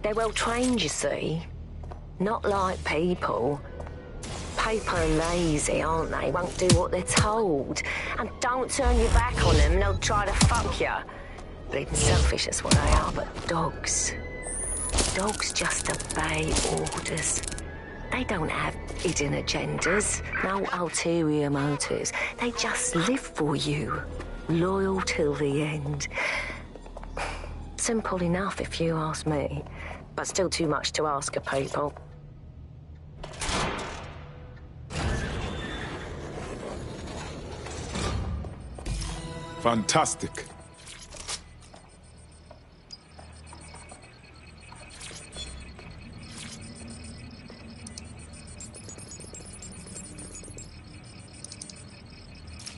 They're well trained, you see. Not like people. Paper and lazy, aren't they? Won't do what they're told. And don't turn your back on them, they'll try to fuck you. Bleeding selfish, that's what they are, but dogs. Dogs just obey orders. They don't have hidden agendas, no ulterior motives. They just live for you, loyal till the end. Simple enough, if you ask me, but still too much to ask of people. Fantastic.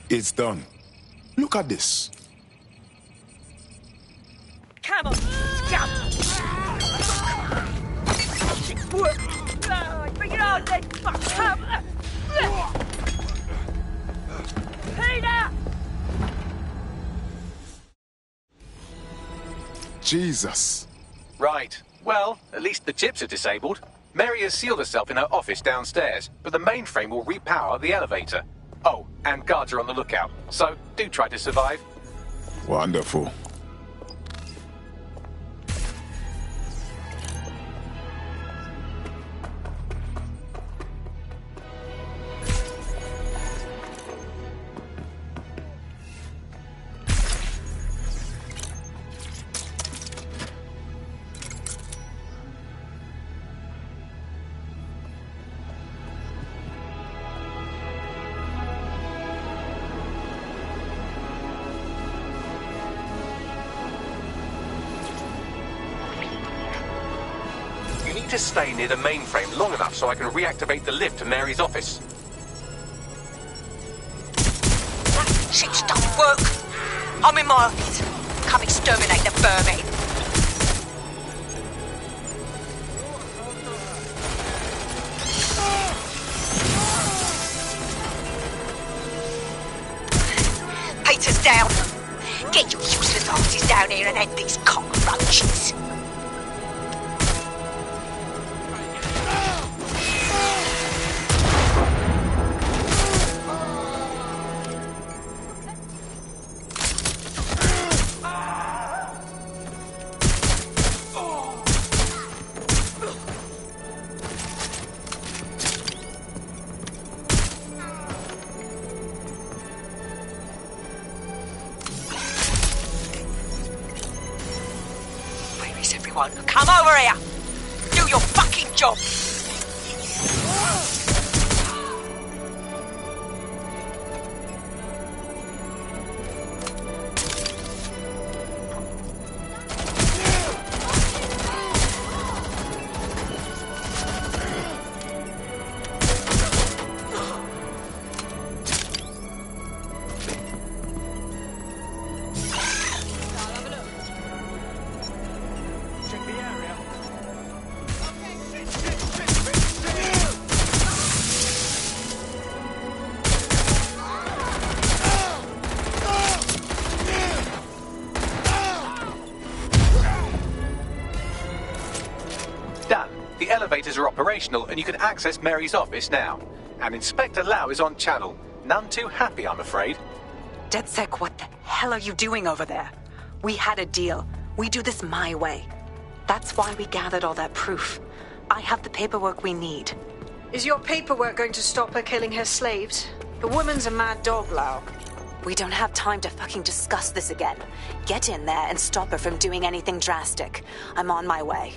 It's done. Look at this. Come on, scum! Bring it on, then! Come! Peter! Jesus. Right. Well, at least the chips are disabled. Mary has sealed herself in her office downstairs, but the mainframe will repower the elevator. Oh, and guards are on the lookout, so do try to survive. Wonderful. To stay near the mainframe long enough so I can reactivate the lift to Mary's office. That shit don't work. I'm in my office. Come exterminate the vermin. Peter's down. Get your useless asses down here and end these cockroaches. Come over here! Do your fucking job! Elevators are operational and you can access Mary's office now. And Inspector Lau is on channel. None too happy, I'm afraid. DedSec, what the hell are you doing over there? We had a deal. We do this my way. That's why we gathered all that proof. I have the paperwork we need. Is your paperwork going to stop her killing her slaves? The woman's a mad dog, Lau. We don't have time to fucking discuss this again. Get in there and stop her from doing anything drastic. I'm on my way.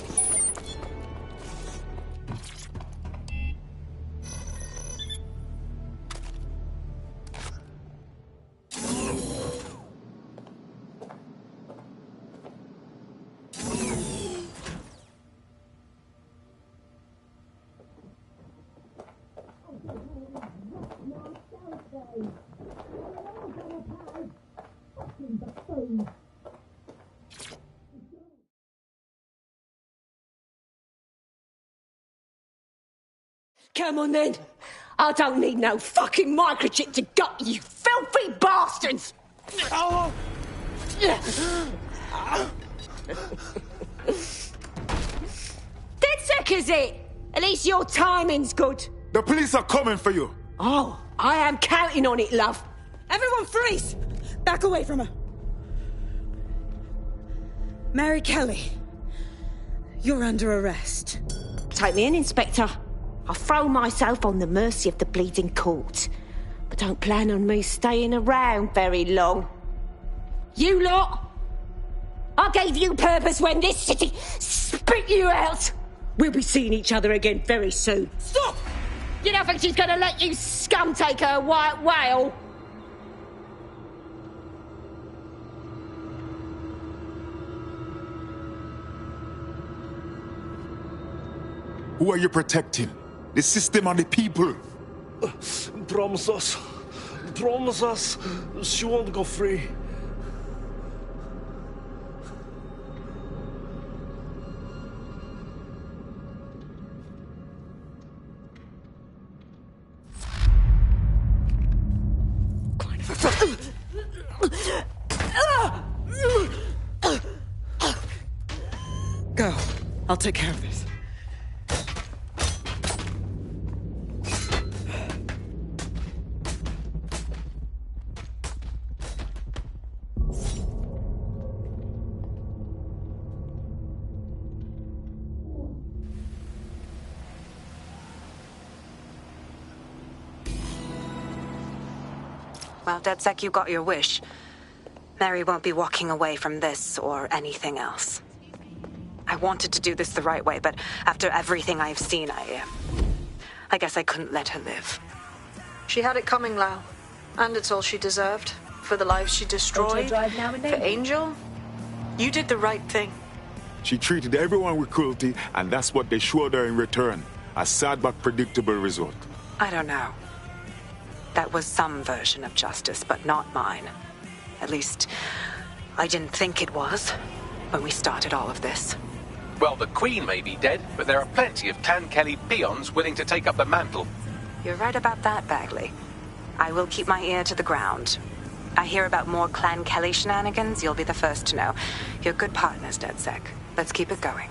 Come on then. I don't need no fucking microchip to gut you, filthy bastards! Oh. DedSec, is it? At least your timing's good. The police are coming for you. Oh, I am counting on it, love. Everyone freeze! Back away from her. Mary Kelly, you're under arrest. Take me in, Inspector. I'll throw myself on the mercy of the bleeding court. But don't plan on me staying around very long. You lot, I gave you purpose when this city spit you out. We'll be seeing each other again very soon. Stop! You don't think she's gonna let you scum take her white whale? Who are you protecting? The system and the people. Promise us. Promise us. She won't go free. Go. I'll take care of this. Well, DedSec, you got your wish. Mary won't be walking away from this or anything else. I wanted to do this the right way, but after everything I've seen, I guess I couldn't let her live. She had it coming, Lau. And it's all she deserved. For the lives she destroyed. For Angel, you did the right thing. She treated everyone with cruelty, and that's what they showed her in return. A sad but predictable result. I don't know. That was some version of justice, but not mine. At least, I didn't think it was when we started all of this. Well, the Queen may be dead, but there are plenty of Clan Kelly peons willing to take up the mantle. You're right about that, Bagley. I will keep my ear to the ground. I hear about more Clan Kelly shenanigans, you'll be the first to know. You're good partners, DedSec. Let's keep it going.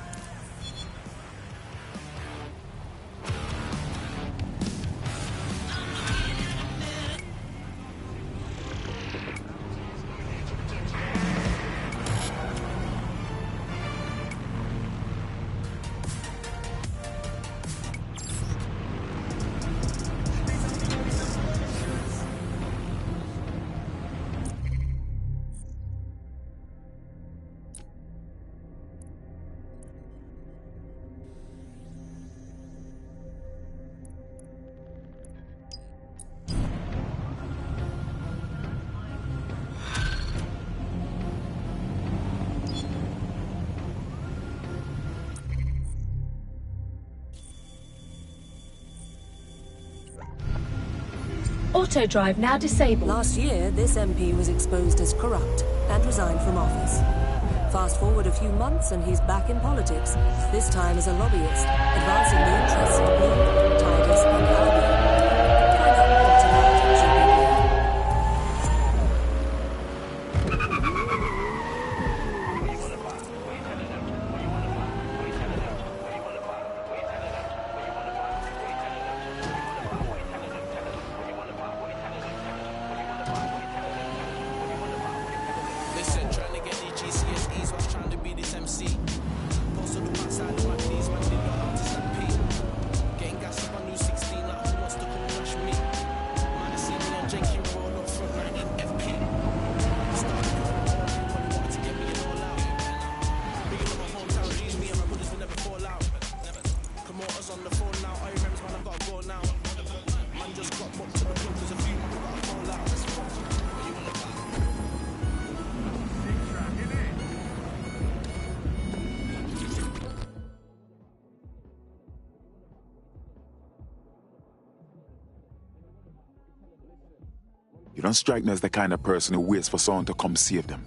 Auto drive now disabled. Last year, this MP was exposed as corrupt and resigned from office. Fast forward a few months and he's back in politics, this time as a lobbyist, advancing the interests of Blue, Tigers and Albion. Find out more tonight at GBB. You don't strike me as the kind of person who waits for someone to come save them.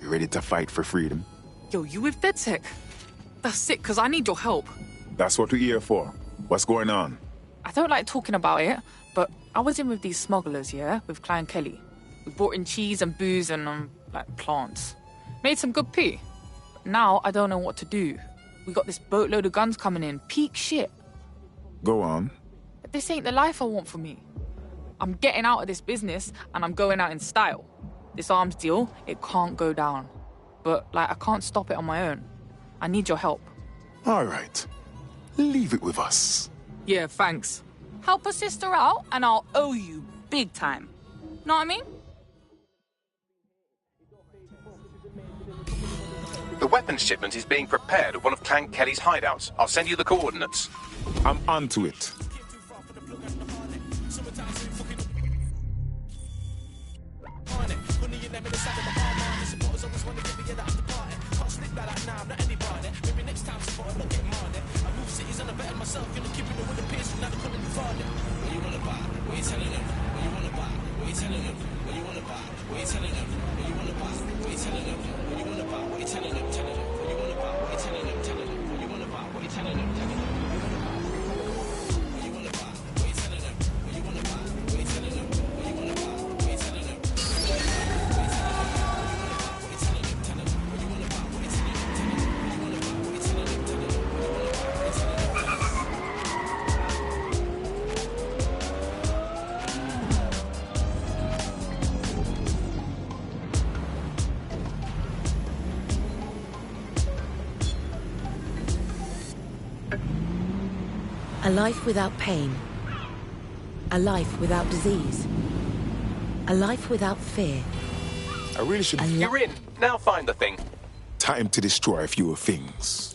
You ready to fight for freedom? Yo, you with DedSec? That's sick, because I need your help. That's what we're here for. What's going on? I don't like talking about it, but I was in with these smugglers, yeah, with Clan Kelly. We brought in cheese and booze and, plants. Made some good pee. But now I don't know what to do. We got this boatload of guns coming in. Peak shit. Go on. But this ain't the life I want for me. I'm getting out of this business, and I'm going out in style. This arms deal, it can't go down. But, like, I can't stop it on my own. I need your help. All right. Leave it with us. Yeah, thanks. Help a sister out, and I'll owe you big time. Know what I mean? The weapons shipment is being prepared at one of Clan Kelly's hideouts. I'll send you the coordinates. I'm onto it. A life without pain. A life without disease. A life without fear. I really should... You're in. Now find the thing. Time to destroy a few things.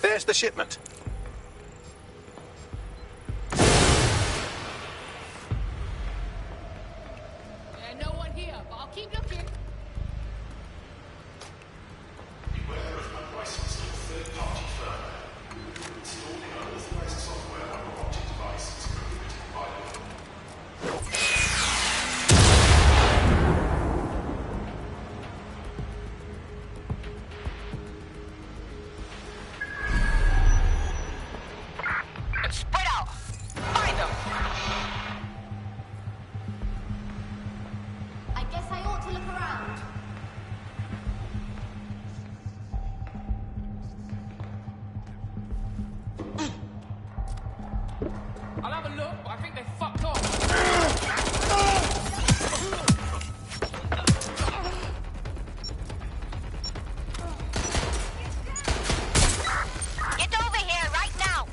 There's the shipment. No one here, but I'll keep looking. Beware of unlicensed or third-party firmware. Installing unauthorized software on a robotic device is prohibited by law. Spread out! Find them! I guess I ought to look around. I'll have a look, but I think they fucked off. Get over here right now!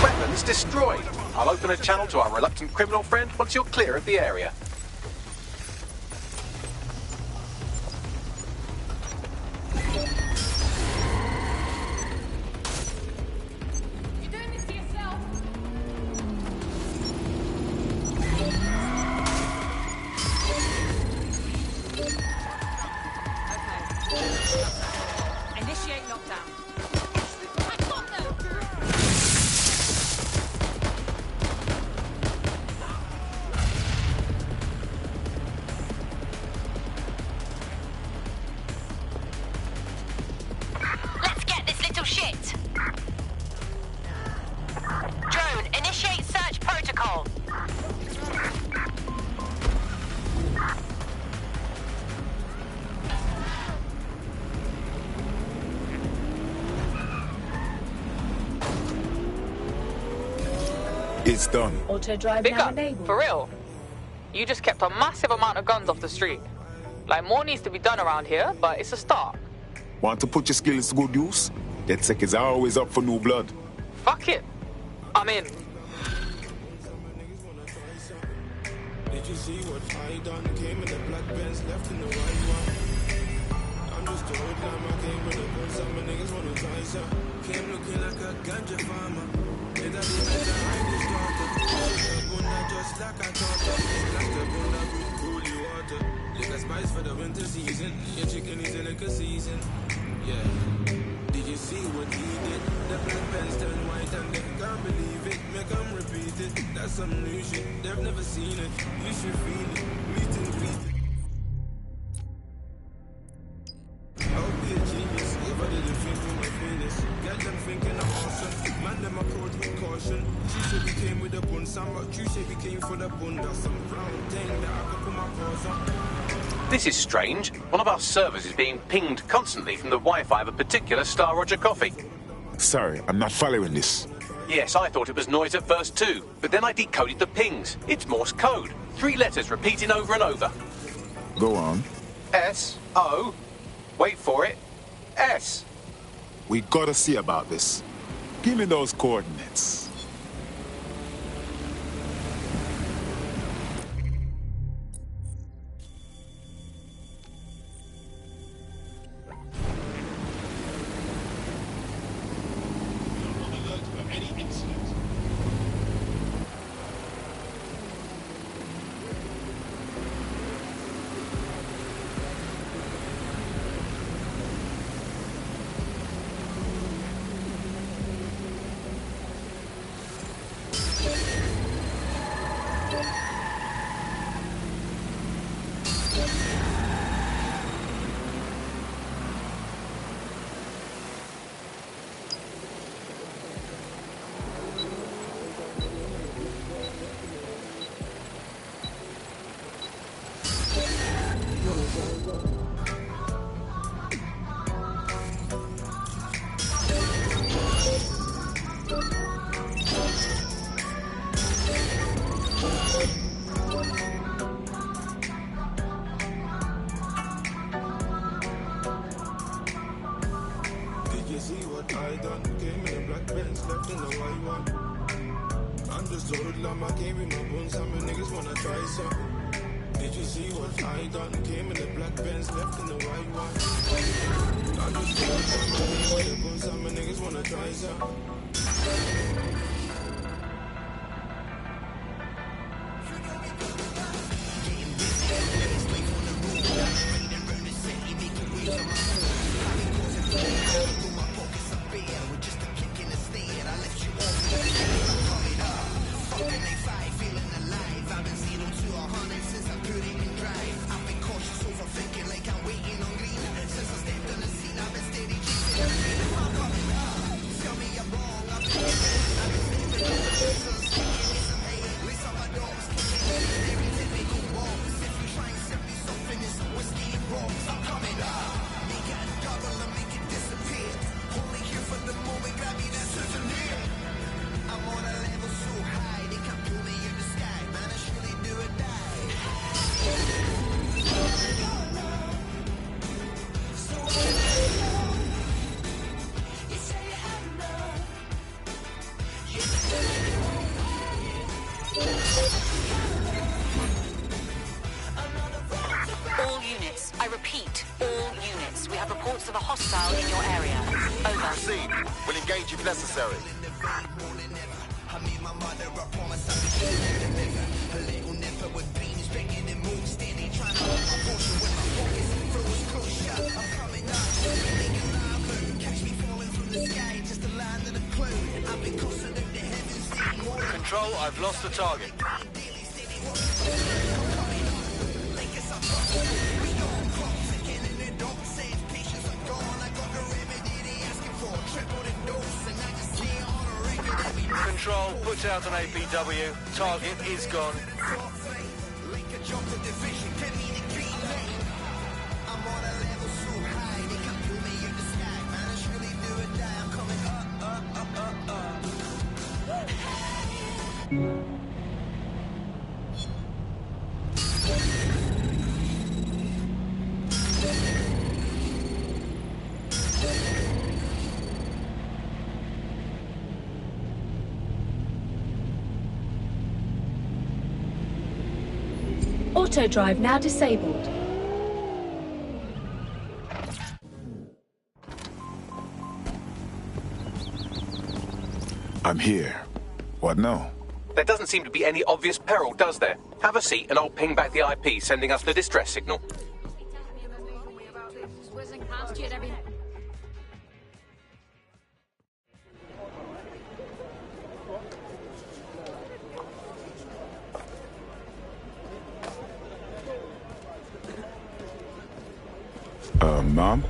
Weapons destroyed. I'll open a channel to our reluctant criminal friend once you're clear of the area. You're doing this to yourself. Okay. Initiate lockdown. I got them! It's done. Auto drive Big now up, enabled. for real. You just kept a massive amount of guns off the street. Like, more needs to be done around here, but it's a start. Want to put your skills to good use? That sec is always up for new blood. Fuck it. I'm in. Did you see what I done? Came in the black Benz, left in the white one. I'm just a hood lamb, I came with a gun. Some niggas wanna try some. Came looking like a ganja farmer. Did I be better? I just started. The bunda just like I thought of. Like the bunda with coolie water. Lick a spice for the winter season. Your chicken is in a season. Yeah. Did you see what he did? The black Benz turned white and they can't believe it. Make them repeat it. That's some new shit. They've never seen it. You should feel it. Meet and greet it. I'll be a genius if I didn't think with my penis. Get them thinking I'm awesome. Man, them approach with caution. She said we came with a bun. Some but you say we came for the bun. That's some brown thing that I could put my paws on. This is strange. One of our servers is being pinged constantly from the Wi-Fi of a particular Star Roger coffee. Sorry, I'm not following this. Yes, I thought it was noise at first too, but then I decoded the pings. It's Morse code. 3 letters repeating over and over. Go on. S-O. Wait for it. S. We gotta see about this. Give me those coordinates. Necessary. Control, I've lost the target. Control, put out an APW. Target is gone. Auto drive now disabled. I'm here. What now? There doesn't seem to be any obvious peril, does there? Have a seat and I'll ping back the IP sending us the distress signal. Mom?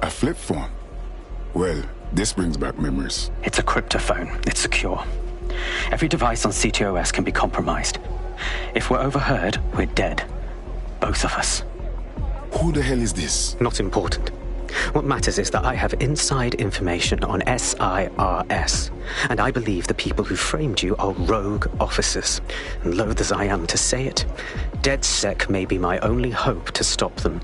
A flip phone? Well, this brings back memories. It's a cryptophone. It's secure. Every device on CTOS can be compromised. If we're overheard, we're dead. Both of us. Who the hell is this? Not important. What matters is that I have inside information on SIRS, and I believe the people who framed you are rogue officers. And loath as I am to say it, DedSec may be my only hope to stop them.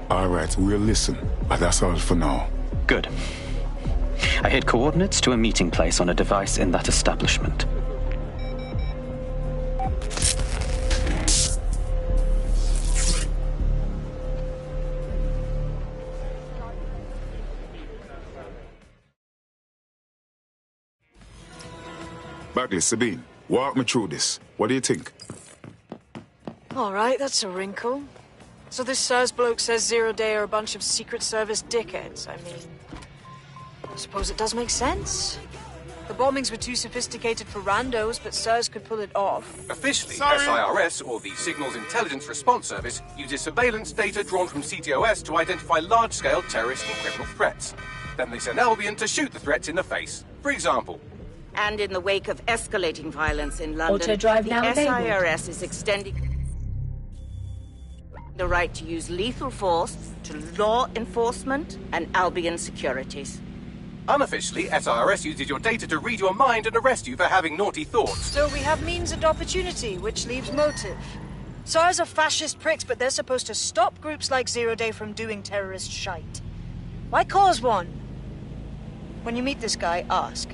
All right, we'll listen, but that's all for now. Good. I hid coordinates to a meeting place on a device in that establishment. Bagley, Sabine, walk me through this. What do you think? All right, that's a wrinkle. So this SIRS bloke says Zero Day are a bunch of Secret Service dickheads. I mean, I suppose it does make sense. The bombings were too sophisticated for randos, but SIRS could pull it off. Officially, SIRS, or the Signals Intelligence Response Service, uses surveillance data drawn from CTOS to identify large-scale terrorist and criminal threats. Then they send Albion to shoot the threats in the face. For example, and in the wake of escalating violence in London, Auto drive now the enabled. SIRS is extending the right to use lethal force to law enforcement and Albion securities. unofficially, SIRS uses your data to read your mind and arrest you for having naughty thoughts. So we have means and opportunity, which leaves motive. SARS are fascist pricks, but they're supposed to stop groups like Zero Day from doing terrorist shite. Why cause one? When you meet this guy, ask.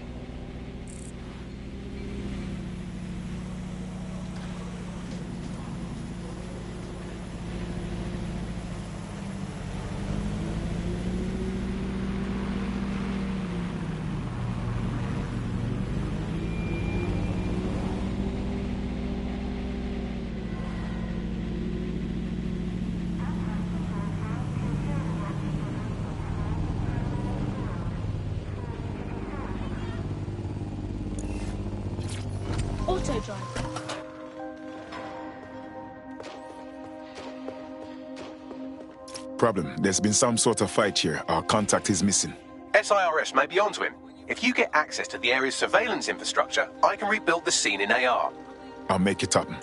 Auto drive. Problem. There's been some sort of fight here. Our contact is missing. SIRS may be onto him. If you get access to the area's surveillance infrastructure, I can rebuild the scene in AR. I'll make it happen.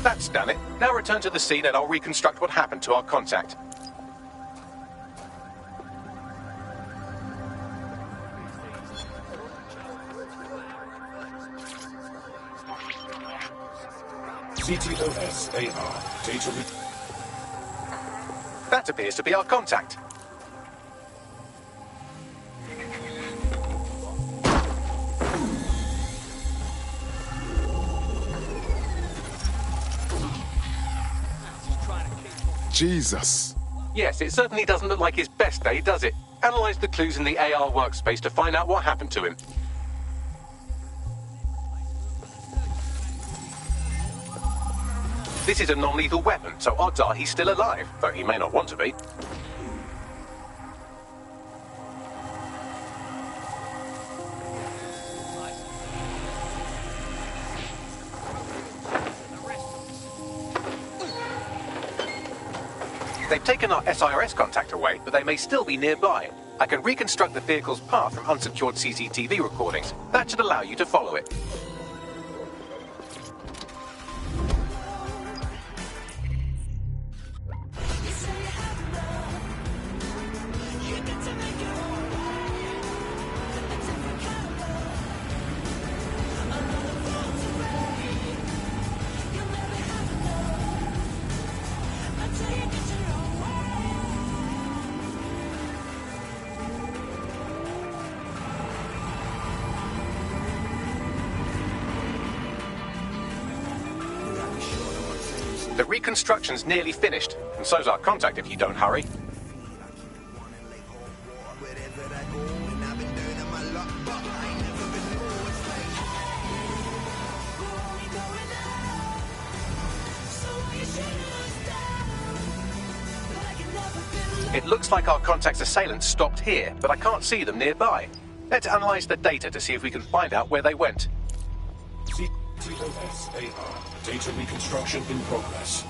That's done it. Now return to the scene and I'll reconstruct what happened to our contact. CTOS-AR. Data That appears to be our contact. Jesus. Yes, it certainly doesn't look like his best day, does it? Analyze the clues in the AR workspace to find out what happened to him. This is a non-lethal weapon, so odds are he's still alive, though he may not want to be. They've taken our SIRS contact away, but they may still be nearby. I can reconstruct the vehicle's path from unsecured CCTV recordings. That should allow you to follow it. The reconstruction's nearly finished, and so's our contact if you don't hurry. It looks like our contact's assailants stopped here, but I can't see them nearby. Let's analyze the data to see if we can find out where they went. CTOS-AR. Data reconstruction in progress.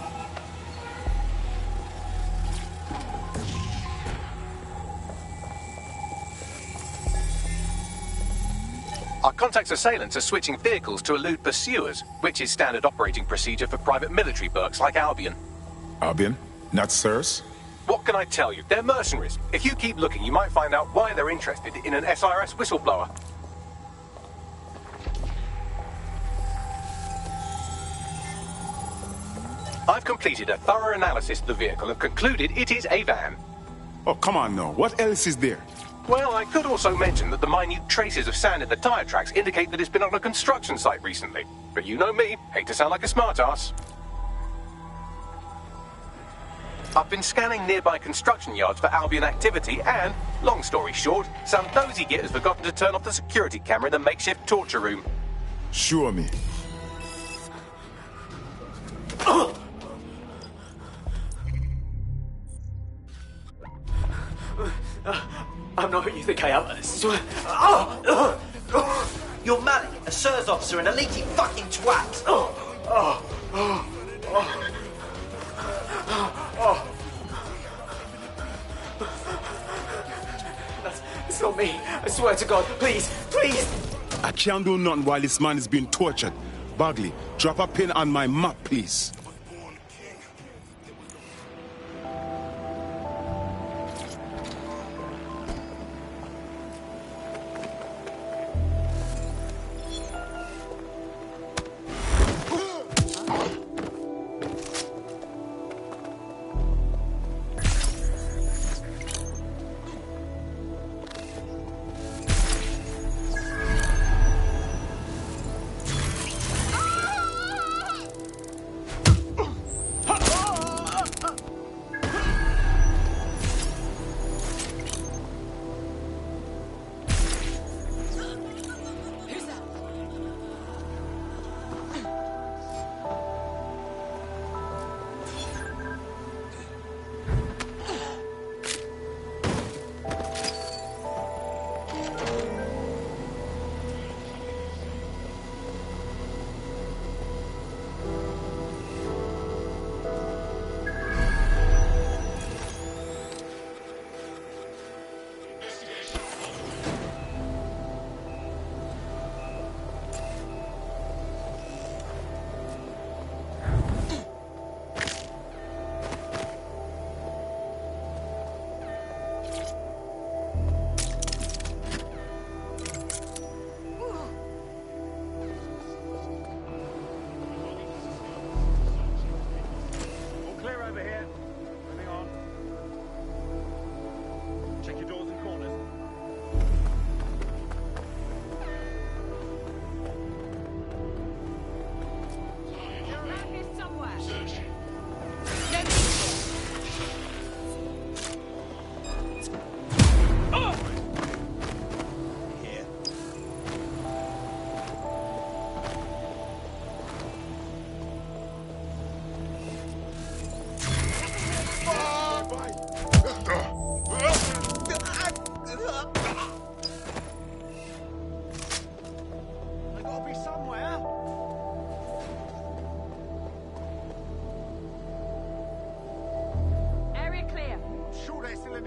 Our contact's assailants are switching vehicles to elude pursuers, which is standard operating procedure for private military burks like Albion. Albion? Not SIRS? What can I tell you? They're mercenaries. If you keep looking, you might find out why they're interested in an SIRS whistleblower. I've completed a thorough analysis of the vehicle and concluded it is a van. Oh, come on now. What else is there? Well, I could also mention that the minute traces of sand in the tyre tracks indicate that it's been on a construction site recently. But you know me, hate to sound like a smartass. I've been scanning nearby construction yards for Albion activity and, long story short, some dozy git has forgotten to turn off the security camera in the makeshift torture room. Show me. I'm not who you think I am, I swear. You're Malik, a SIRS officer and a leaky fucking twat. It's not me. I swear to God. Please, please. I can't do nothing while this man is being tortured. Bagley, drop a pin on my map, please.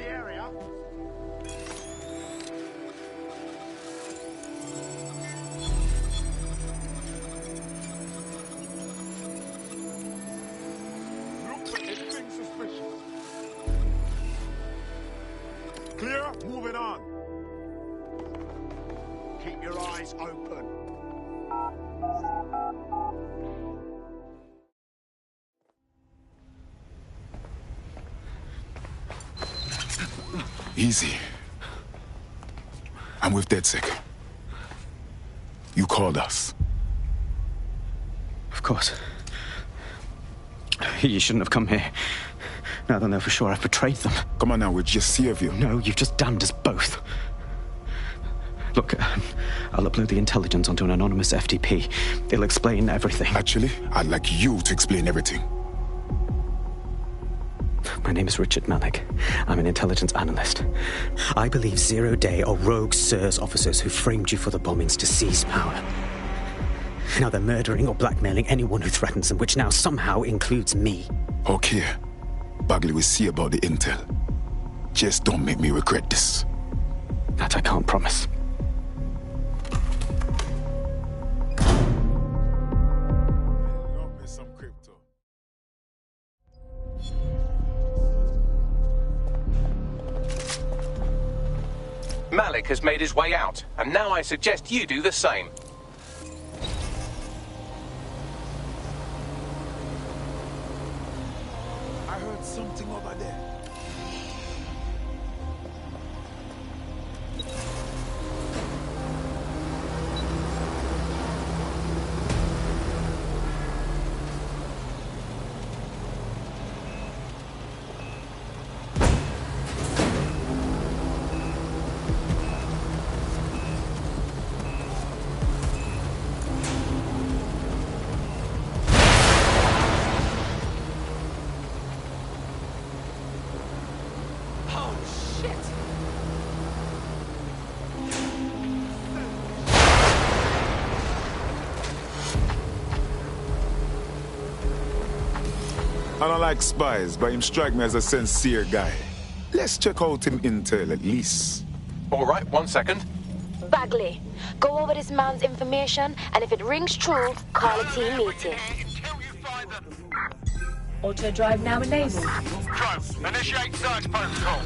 the area. Look for anything suspicious. Clear? Moving on. Keep your eyes open. Easy. I'm with DedSec. You called us. Of course. You shouldn't have come here. Now they'll know for sure I've betrayed them. Come on now, we'll just save you. No, you've just damned us both. Look, I'll upload the intelligence onto an anonymous FTP. It'll explain everything. Actually, I'd like you to explain everything. My name is Richard Malik. I'm an intelligence analyst. I believe Zero Day are rogue SIRS officers who framed you for the bombings to seize power. Now they're murdering or blackmailing anyone who threatens them, which now somehow includes me. Okay. Bagley will see about the intel. Just don't make me regret this. That I can't promise. Malik has made his way out, and now I suggest you do the same. I heard something over there. I don't like spies, but him strike me as a sincere guy. Let's check out him intel at least. All right, 1 second. Bagley, go over this man's information, and if it rings true, call a team meeting. Auto drive now enabled. Drone, initiate search protocol.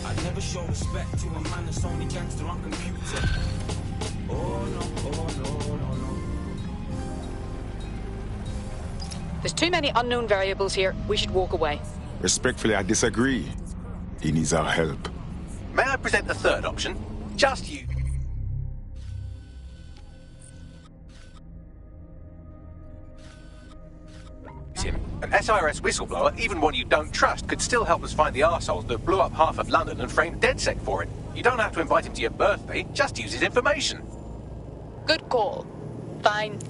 I never show respect to a man that's only gangster on computer. Oh no, oh no, no, no. There's too many unknown variables here. We should walk away. Respectfully, I disagree. He needs our help. May I present a third option? Just you. Him. An SIRS whistleblower, even one you don't trust, could still help us find the arseholes that blew up half of London and framed DedSec for it. You don't have to invite him to your birthday, just use his information. Good call. Fine.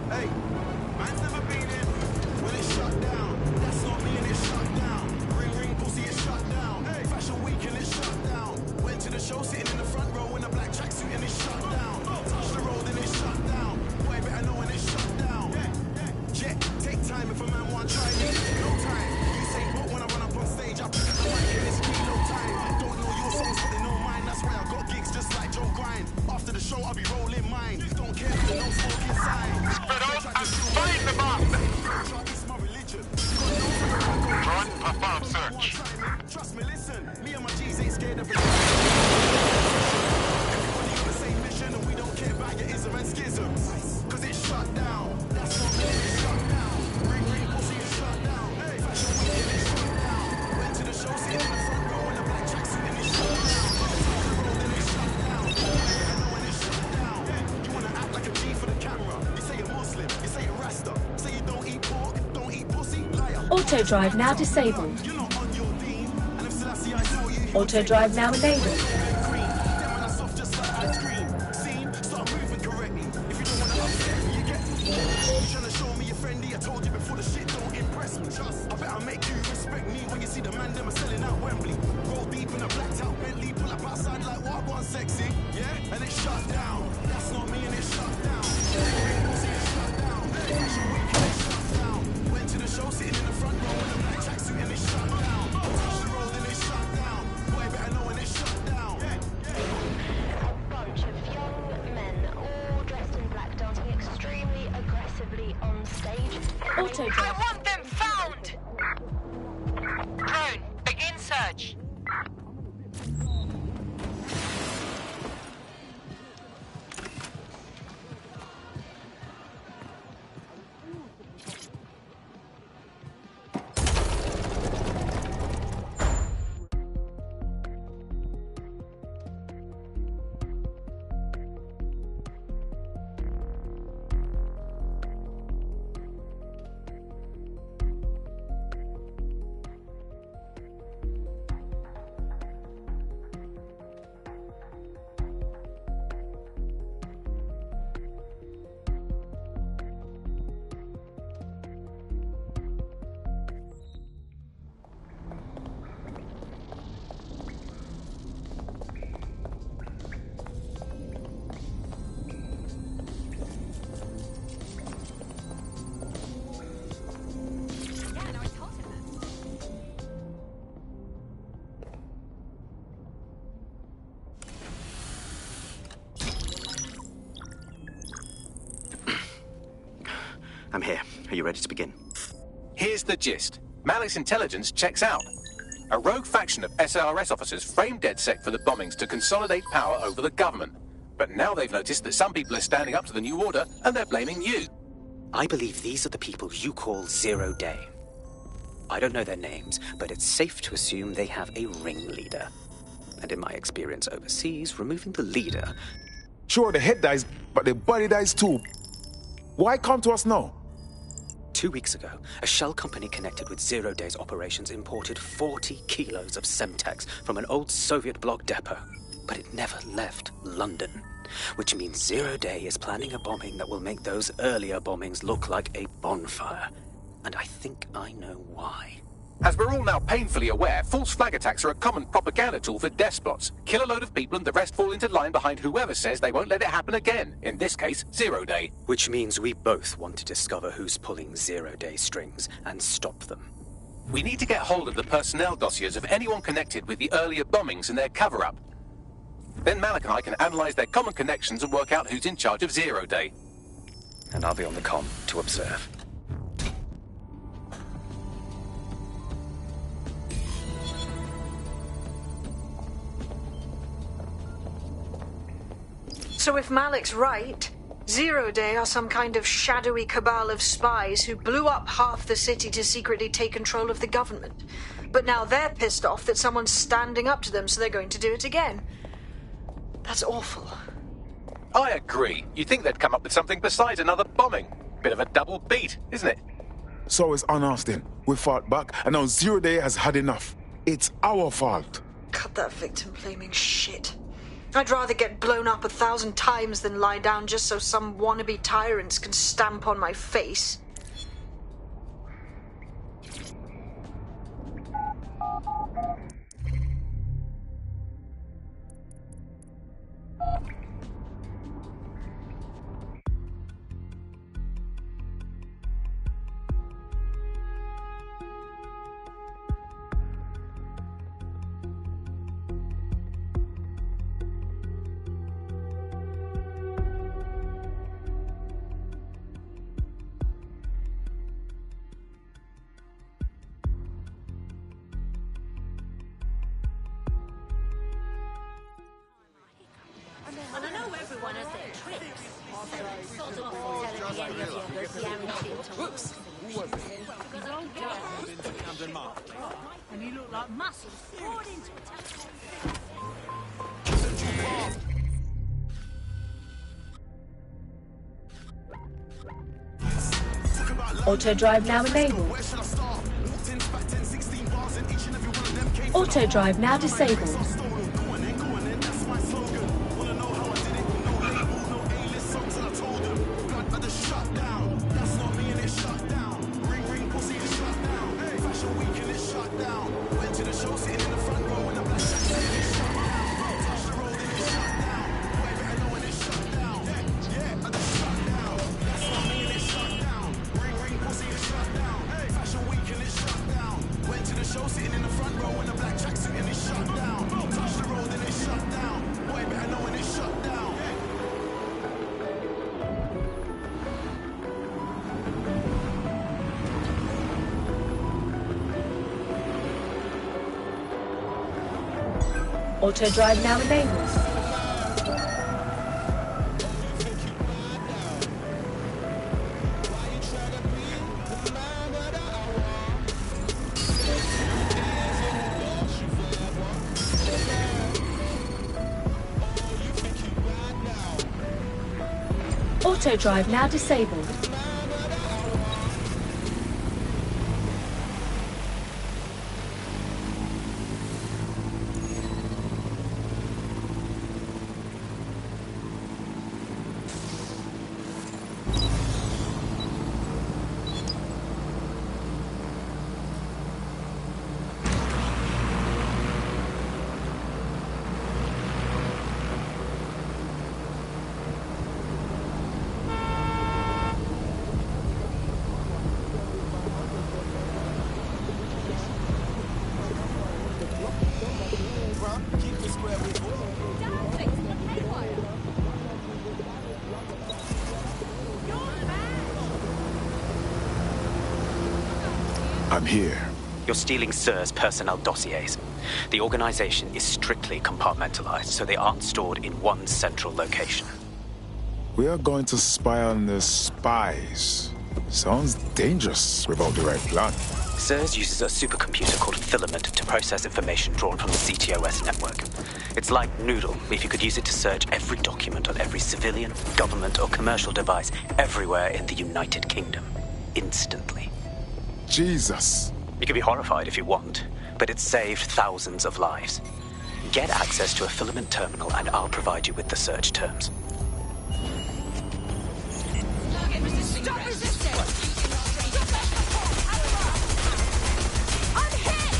Hey, man's never been in when it's shut down. That's not me and it's shut down. Ring ring pussy is shut down. Hey, fashion week and it's shut down. Went to the show sitting in the front row in a black tracksuit and it's shut down. Touch the road and it's shut down. Boy better know when it's shut down. Yeah, take time if a man want try me. No time. You say but when I run up on stage, I pick up the mic and it's kilo time. Don't know your songs but they know mine. That's why I got gigs just like Joe Grind. After the show I'll be rolling mine. Don't care if no smoking sign. Find the bomb! Run, perform search. Trust me, listen. Me and my G's ain't scared of it. Everybody on the same mission and we don't care about your ism and schisms. Cause it's shut down. That's not me, it's shut down. Ring ring pussy is shut down. Hey, fashion week and it's shut down. Went to the show sitting in the front row in a black tracksuit and it's shut down. Top the road and it's shut down. I know when it's shut down. You wanna act like a G for the camera. You say you're Muslim, you say you're Rasta. Say you don't eat pork, don't eat pussy, liar. Auto drive now disabled. Auto drive now enabled. I better make you respect me when you see the man them are selling out Wembley. Roll deep in a blacked out Bentley, pull up outside like what one sexy, yeah? And it's shut down. That's not me and it's shut down. Auto drive. I want them found! Drone, begin search. I'm here. Are you ready to begin? Here's the gist. Malik's intelligence checks out. A rogue faction of SARS officers framed DedSec for the bombings to consolidate power over the government. But now they've noticed that some people are standing up to the new order, and they're blaming you. I believe these are the people you call Zero Day. I don't know their names, but it's safe to assume they have a ringleader. And in my experience overseas, removing the leader... Sure, the head dies, but the body dies too. Why come to us now? 2 weeks ago, a shell company connected with Zero Day's operations imported 40 kilos of Semtex from an old Soviet bloc depot. But it never left London, which means Zero Day is planning a bombing that will make those earlier bombings look like a bonfire. And I think I know why. As we're all now painfully aware, false flag attacks are a common propaganda tool for despots. Kill a load of people and the rest fall into line behind whoever says they won't let it happen again. In this case, Zero Day. Which means we both want to discover who's pulling Zero Day strings and stop them. We need to get hold of the personnel dossiers of anyone connected with the earlier bombings and their cover-up. Then Malik and I can analyze their common connections and work out who's in charge of Zero Day. And I'll be on the comm to observe. So if Malik's right, Zero Day are some kind of shadowy cabal of spies who blew up half the city to secretly take control of the government. But now they're pissed off that someone's standing up to them, so they're going to do it again. That's awful. I agree. You'd think they'd come up with something besides another bombing. Bit of a double beat, isn't it? So it's on us then. We fought back, and now Zero Day has had enough. It's our fault. Cut that victim-blaming shit. I'd rather get blown up 1,000 times than lie down just so some wannabe tyrants can stamp on my face. And I know everyone has their tricks. Sort of telling me any of you are guaranteed to whoops. And you look like muscles poured into a Auto drive now enabled. Auto drive now disabled. Sitting in the front row in a black tracksuit and it's shut down. Auto drive now enabled. Auto drive now disabled. I'm here. You're stealing SIR's personnel dossiers. The organization is strictly compartmentalized, so they aren't stored in one central location. We are going to spy on the spies. Sounds dangerous without the right plan. SIRS uses a supercomputer called Filament to process information drawn from the CTOS network. It's like Noodle if you could use it to search every document on every civilian, government, or commercial device everywhere in the United Kingdom. Instantly. Jesus. You can be horrified if you want, but it's saved thousands of lives. Get access to a Filament terminal and I'll provide you with the search terms. Stop resisting! I'm hit!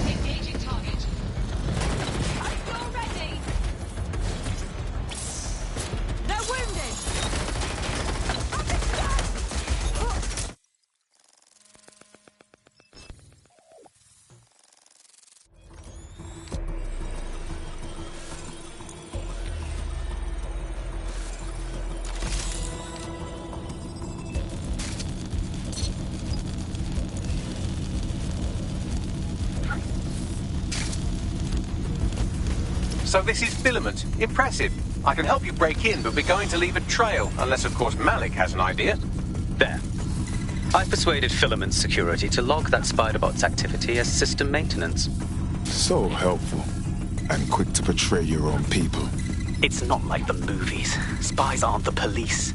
Engaging target. I'm still ready! They're wounded! So this is Filament. Impressive. I can help you break in, but we're going to leave a trail, unless of course Malik has an idea. There. I've persuaded Filament Security to log that Spiderbot's activity as system maintenance. So helpful. And quick to betray your own people. It's not like the movies. Spies aren't the police.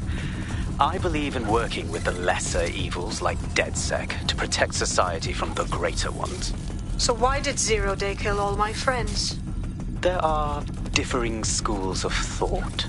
I believe in working with the lesser evils like DedSec to protect society from the greater ones. So why did 0 Day kill all my friends? There are differing schools of thought.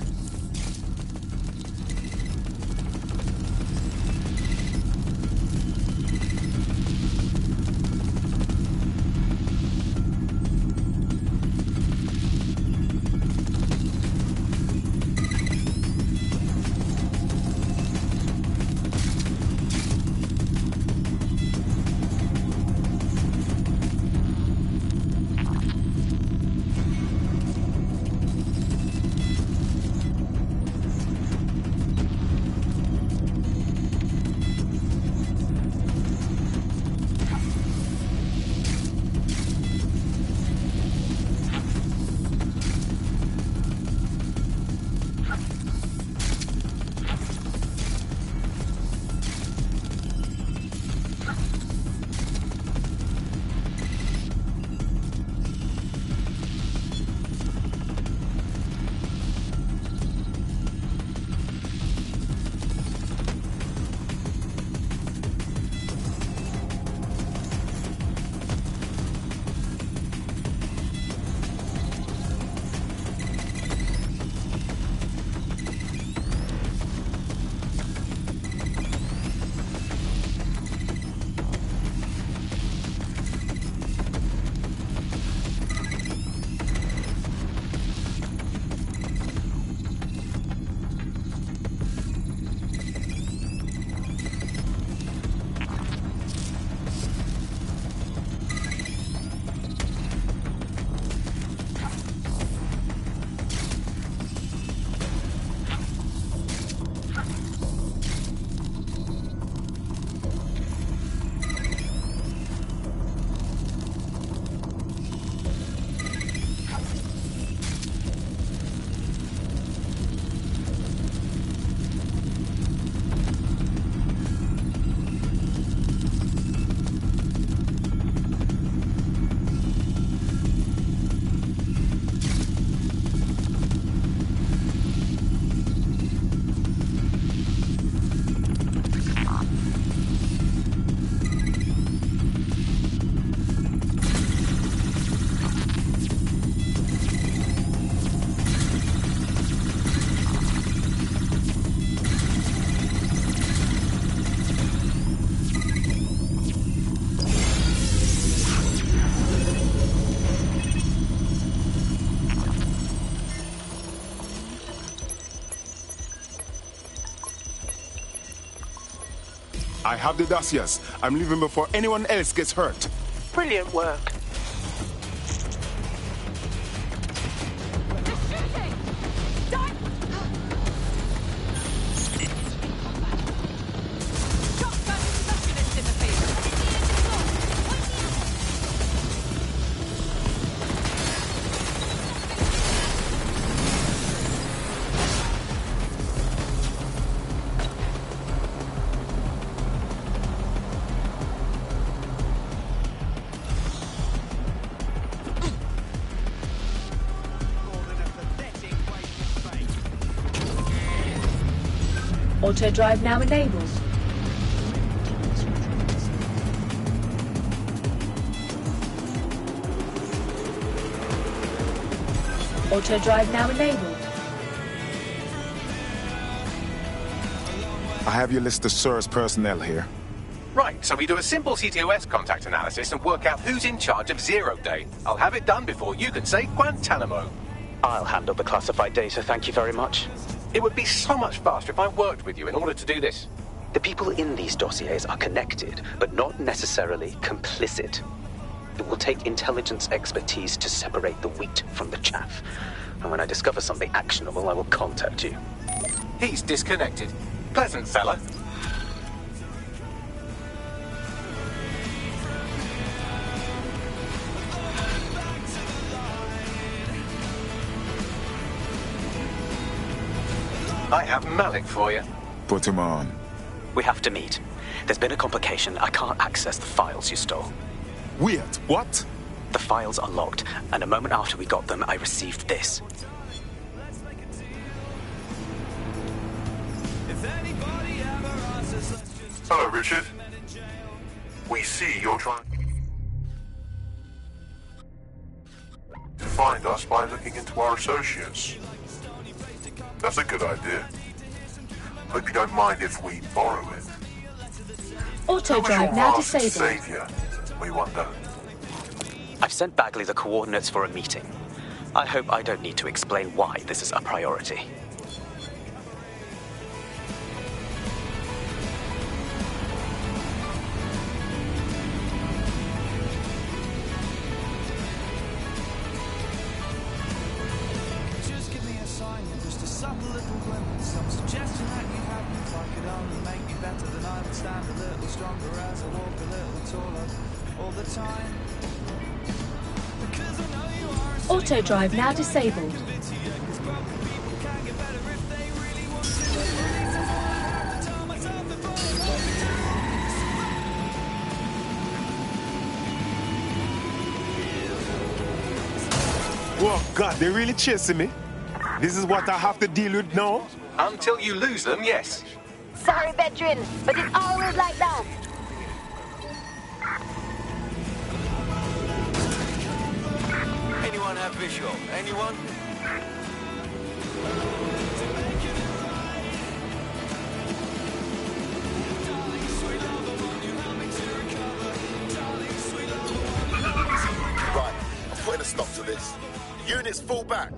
I have the dossiers. I'm leaving before anyone else gets hurt. Brilliant work. Auto drive now enabled. Auto drive now enabled. I have your list of SIRS personnel here. Right, so we do a simple CTOS contact analysis and work out who's in charge of 0 Day. I'll have it done before you can say Guantanamo. I'll handle the classified data, thank you very much. It would be so much faster if I worked with you in order to do this. The people in these dossiers are connected, but not necessarily complicit. It will take intelligence expertise to separate the wheat from the chaff. And when I discover something actionable, I will contact you. He's disconnected. Pleasant fella. I have Malik for you. Put him on. We have to meet. There's been a complication. I can't access the files you stole. Weird. What? The files are logged, and a moment after we got them, I received this. Hello, Richard. We see you're trying to find us by looking into our associates. That's a good idea. Hope you don't mind if we borrow it. Auto drive now disabled. Savior, we wonder. I've sent Bagley the coordinates for a meeting. I hope I don't need to explain why this is a priority. Auto drive now disabled. Oh, God, they're really chasing me. This is what I have to deal with now? Until you lose them, yes. Sorry, veteran, but it's always like that. Anyone have visual? Anyone? Right, I'm putting a stop to this. Units fall back.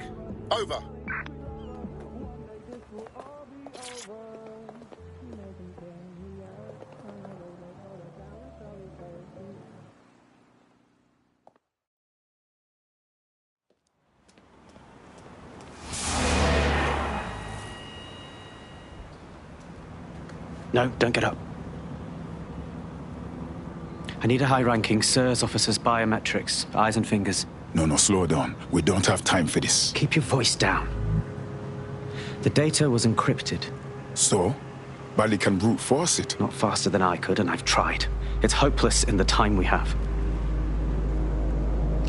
Over. No, don't get up. I need a high-ranking SIRS officer's biometrics, eyes and fingers. No, slow down. We don't have time for this. Keep your voice down. The data was encrypted. So? Bali can brute force it. Not faster than I could, and I've tried. It's hopeless in the time we have.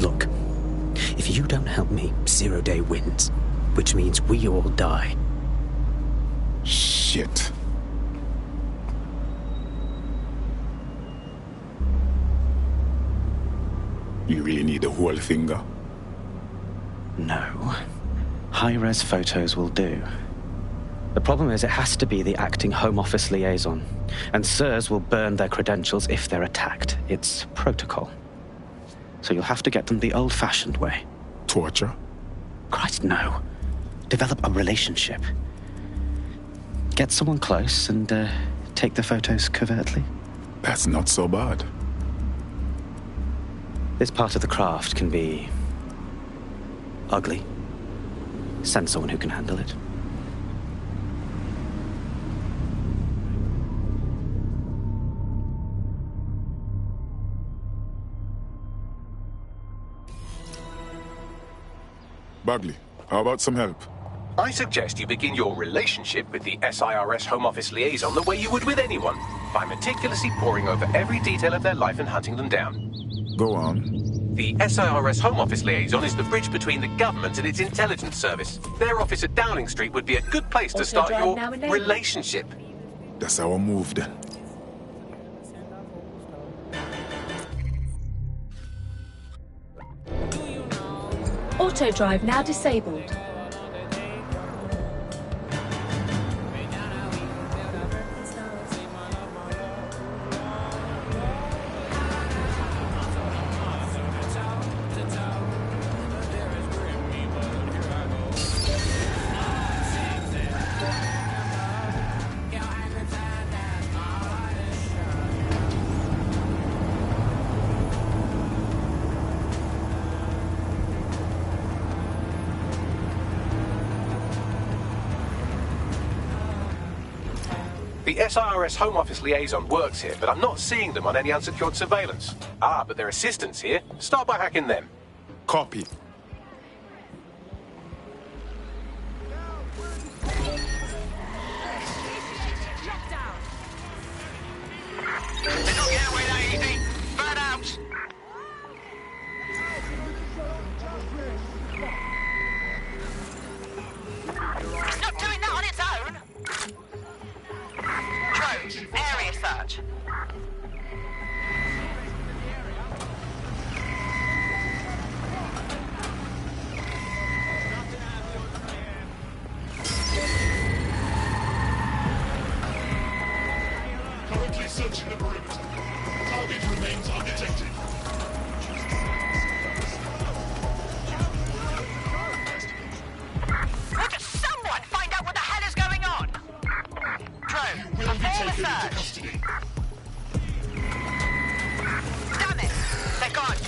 Look, if you don't help me, 0 Day wins. Which means we all die. Shit. You really need a whole finger? No. High-res photos will do. The problem is it has to be the acting Home Office liaison. And SIRS will burn their credentials if they're attacked. It's protocol. So you'll have to get them the old-fashioned way. Torture? Christ, no. Develop a relationship. Get someone close and take the photos covertly? That's not so bad. This part of the craft can be ugly. Send someone who can handle it. Bagley, how about some help? I suggest you begin your relationship with the SIRS Home Office liaison the way you would with anyone, by meticulously poring over every detail of their life and hunting them down. Go on. The SIRS Home Office liaison is the bridge between the government and its intelligence service. Their office at Downing Street would be a good place to start your relationship. That's our move then. Auto drive now disabled. The SIRS Home Office liaison works here, but I'm not seeing them on any unsecured surveillance. Ah, but their assistants here. Start by hacking them. Copy. They're not getting away that easy. Burn out. Not doing that on its own. Drones, area search. Currently searching the perimeter. Target remains undetected. Would someone find out what the hell is going on? Drone, perform a search. Damn it! They're gone.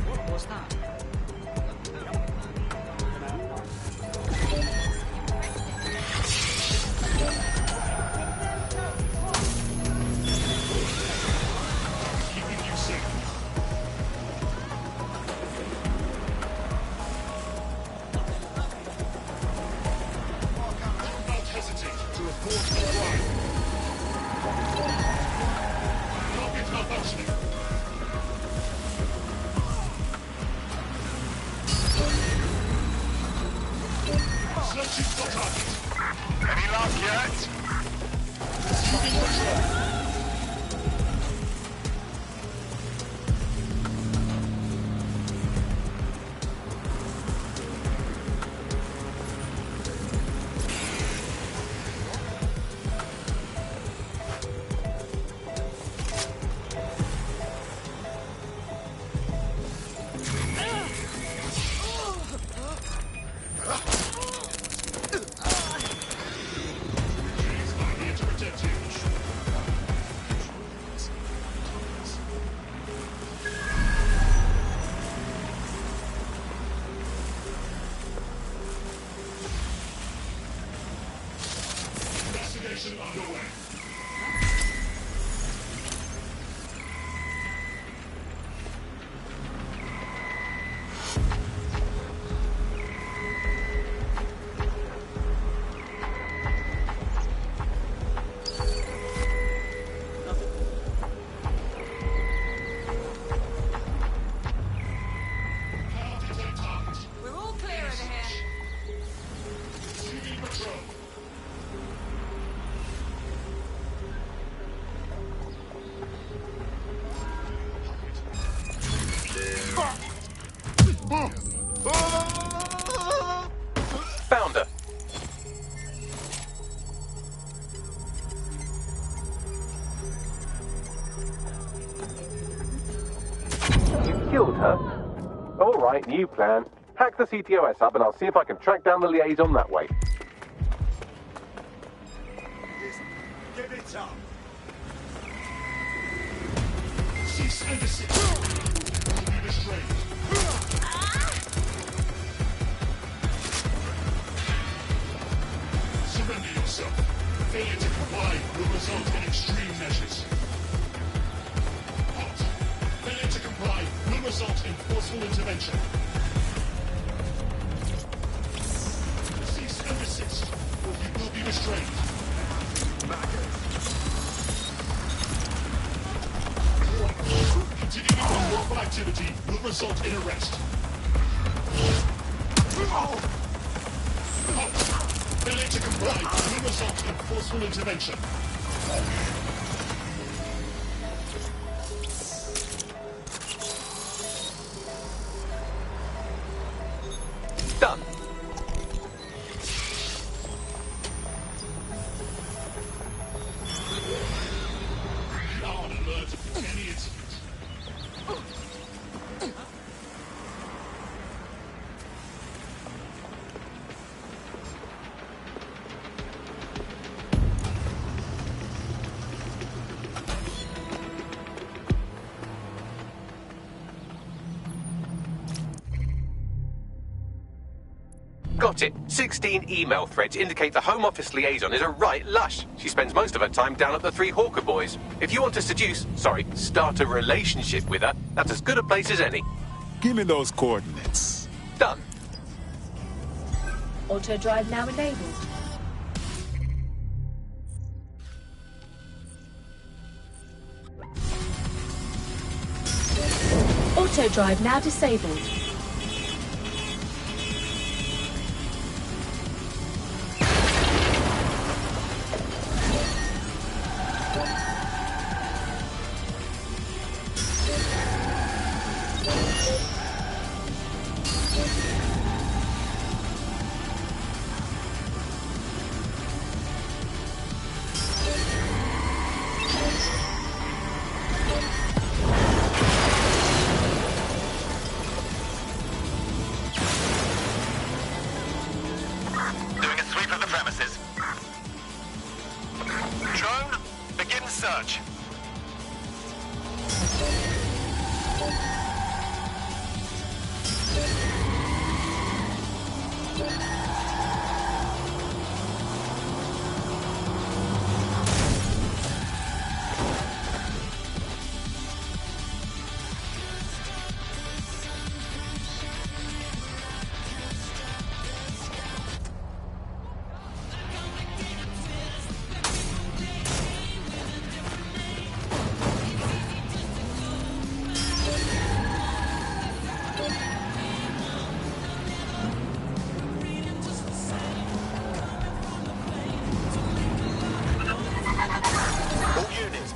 What was that? Keeping you safe. Do not hesitate to report the crime. Target malfunctioning. Searching for target. Any luck yet? Assuming control. Here to protect you. Investigation underway. Detect target. We're all clear over here. Receiving patrol. Found her. You killed her? All right, new plan. Hack the CTOS up and I'll see if I can track down the liaison that way. Shut up! Cease and desist. Be restrained. Surrender yourself. Failure to comply will result in extreme measures. Halt. Failure to comply will result in forceful intervention. Cease and desist, or you will be restrained. Continuing unlawful activity will result in arrest. Halt. Failure to comply will result in forceful intervention. Done. We are on alert for any incident. Got it. 16 email threads indicate the Home Office liaison is a right lush. She spends most of her time down at the Three Hawker Boys. If you want to start a relationship with her, that's as good a place as any. Give me those coordinates. Done. Auto drive now enabled. Auto drive now disabled. Doing a sweep of the premises. Drone, begin search.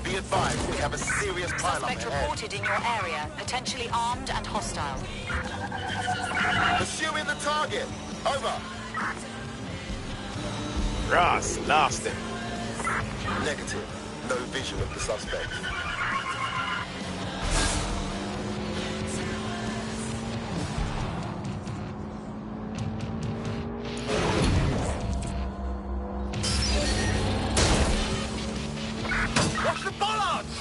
Be advised, we have a serious pile-up Suspect ahead. reported in your area, potentially armed and hostile. Pursuing the target. Over. Ross, lost him. Negative. No vision of the suspect. Watch the bollards!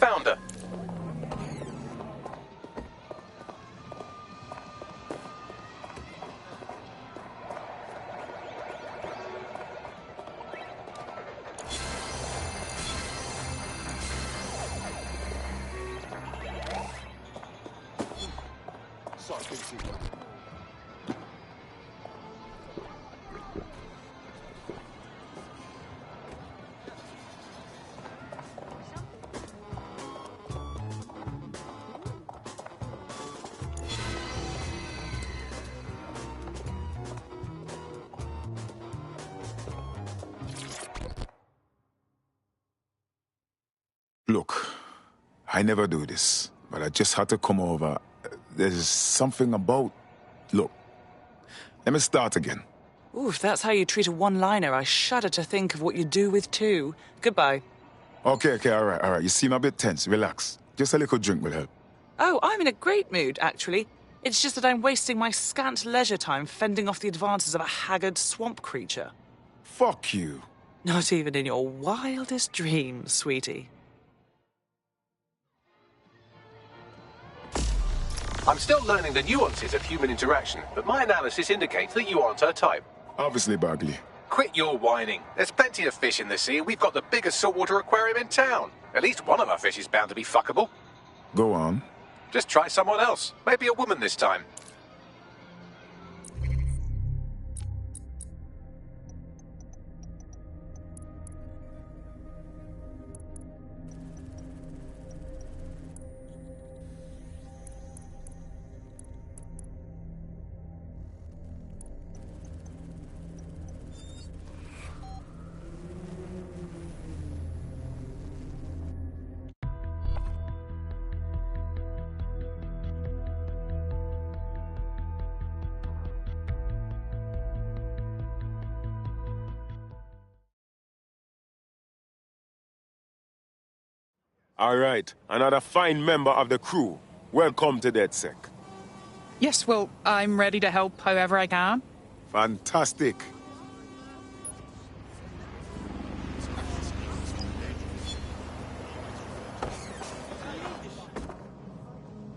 Found her. Sorry, good to see you. Look, I never do this, but I just had to come over. There's something about... Look, let me start again. Ooh, if that's how you treat a one-liner, I shudder to think of what you do with two. Goodbye. Okay, all right. You seem a bit tense. Relax. Just a little drink will help. Oh, I'm in a great mood, actually. It's just that I'm wasting my scant leisure time fending off the advances of a haggard swamp creature. Fuck you. Not even in your wildest dreams, sweetie. I'm still learning the nuances of human interaction, but my analysis indicates that you aren't her type. Obviously, Bagley. Quit your whining. There's plenty of fish in the sea, and we've got the biggest saltwater aquarium in town. At least one of our fish is bound to be fuckable. Go on. Just try someone else. Maybe a woman this time. All right, another fine member of the crew. Welcome to DedSec. Yes, well, I'm ready to help however I can. Fantastic.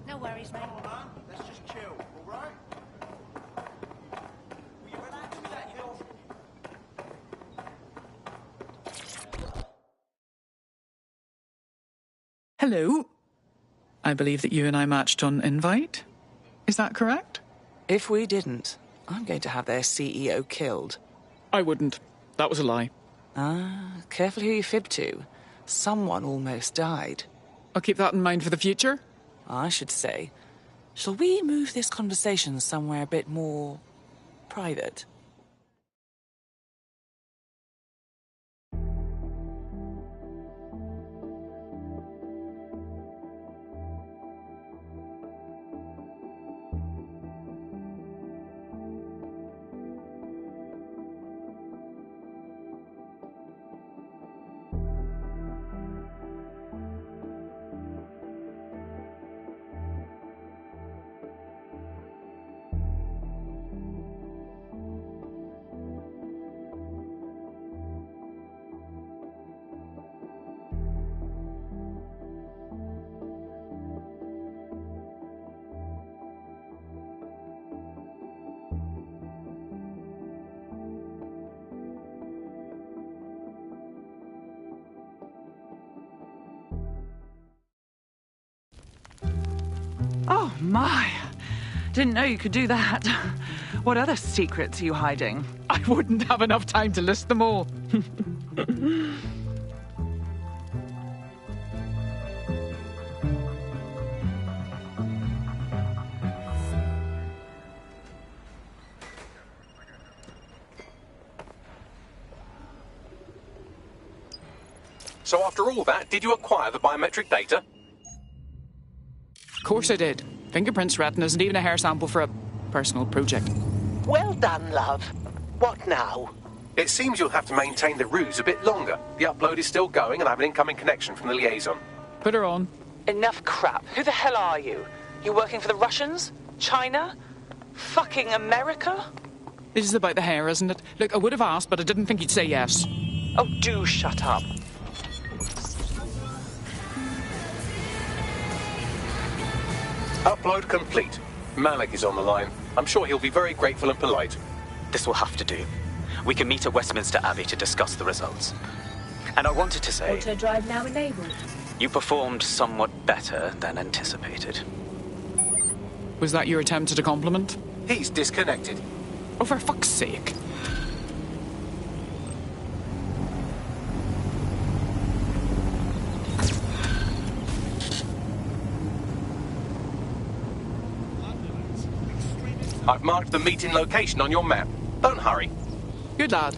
No worries, mate. Let's just chill, all right? Will you relax with that, Hill? Hello. I believe that you and I matched on invite. Is that correct? If we didn't, I'm going to have their CEO killed. I wouldn't. That was a lie. Ah, careful who you fib to. Someone almost died. I'll keep that in mind for the future. I should say, shall we move this conversation somewhere a bit more private? Oh, my. Didn't know you could do that. What other secrets are you hiding? I wouldn't have enough time to list them all. So after all that, did you acquire the biometric data? Of course I did. Fingerprints, retinas, and even a hair sample for a personal project. Well done, love. What now? It seems you'll have to maintain the ruse a bit longer. The upload is still going and I have an incoming connection from the liaison. Put her on. Enough crap. Who the hell are you? You working for the Russians? China? Fucking America? This is about the hair, isn't it? Look, I would have asked, but I didn't think you'd say yes. Oh, do shut up. Upload complete. Malik is on the line. I'm sure he'll be very grateful and polite. This will have to do. We can meet at Westminster Abbey to discuss the results. And I wanted to say... Auto drive now enabled. You performed somewhat better than anticipated. Was that your attempt at a compliment? He's disconnected. Oh, for fuck's sake. I've marked the meeting location on your map. Don't hurry. Good lad.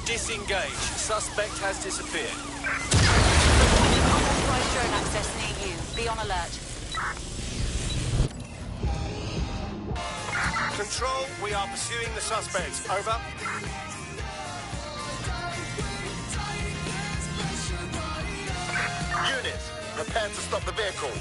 Disengage. Suspect has disappeared. Unauthorized drone access near you. Be on alert. Control, we are pursuing the suspect. Over. Units, prepare to stop the vehicle.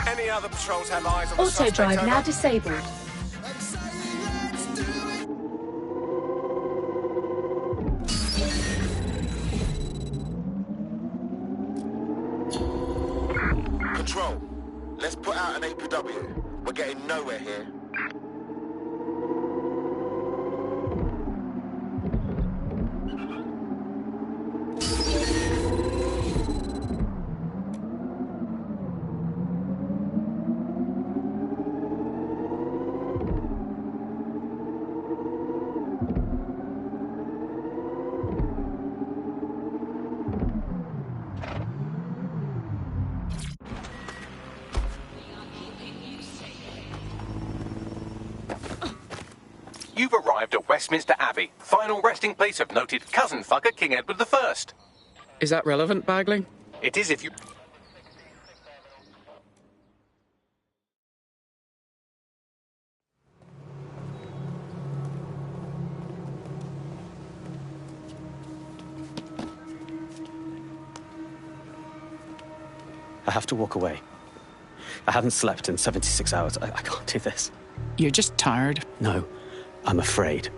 Any other patrols have eyes on the Auto suspect? drive Over. now disabled. Control, let's put out an APW. We're getting nowhere here. You've arrived at Westminster Abbey, final resting place of noted cousin fucker King Edward I. Is that relevant, Bagley? It is if you... I have to walk away. I haven't slept in 76 hours. I can't do this. You're just tired. No, I'm afraid.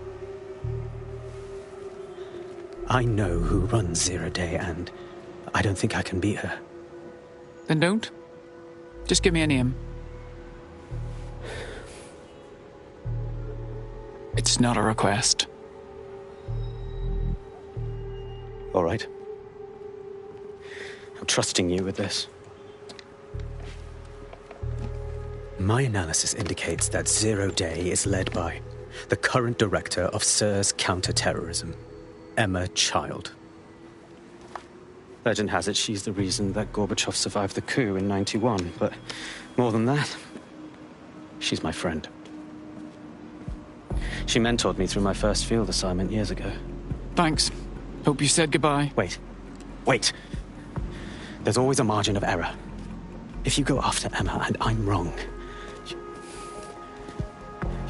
I know who runs Zero Day, and I don't think I can beat her. Then don't. Just give me a name. It's not a request. right? I'm trusting you with this. My analysis indicates that Zero Day is led by the current director of SIRS counter-terrorism, Emma Child. Legend has it she's the reason that Gorbachev survived the coup in '91, but more than that, she's my friend. She mentored me through my first field assignment years ago. Thanks. Hope you said goodbye. Wait. There's always a margin of error. If you go after Emma and I'm wrong,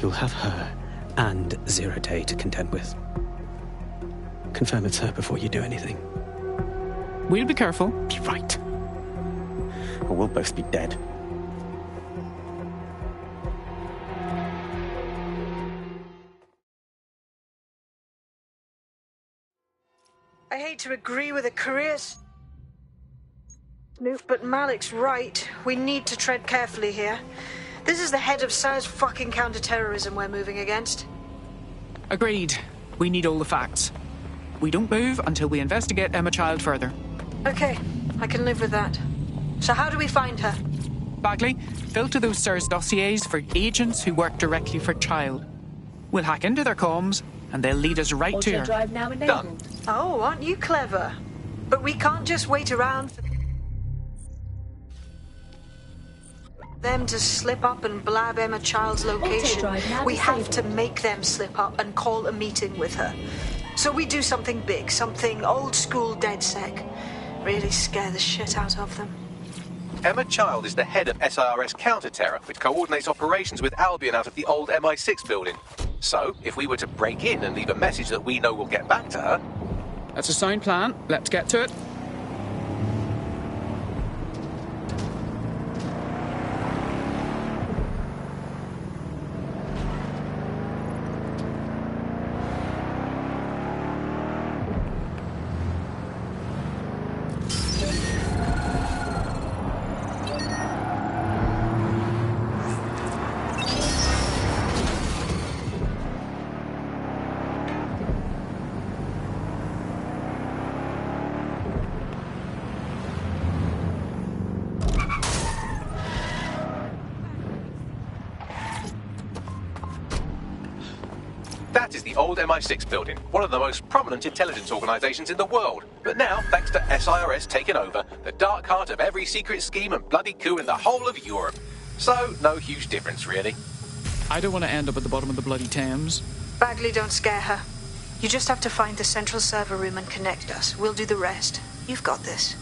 you'll have her and Zero Day to contend with. Confirm it's her before you do anything. We'll be careful. Be right. Or we'll both be dead. I hate to agree with a careers. Nope, but Malik's right. We need to tread carefully here. This is the head of SIRS fucking counter-terrorism we're moving against. Agreed. We need all the facts. We don't move until we investigate Emma Child further. Okay, I can live with that. So how do we find her? Bagley, filter those SIRS dossiers for agents who work directly for Child. We'll hack into their comms, and they'll lead us right to her. Auto-drive now enabled. Done. Oh, aren't you clever? But we can't just wait around for them to slip up and blab Emma Child's location. Auto-drive now We have to disabled. make them slip up and call a meeting with her. So we do something big, something old school DedSec. Really scare the shit out of them. Emma Child is the head of SIRS counter-terror, which coordinates operations with Albion out of the old MI6 building. So, if we were to break in and leave a message that we know will get back to her... That's a sound plan. Let's get to it. That is the old MI6 building, one of the most prominent intelligence organizations in the world. But now, thanks to SIRS taking over, the dark heart of every secret scheme and bloody coup in the whole of Europe. So, no huge difference, really. I don't want to end up at the bottom of the bloody Thames. Bagley, don't scare her. You just have to find the central server room and connect us. We'll do the rest. You've got this.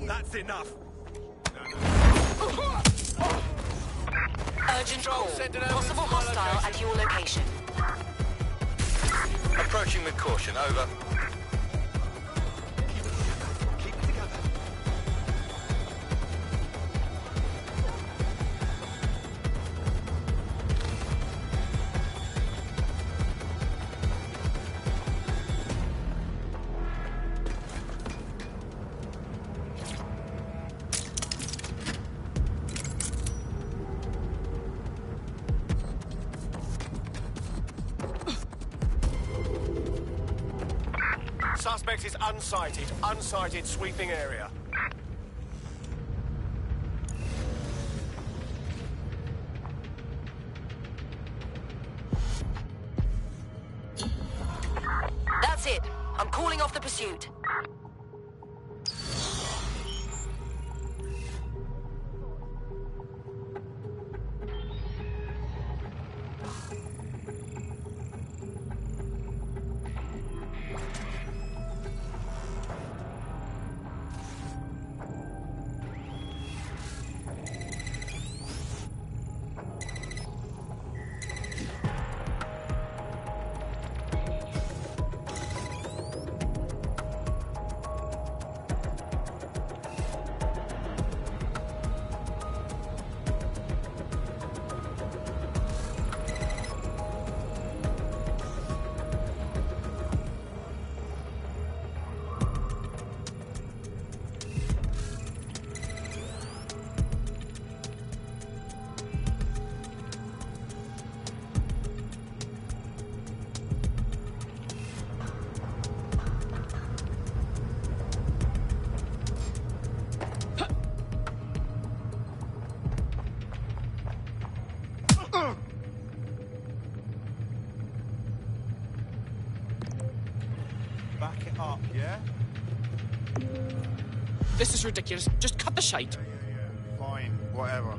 That's enough. Urgent call. Possible hostile at your location. Approaching with caution, over. Suspect is unsighted. Unsighted sweeping area. That's it. I'm calling off the pursuit. This is ridiculous. Just cut the shite. Fine, whatever.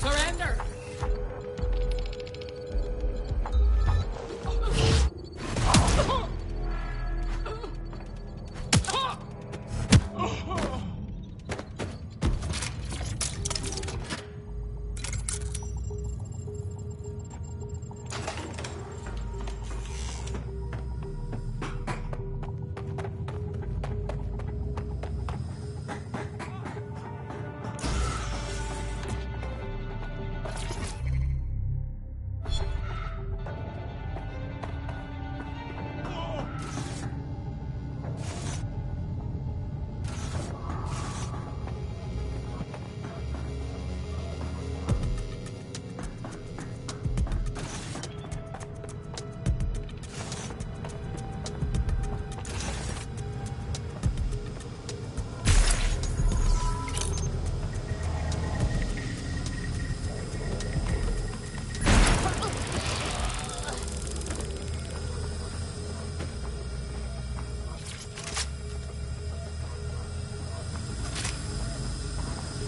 Surrender!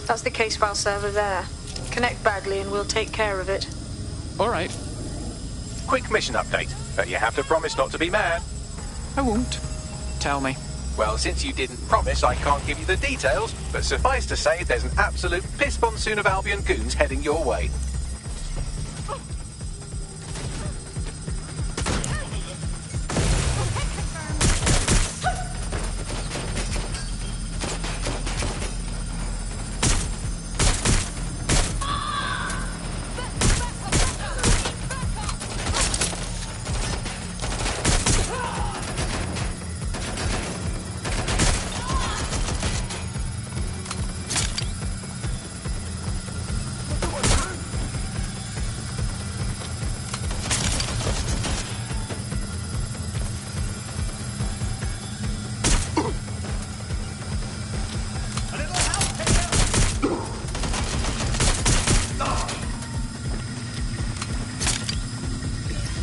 That's the case file server there. Connect Bagley and we'll take care of it. All right. Quick mission update, but you have to promise not to be mad. I won't. Tell me. Well, since you didn't promise, I can't give you the details, but suffice to say there's an absolute piss monsoon of Albion goons heading your way.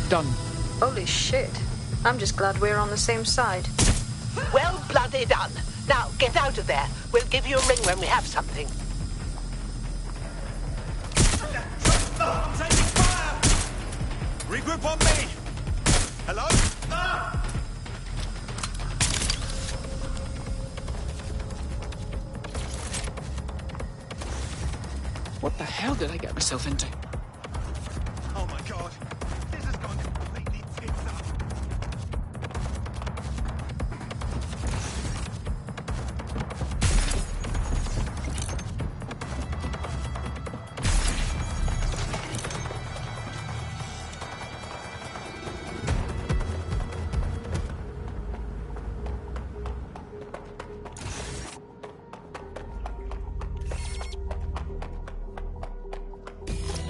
Done. Holy shit. I'm just glad we're on the same side. Well bloody done. Now, get out of there. We'll give you a ring when we have something. I'm taking fire! Regroup on me! Hello? What the hell did I get myself into? Oh my god. This has gone completely tits up.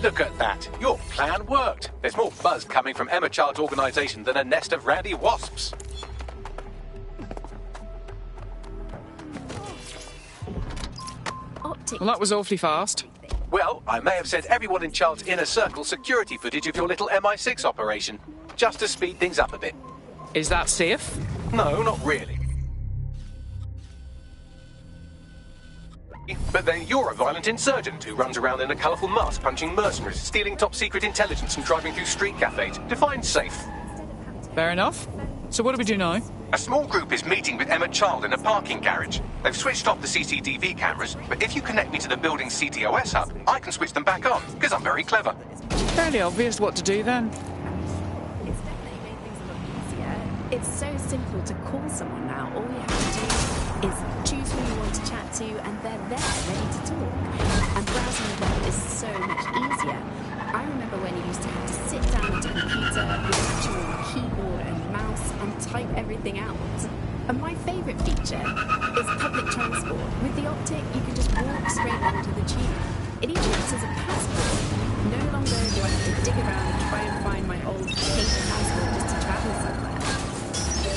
Look at that. Your plan worked. There's more buzz coming from Emma Child's organisation than a nest of rowdy wasps. Well, that was awfully fast. Well, I may have sent everyone in Child's inner circle security footage of your little MI6 operation, just to speed things up a bit. Is that safe? No, not really. But then you're a violent insurgent who runs around in a colourful mask punching mercenaries, stealing top-secret intelligence and driving through street cafes. Define safe. Fair enough. So what do we do now? A small group is meeting with Emma Child in a parking garage. They've switched off the CCTV cameras, but if you connect me to the building's CTOS hub, I can switch them back on, because I'm very clever. Fairly obvious what to do then. It's definitely made things a lot easier. It's so simple to call someone now. All you have to do is choose who you want to chat to, and they're there, ready to talk. And browsing the web is so much easier. I remember when you used to have to sit down at a computer with an actual keyboard and mouse and type everything out. And my favourite feature is public transport. With the Optic, you can just walk straight onto the tube. It even acts as a passport. No longer do I have to dig around and try and find my old paper passport just to travel somewhere.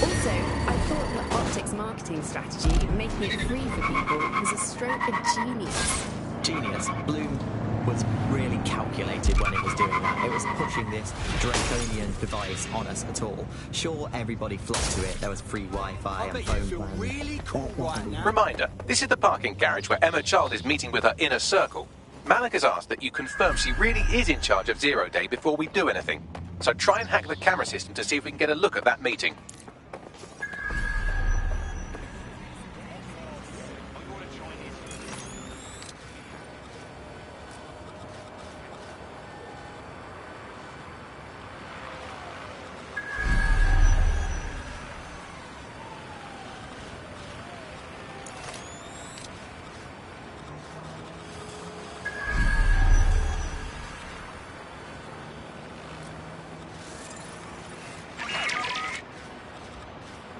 Also, I thought that Optic's marketing strategy, making it free for people, was a stroke of genius. Genius. Bloom was really calculated when it was doing that. It was pushing this draconian device on us at all. Sure, everybody flocked to it. There was free Wi-Fi and phone plans. Really cool right now. Reminder, this is the parking garage where Emma Child is meeting with her inner circle. Malik has asked that you confirm she really is in charge of Zero Day before we do anything. So try and hack the camera system to see if we can get a look at that meeting.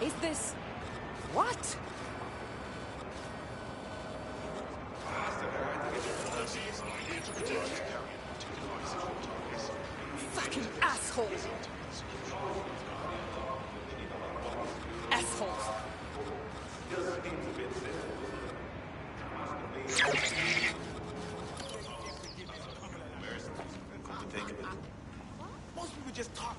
Is this... what? Fucking asshole! Assholes! Most people just talk.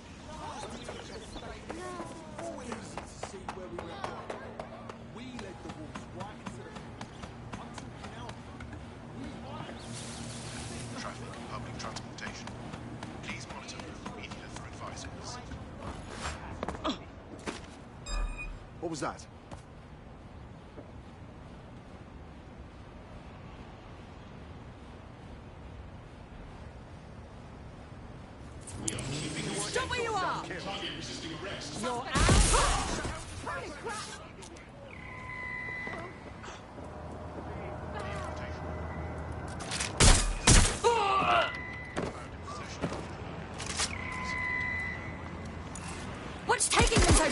Traffic and public transportation. Please monitor the media for advisories. What was that? Stop where you are! Target resisting arrest. You're out! What's taking them so...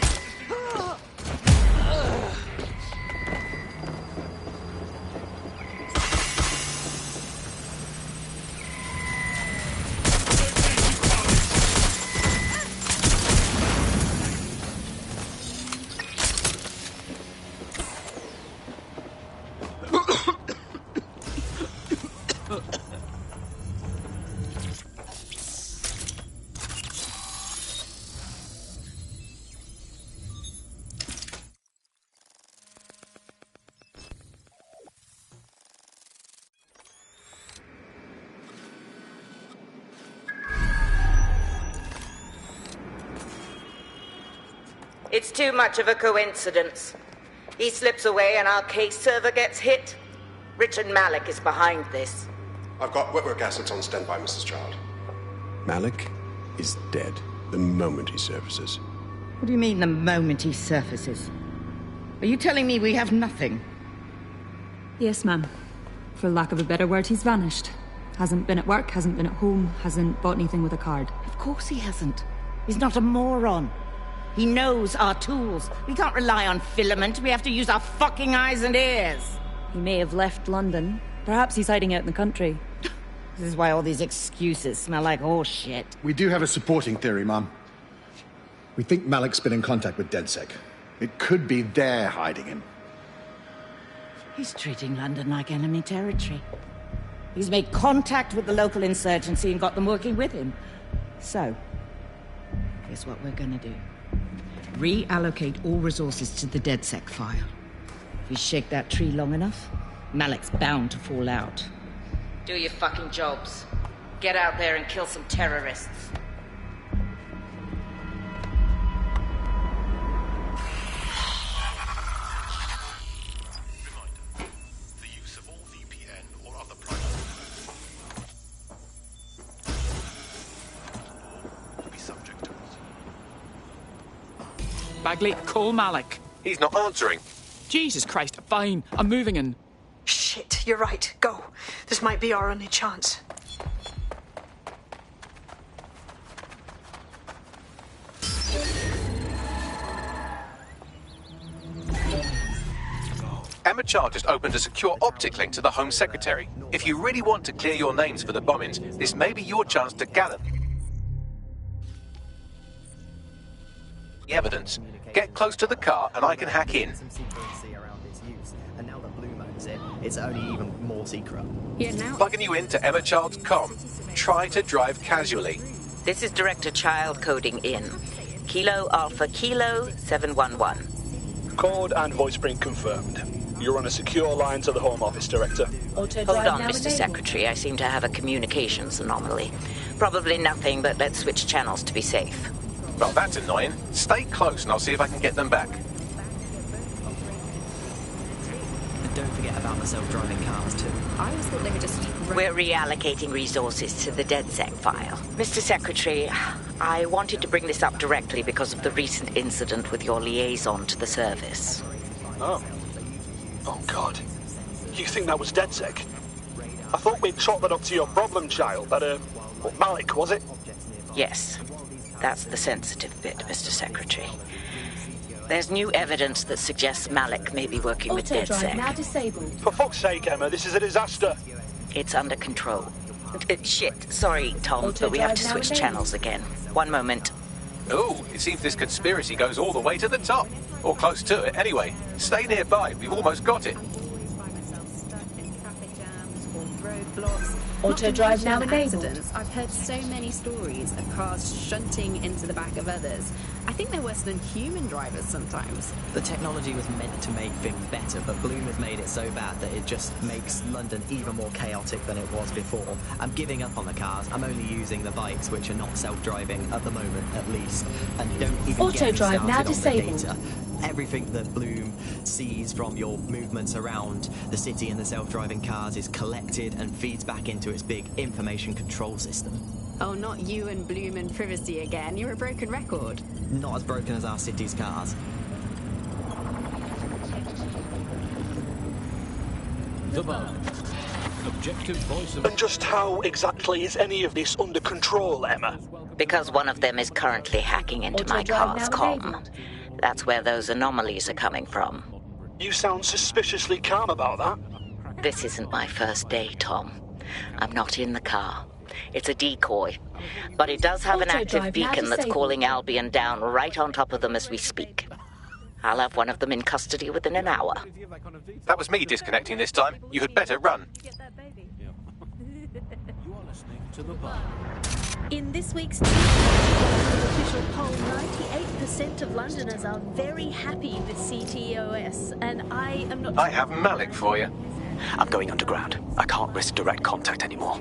It's too much of a coincidence. He slips away and our case server gets hit. Richard Malik is behind this. I've got wetwork assets on standby, Mrs. Child. Malik is dead the moment he surfaces. What do you mean, the moment he surfaces? Are you telling me we have nothing? Yes, ma'am. For lack of a better word, he's vanished. Hasn't been at work, hasn't been at home, hasn't bought anything with a card. Of course he hasn't. He's not a moron. He knows our tools. We can't rely on filament. We have to use our fucking eyes and ears. He may have left London. Perhaps he's hiding out in the country. This is why all these excuses smell like horse shit. We do have a supporting theory, Mum. We think Malik's been in contact with DedSec. It could be they're hiding him. He's treating London like enemy territory. He's made contact with the local insurgency and got them working with him. So, here's what we're gonna do. Reallocate all resources to the DedSec file. If we shake that tree long enough, Malik's bound to fall out. Do your fucking jobs. Get out there and kill some terrorists. The use of all VPN or other private will be subject to it. Bagley, call Malik. He's not answering. Jesus Christ, fine. I'm moving in. Shit, you're right. Go. This might be our only chance. Emma Child just opened a secure optic link to the Home Secretary. If you really want to clear your names for the bombings, this may be your chance to gather the evidence. Get close to the car and I can hack in. Some secrecy around its use, and now that Bloom owns it, it's only even more secret. Yeah, now Plugging you into Emma Child's comm. Try to drive casually. This is Director Child coding in. Kilo Alpha Kilo 711. Code and voice print confirmed. You're on a secure line to the Home Office, Director. Hold on, Mr. Secretary. I seem to have a communications anomaly. Probably nothing, but let's switch channels to be safe. Well, that's annoying. Stay close and I'll see if I can get them back. And don't forget about the self-driving cars, too. I always thought they were just... We're reallocating resources to the DedSec file. Mr. Secretary, I wanted to bring this up directly because of the recent incident with your liaison to the service. Oh. Oh, God. You think that was DedSec? I thought we'd chalk that up to your problem child, but, Malik, was it? Yes. That's the sensitive bit, Mr. Secretary. There's new evidence that suggests Malik may be working with DedSec. Now disabled. For fuck's sake, Emma, this is a disaster. It's under control. Shit, sorry, Tom, but we have to switch channels again. One moment. Oh, it seems this conspiracy goes all the way to the top. Or close to it, anyway. Stay nearby, we've almost got it. Auto drive now enabled. I've heard so many stories of cars shunting into the back of others. I think they're worse than human drivers sometimes. The technology was meant to make things better, but Bloom has made it so bad that it just makes London even more chaotic than it was before. I'm giving up on the cars. I'm only using the bikes, which are not self-driving at the moment, at least. And don't even Auto get me drive started now on the disabled. data. Everything that Bloom sees from your movements around the city and the self-driving cars is collected and feeds back into its big information control system. Oh, not you and Bloom and privacy again. You're a broken record. Not as broken as our city's cars. The Bug. Objective voice of... And just how exactly is any of this under control, Emma? Because one of them is currently hacking into my car's comm. That's where those anomalies are coming from. You sound suspiciously calm about that. This isn't my first day, Tom. I'm not in the car. It's a decoy. But it does have an active beacon that's calling Albion down right on top of them as we speak. I'll have one of them in custody within an hour. That was me disconnecting this time. You had better run. In this week's official poll, 98% of Londoners are very happy with CTOS, and I am not... I have Malik for you. I'm going underground. I can't risk direct contact anymore.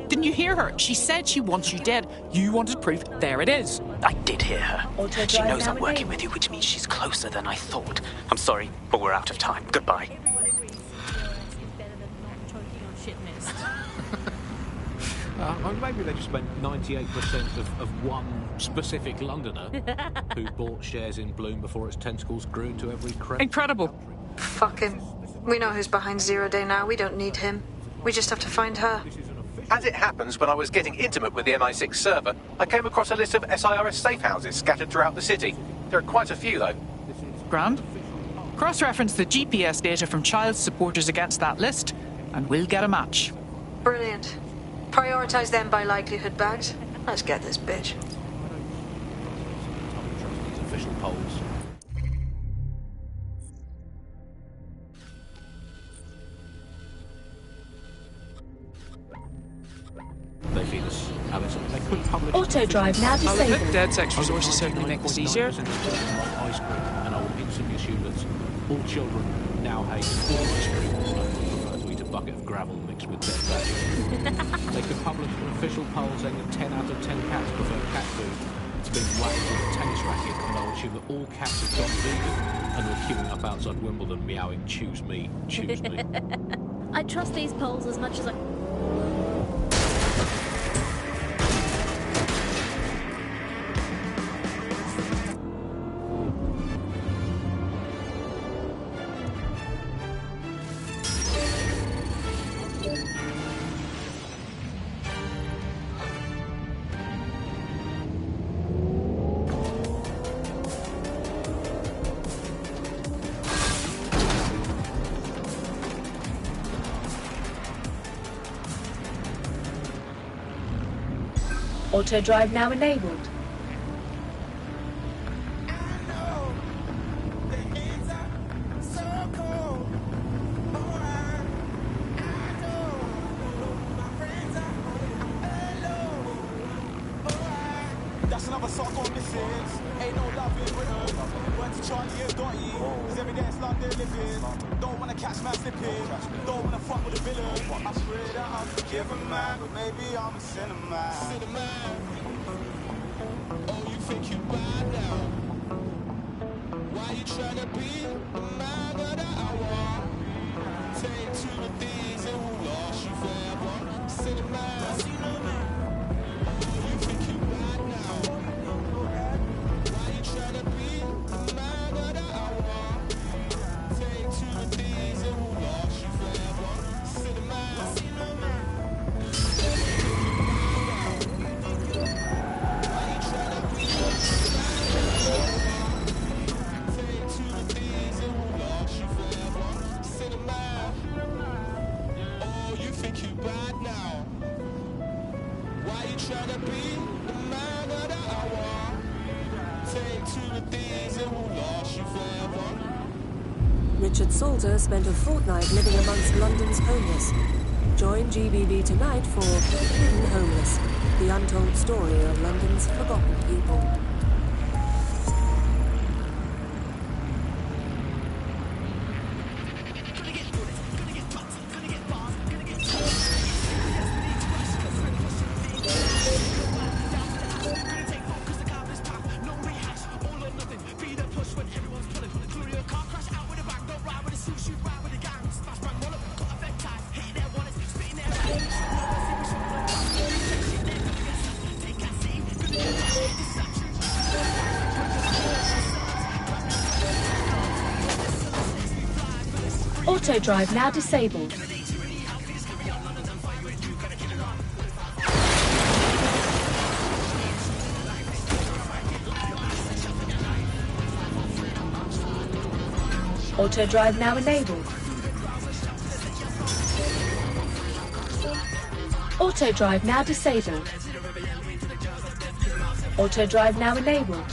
Didn't you hear her? She said she wants you dead. You wanted proof. There it is. I did hear her. She knows I'm working with you, which means she's closer than I thought. I'm sorry, but we're out of time. Goodbye. Maybe they just meant 98% of one specific Londoner who bought shares in Bloom before its tentacles grew into every crevice. Incredible. Fuck him. We know who's behind Zero Day now. We don't need him. We just have to find her. As it happens, when I was getting intimate with the MI6 server, I came across a list of SIRS safe houses scattered throughout the city. There are quite a few, though. Grand. Cross-reference the GPS data from Child's supporters against that list, and we'll get a match. Brilliant. Prioritize them by likelihood bags. Let's get this bitch. Official polls. They feed us, Alison. They could publish... Auto drive now disabled. DedSec's resources certainly make this easier. Ice cream, and I will instantly assume that all children now hate all ice cream. I prefer to eat a bucket of gravel mixed with dead bags. They could publish an official poll saying that 10 out of 10 cats prefer cat food to being whacked with a tennis racket, and I will assume that all cats have gone vegan and are queuing up outside Wimbledon meowing, choose me, choose me. I trust these polls as much as I... Auto drive now enabled. That's another song on misses. Ain't no love in Britain. Went to Charlie and Dotty. Cause every day it's like they're living. Don't wanna catch man slipping. Don't wanna fuck with a villain. I pray that I'm forgiven, man. But maybe I'm a sinner, man. Oh, you think you bad now? Why you tryna be the man of the hour? Take to the things that will lost you forever. Sinner, man. Richard Salter spent a fortnight living amongst London's homeless. Join GBB tonight for Hidden Homeless, the untold story of London's forgotten people. Auto drive now disabled. Auto drive now enabled. Auto drive now disabled. Auto drive now enabled.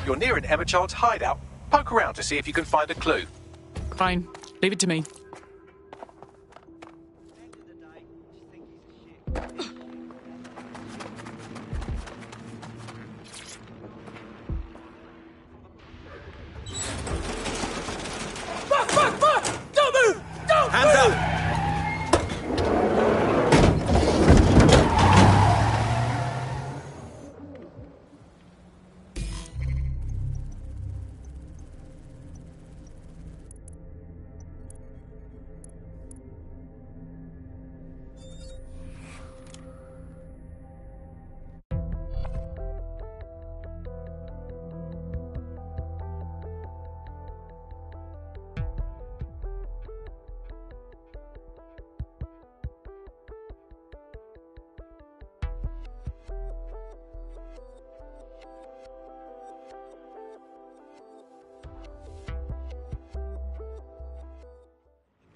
You're near an Emma Child's hideout. Poke around to see if you can find a clue. Fine. Leave it to me. Fuck! Don't move! Don't Hands move! up!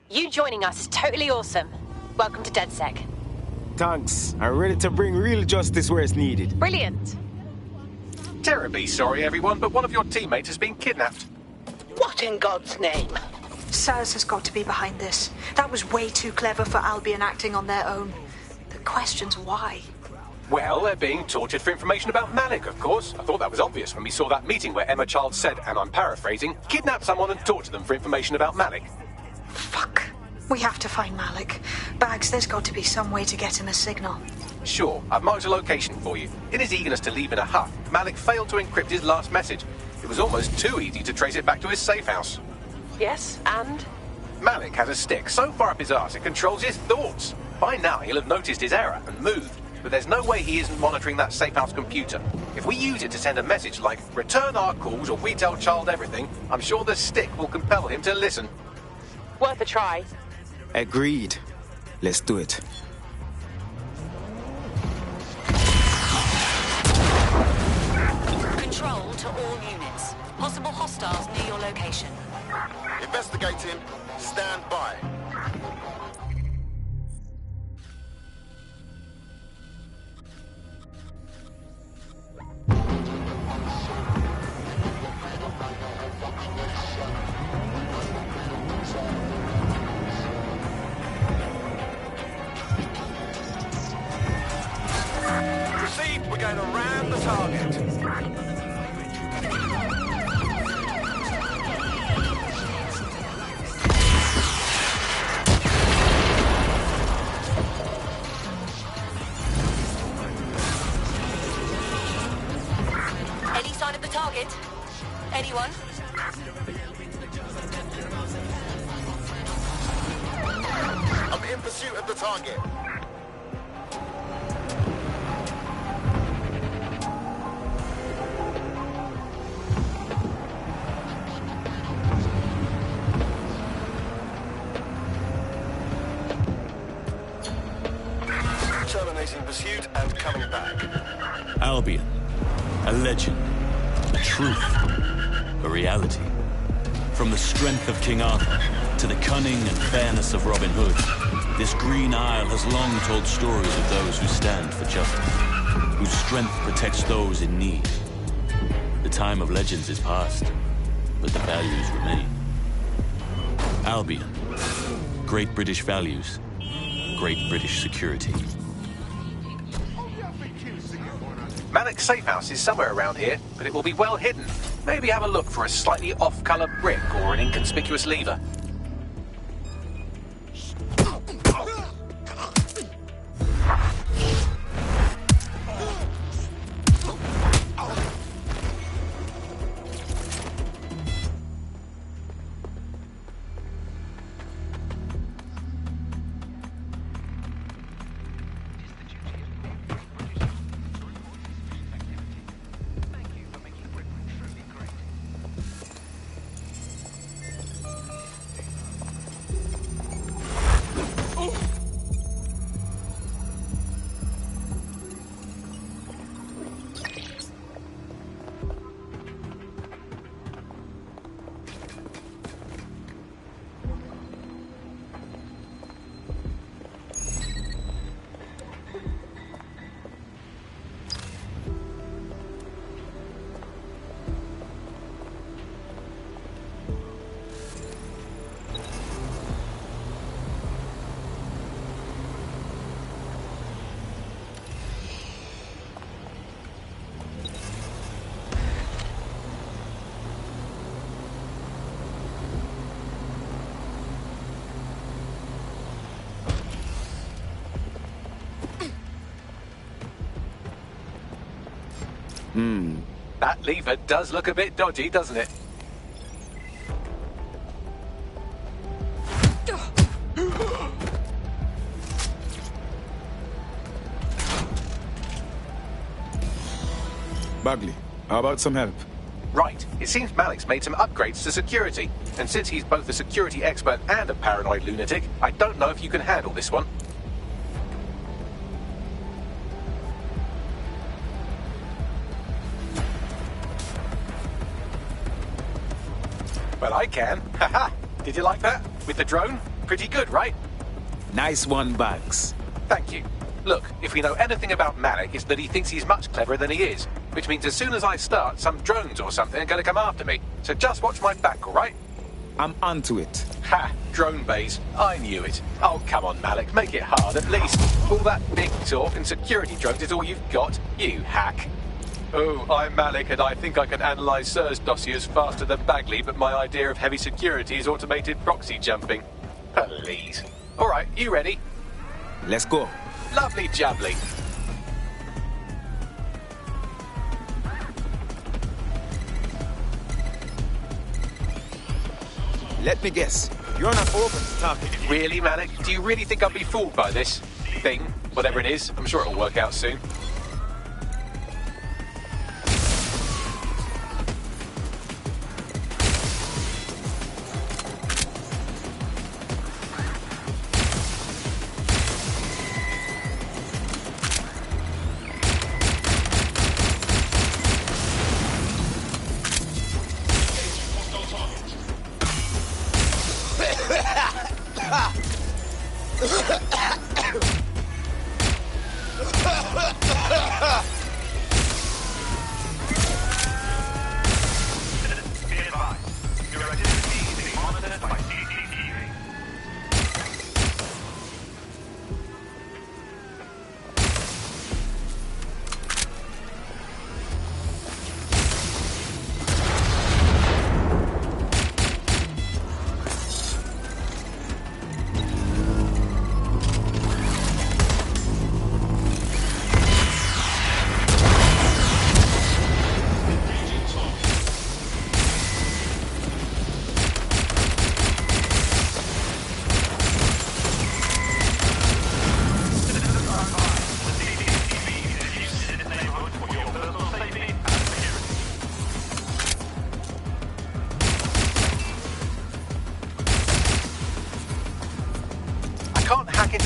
You joining us is totally awesome. Welcome to DedSec. Thanks. I'm ready to bring real justice where it's needed. Brilliant. Terribly sorry, everyone, but one of your teammates has been kidnapped. What in God's name? SIRS has got to be behind this. That was way too clever for Albion acting on their own. The question's why. Well, they're being tortured for information about Malik, of course. I thought that was obvious when we saw that meeting where Emma Child said, and I'm paraphrasing, kidnap someone and torture them for information about Malik. Fuck. We have to find Malik. Bags, there's got to be some way to get him a signal. Sure, I've marked a location for you. In his eagerness to leave in a huff, Malik failed to encrypt his last message. It was almost too easy to trace it back to his safe house. Yes, and? Malik has a stick so far up his arse it controls his thoughts. By now he'll have noticed his error and moved, but there's no way he isn't monitoring that safe house computer. If we use it to send a message like, return our calls or we tell Child everything, I'm sure the stick will compel him to listen. Worth a try. Agreed. Let's do it. Control to all units. Possible hostiles near your location. Investigating. Stand by. Anyone? I'm in pursuit of the target. Terminating pursuit and coming back. Albion. A legend. A truth. A reality. From the strength of King Arthur to the cunning and fairness of Robin Hood, this Green Isle has long told stories of those who stand for justice, whose strength protects those in need. The time of legends is past, but the values remain. Albion. Great British values. Great British security. Malic's safe house is somewhere around here, but it will be well hidden. Maybe have a look for a slightly off-colour brick or an inconspicuous lever. That lever does look a bit dodgy, doesn't it? Bagley, how about some help? Right. It seems Malik's made some upgrades to security. And since he's both a security expert and a paranoid lunatic, I don't know if you can handle this one. Well, I can. Haha! Did you like that? With the drone? Pretty good, right? Nice one, Bags. Thank you. Look, if we know anything about Malik, it's that he thinks he's much cleverer than he is. Which means as soon as I start, some drones or something are going to come after me. So just watch my back, all right? I'm onto it. Ha! Drone bays. I knew it. Oh, come on, Malik. Make it hard, at least. All that big talk and security drones is all you've got, you hack. Oh, I'm Malik, and I think I can analyse SIRS dossiers faster than Bagley, but my idea of heavy security is automated proxy jumping. Please. All right, you ready? Let's go. Lovely jubbly. Let me guess. You're not open to talking. Really, Malik? Do you really think I'll be fooled by this thing? Whatever it is, I'm sure it'll work out soon.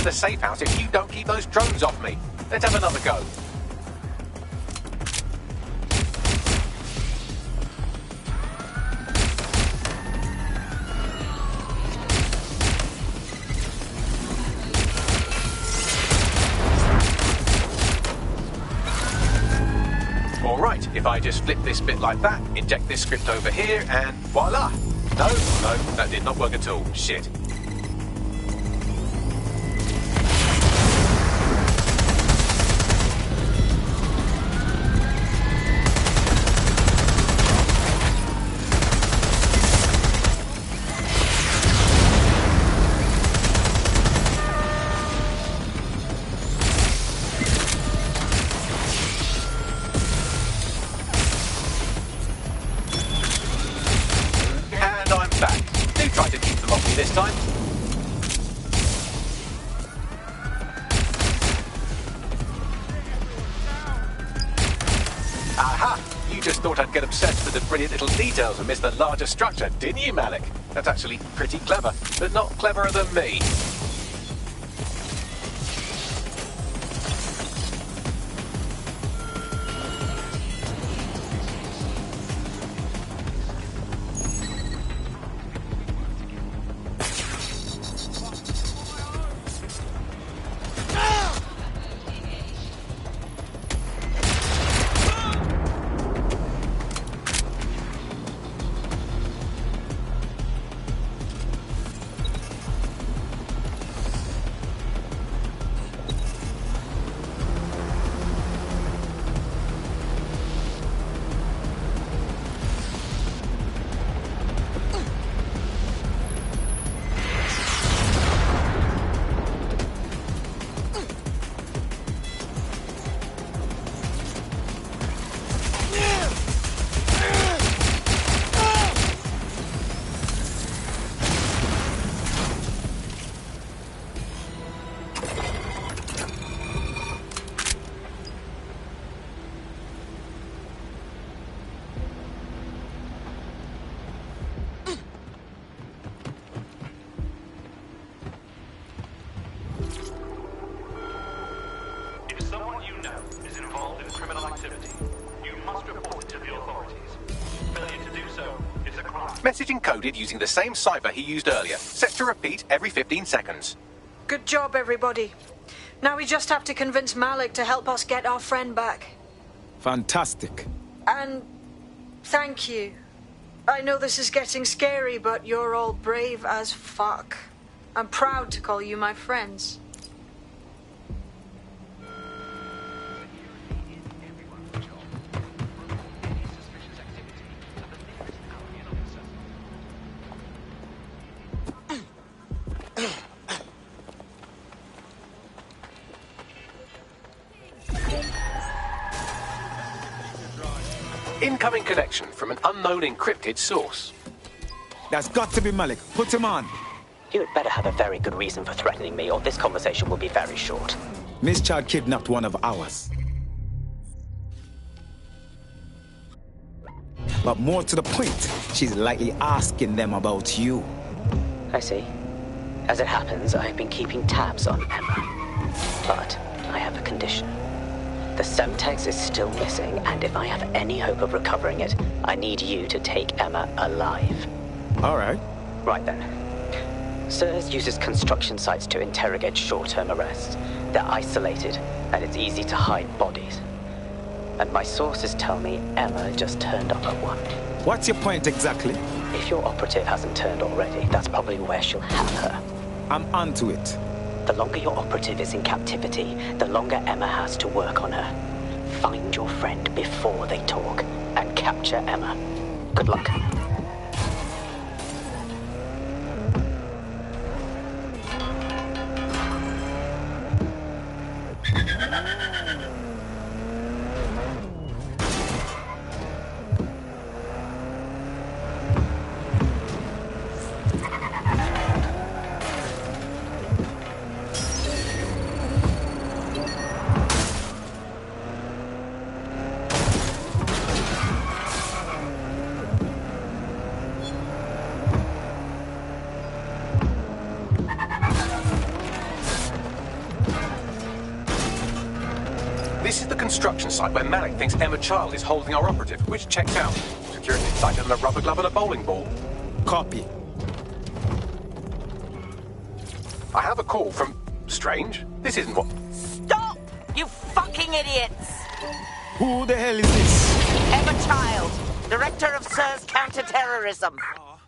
to the safe house if you don't keep those drones off me. Let's have another go. Alright, if I just flip this bit like that, inject this script over here, and voila! No, that did not work at all. Shit. This time. Aha! You just thought I'd get obsessed with the brilliant little details and miss the larger structure, didn't you, Malik? That's actually pretty clever, but not cleverer than me. Message encoded using the same cipher he used earlier, set to repeat every 15 seconds. Good job, everybody. Now we just have to convince Malik to help us get our friend back. Fantastic. And thank you. I know this is getting scary, but you're all brave as fuck. I'm proud to call you my friends. Incoming connection from an unknown encrypted source. That's got to be Malik. Put him on. You had better have a very good reason for threatening me, or this conversation will be very short. Miss Chad kidnapped one of ours. But more to the point, she's likely asking them about you. I see. As it happens, I've been keeping tabs on Emma. But I have a condition. The Semtex is still missing, and if I have any hope of recovering it, I need you to take Emma alive. All right. Right then. SIRS uses construction sites to interrogate short-term arrests. They're isolated, and it's easy to hide bodies. And my sources tell me Emma just turned up at one. What's your point exactly? If your operative hasn't turned already, that's probably where she'll have her. I'm onto it. The longer your operative is in captivity, the longer Emma has to work on her. Find your friend before they talk, and capture Emma. Good luck. construction site where Malik thinks Emma Child is holding our operative, which checks out. Security tighter than a rubber glove and a bowling ball. Copy. I have a call from... Strange. This isn't what... Stop! You fucking idiots! Who the hell is this? Emma Child, Director of SIR's Counter-Terrorism.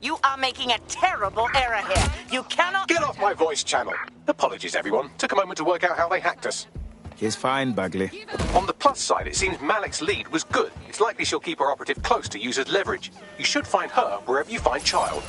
You are making a terrible error here. You cannot... Get off my voice channel. Apologies, everyone. Took a moment to work out how they hacked us. He's fine, Bagley. On the plus side, it seems Malik's lead was good. It's likely she'll keep her operative close to use as leverage. You should find her wherever you find Child.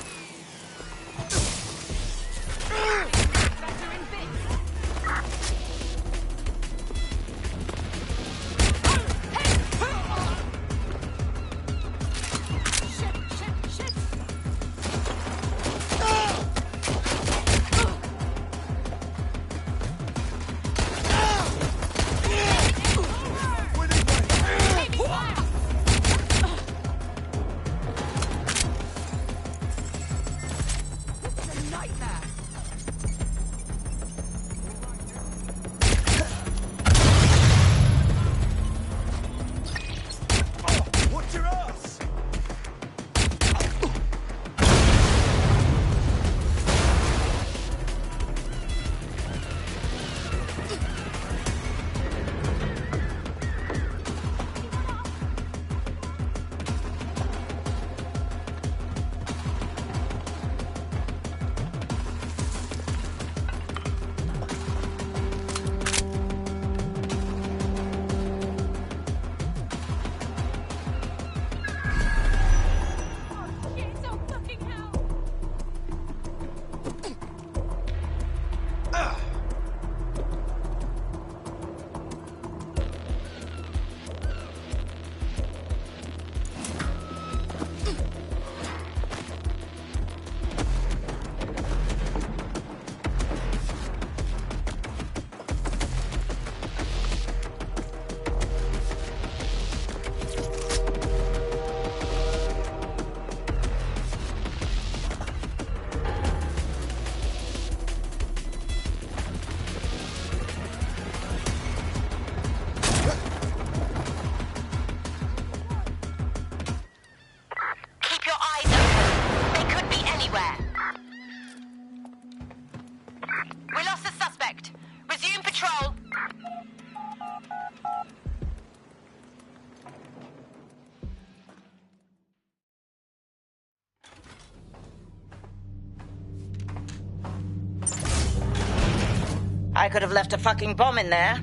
I could have left a fucking bomb in there.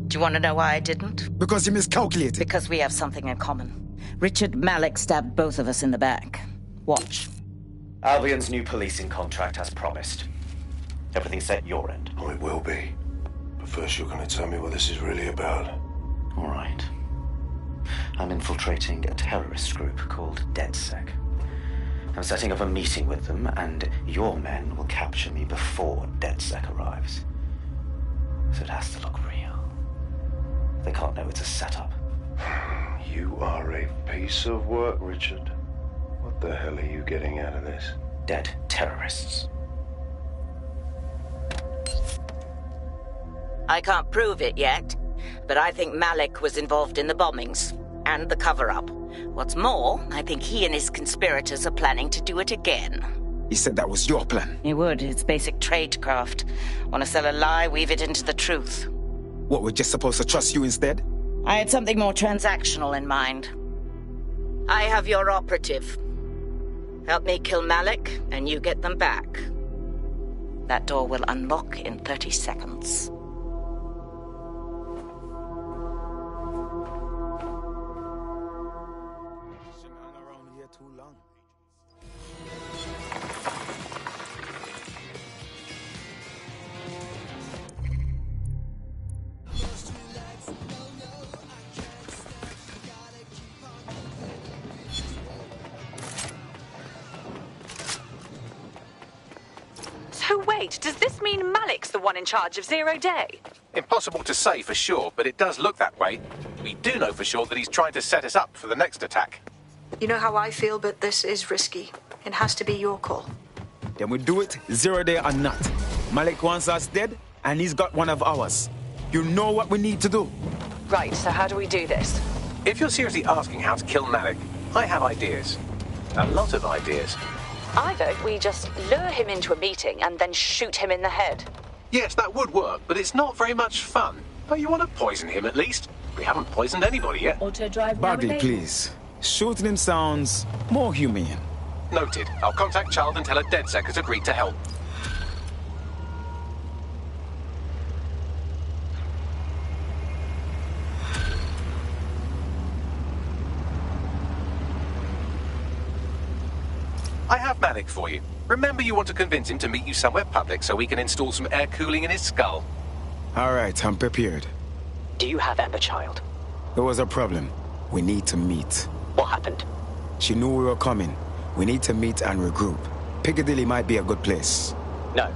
Do you want to know why I didn't? Because you miscalculated. Because we have something in common. Richard Malik stabbed both of us in the back. Watch. Albion's new policing contract as promised. Everything's set your end. Oh, it will be. But first you're going to tell me what this is really about. All right. I'm infiltrating a terrorist group called DedSec. I'm setting up a meeting with them, and your men will capture me before DedSec arrives. So it has to look real. They can't know it's a setup. You are a piece of work, Richard. What the hell are you getting out of this? Dead terrorists. I can't prove it yet, but I think Malik was involved in the bombings and the cover-up. What's more, I think he and his conspirators are planning to do it again. He said that was your plan. He would. It's basic tradecraft. Want to sell a lie, weave it into the truth. What, we're just supposed to trust you instead? I had something more transactional in mind. I have your operative. Help me kill Malik, and you get them back. That door will unlock in 30 seconds. So wait, does this mean Malik's the one in charge of 0 Day? Impossible to say for sure, but it does look that way. We do know for sure that he's trying to set us up for the next attack. You know how I feel, but this is risky. It has to be your call. Then we do it, 0 Day or not. Malik wants us dead, and he's got one of ours. You know what we need to do. Right, so how do we do this? If you're seriously asking how to kill Malik, I have ideas. A lot of ideas. I vote we just lure him into a meeting and then shoot him in the head. Yes, that would work, but it's not very much fun. But you want to poison him at least? We haven't poisoned anybody yet. Auto drive Bagley, please. Shooting him sounds more humane. Noted. I'll contact Child and tell her DedSec has agreed to help. I have Malik for you. Remember, you want to convince him to meet you somewhere public so we can install some air cooling in his skull. All right, I'm prepared. Do you have Ember, Child? There was a problem. We need to meet. What happened? She knew we were coming. We need to meet and regroup. Piccadilly might be a good place. No.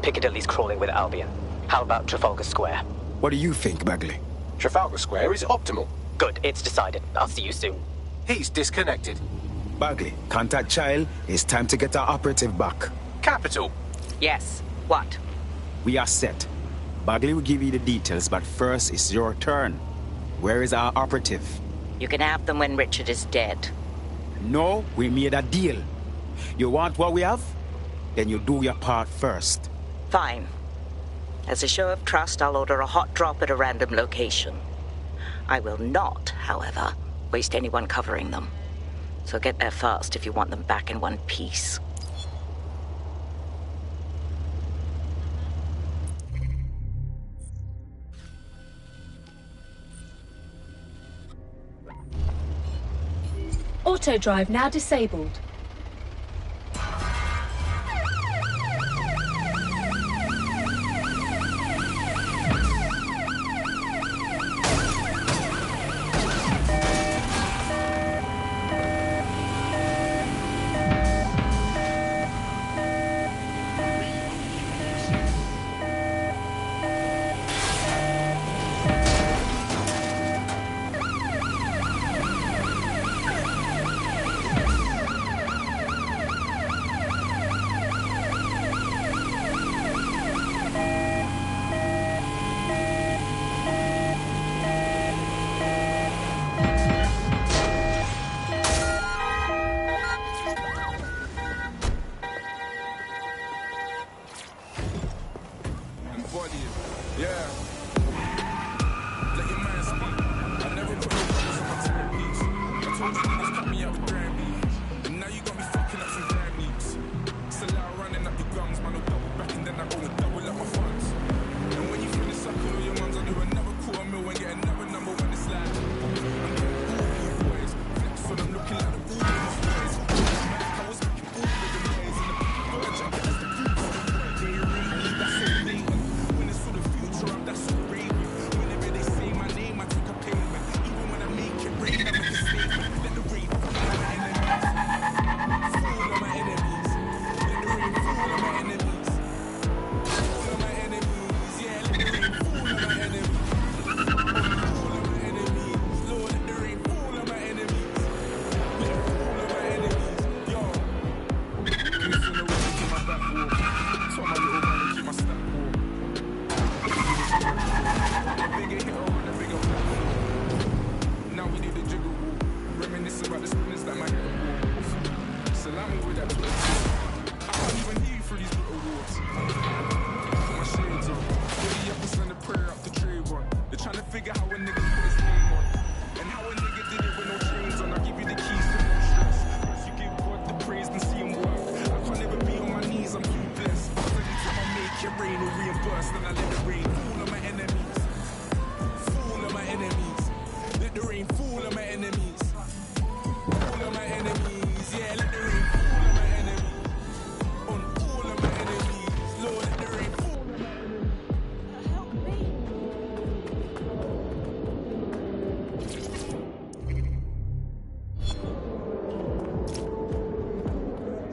Piccadilly's crawling with Albion. How about Trafalgar Square? What do you think, Bagley? Trafalgar Square is optimal. Good, it's decided. I'll see you soon. He's disconnected. Bagley, contact Child. It's time to get our operative back. Capital. Yes. What? We are set. Bagley will give you the details, but first it's your turn. Where is our operative? You can have them when Richard is dead. No, we made a deal. You want what we have? Then you do your part first. Fine. As a show of trust, I'll order a hot drop at a random location. I will not, however, waste anyone covering them. So get there fast if you want them back in one piece. Auto drive now disabled.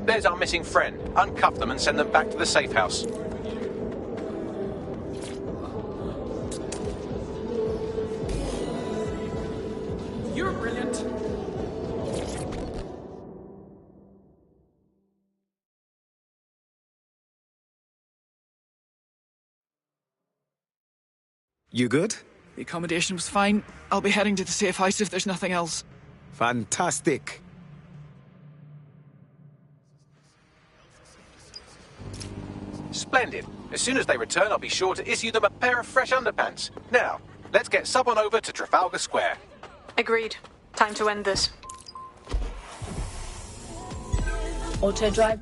There's our missing friend. Uncuff them and send them back to the safe house. You're brilliant. You good? The accommodation was fine. I'll be heading to the safe house if there's nothing else. Fantastic. Splendid. As soon as they return, I'll be sure to issue them a pair of fresh underpants. Now, let's get Sub on over to Trafalgar Square. Agreed. Time to end this. Auto drive.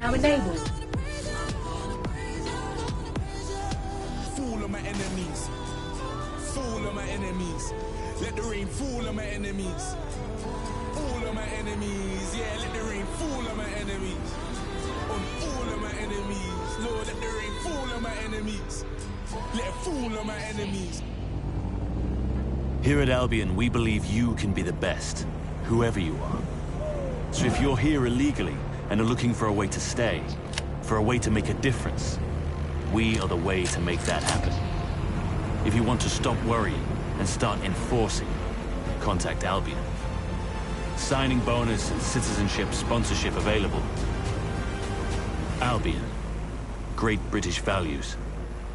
Now enabled. Fool on my enemies. Fool on my enemies. Let the rain fall on my enemies. All of my enemies. Yeah, let the rain fall on my enemies. On all of my enemies. Lord, let the rain fall on my enemies. Let it fall on my enemies. Here at Albion, we believe you can be the best, whoever you are. So if you're here illegally and are looking for a way to stay, for a way to make a difference, we are the way to make that happen. If you want to stop worrying and start enforcing, contact Albion. Signing bonus and citizenship sponsorship available. Albion. Great British values.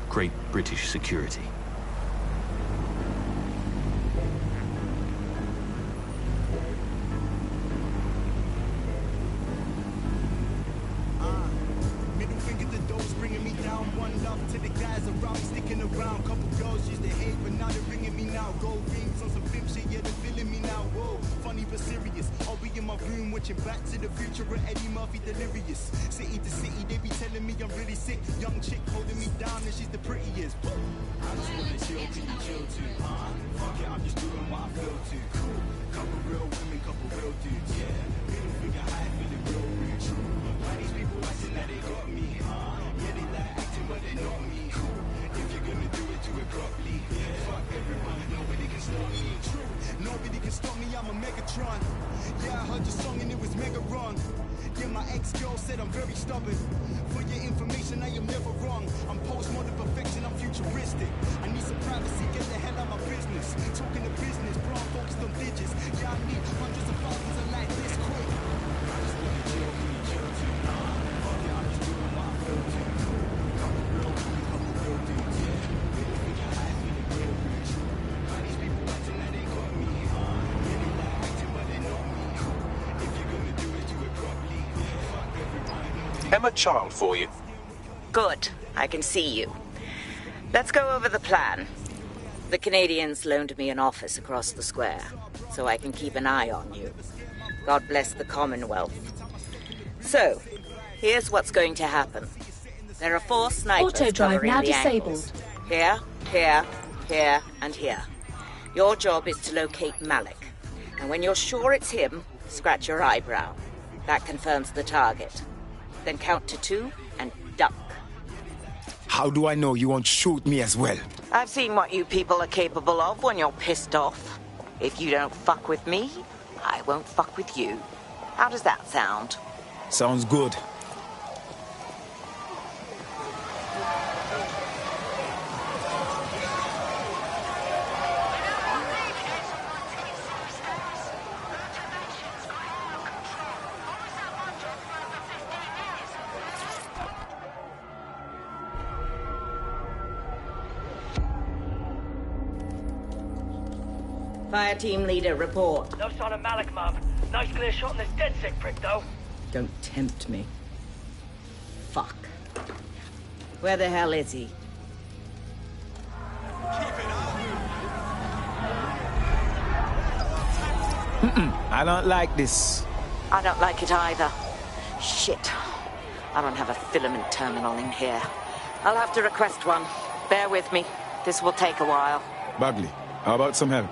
Great British security. Middle finger to those bringing me down. One love to the guys around, sticking around. Couple girls used to hate, but now they're ringing me now. Gold rings on some film shit, yeah, they're feeling me now. Whoa, funny but serious. I'll be in my room watching Back to the Future with Eddie Murphy delirious. City to city, they be telling me I'm really sick. Young chick holding me down and she's the prettiest. Woo. I just wanna chill, can you chill too? Fuck it, I'm just doing what I feel to. Cool. Couple real women, couple real dudes, yeah. Middle finger high, feeling real rude. True. Why these people acting like they got me? Yeah, they like acting, but they not me. Cool. If you're gonna do it properly. Yeah. Fuck everyone, nobody can stop me. True. Nobody can stop me, I'm a Megatron. Yeah, I heard your song and it was mega wrong. Yeah, my ex-girl said I'm very stubborn. For your information, I am never wrong. I'm postmodern perfection, I'm futuristic. I need some privacy, get the hell out of my business. Talking to business, bro, I'm focused on digits. Yeah, I need hundreds of thousands of like this quick. I just wanna chill, can you chill too? Fuck it, I'm just doing what I feel to. Couple real women, couple real dudes, yeah. Middle finger high, feeling real rich. Why these people acting like they got me? Yeah, they like acting, but they not me. If you're gonna do it properly. Fuck everyone, nobody. Emma Child for you. Good. I can see you. Let's go over the plan. The Canadians loaned me an office across the square, so I can keep an eye on you. God bless the Commonwealth. So, here's what's going to happen. There are 4 snipers Auto drive covering now the disabled. angles. Here, here, here, and here. Your job is to locate Malik. And when you're sure it's him, scratch your eyebrow. That confirms the target. Then count to 2 and duck. How do I know you won't shoot me as well? I've seen what you people are capable of when you're pissed off. If you don't fuck with me, I won't fuck with you. How does that sound? Sounds good. Fire team leader, report. No sign of Malik, Mum. Nice clear shot on this dead sick prick, though. Don't tempt me. Fuck. Where the hell is he? I don't like this. I don't like it either. Shit. I don't have a filament terminal in here. I'll have to request one. Bear with me. This will take a while. Bagley, how about some help?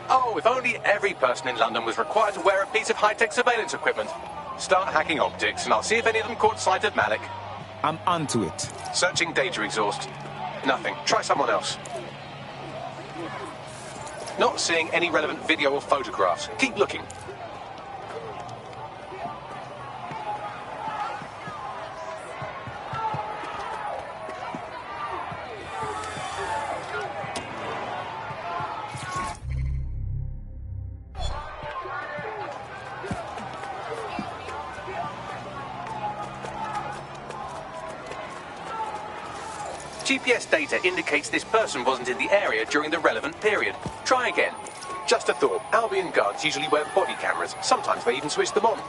Oh, if only every person in London was required to wear a piece of high-tech surveillance equipment. Start hacking optics, and I'll see if any of them caught sight of Malik. I'm onto it. Searching data exhaust. Nothing. Try someone else. Not seeing any relevant video or photographs. Keep looking. GPS data indicates this person wasn't in the area during the relevant period. Try again. Just a thought, Albion guards usually wear body cameras. Sometimes they even switch them on.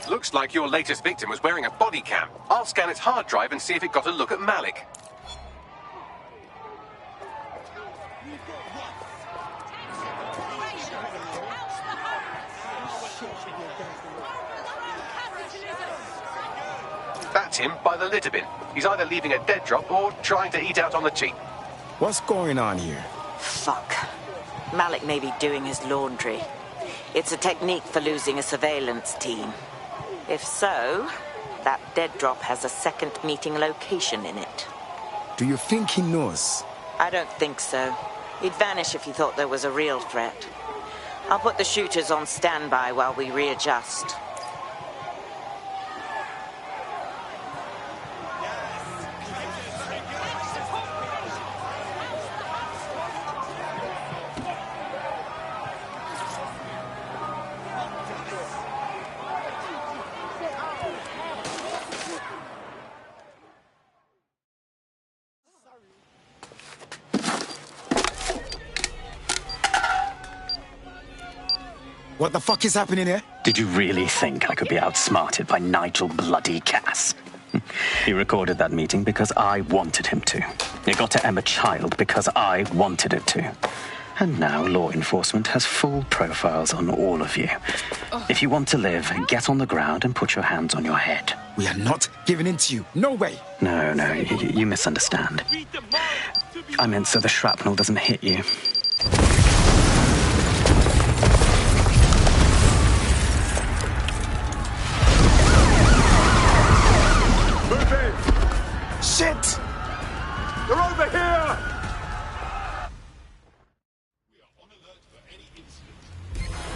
Looks like your latest victim was wearing a body cam. I'll scan its hard drive and see if it got a look at Malik. That's him by the litter bin. He's either leaving a dead drop or trying to eat out on the cheap. What's going on here? Fuck. Malik may be doing his laundry. It's a technique for losing a surveillance team. If so, that dead drop has a second meeting location in it. Do you think he knows? I don't think so. He'd vanish if he thought there was a real threat. I'll put the shooters on standby while we readjust. What the fuck is happening here? Did you really think I could be outsmarted by Nigel bloody Cass? He recorded that meeting because I wanted him to. It got to Emma Child because I wanted it to. And now law enforcement has full profiles on all of you. If you want to live, get on the ground and put your hands on your head. We are not giving in to you. No way. No, you misunderstand. I meant so the shrapnel doesn't hit you. Shit! They're over here!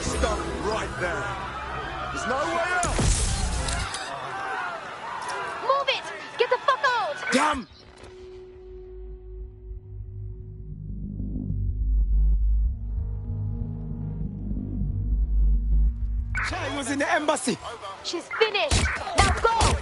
Stop right there. There's no way out! Move it! Get the fuck out! Damn! She was in the embassy. She's finished. Now go!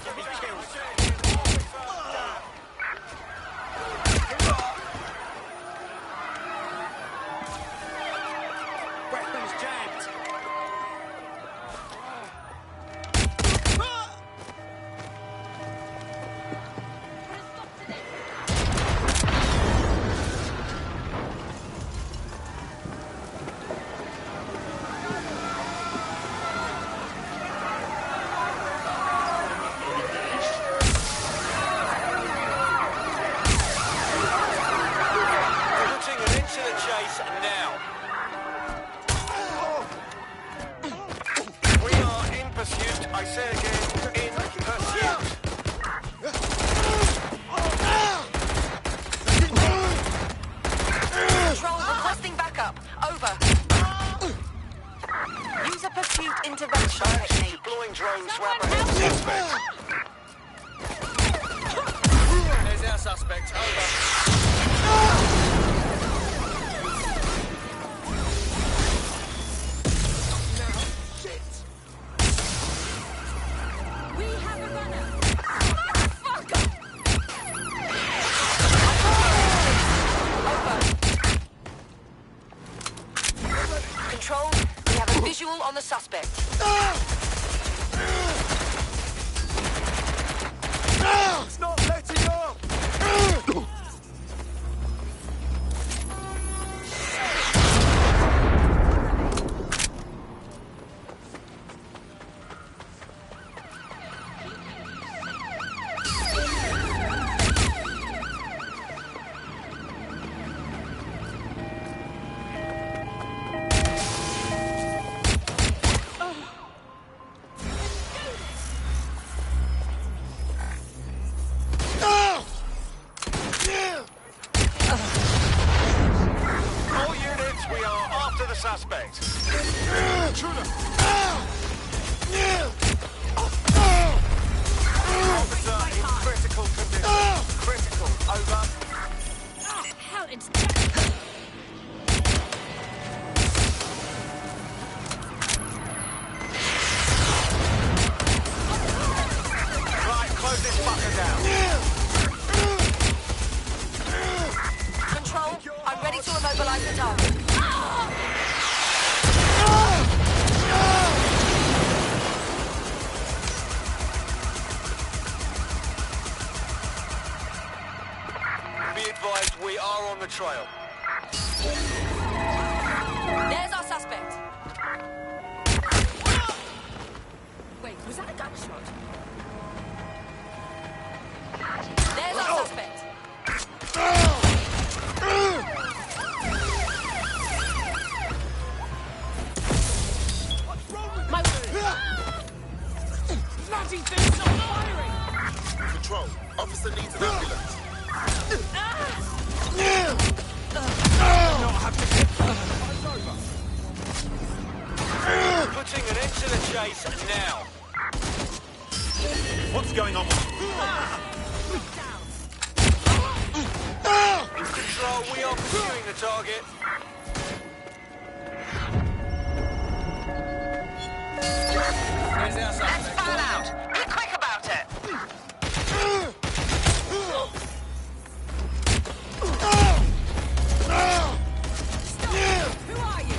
Suspect. Intruder. Over. Oh, hell, it's... Right, close this fucker down. Control, I'm ready to immobilize the target. Be advised, we are on the trail. There's our suspect. Wait, was that a gunshot? There's our suspect. My... Bloody thing's not firing! Control, officer needs an ambulance. Putting an end to the chase now. What's going on? Control, we are pursuing the target. Where's our suspect? Let's fan out. Be quick about it. Who are you?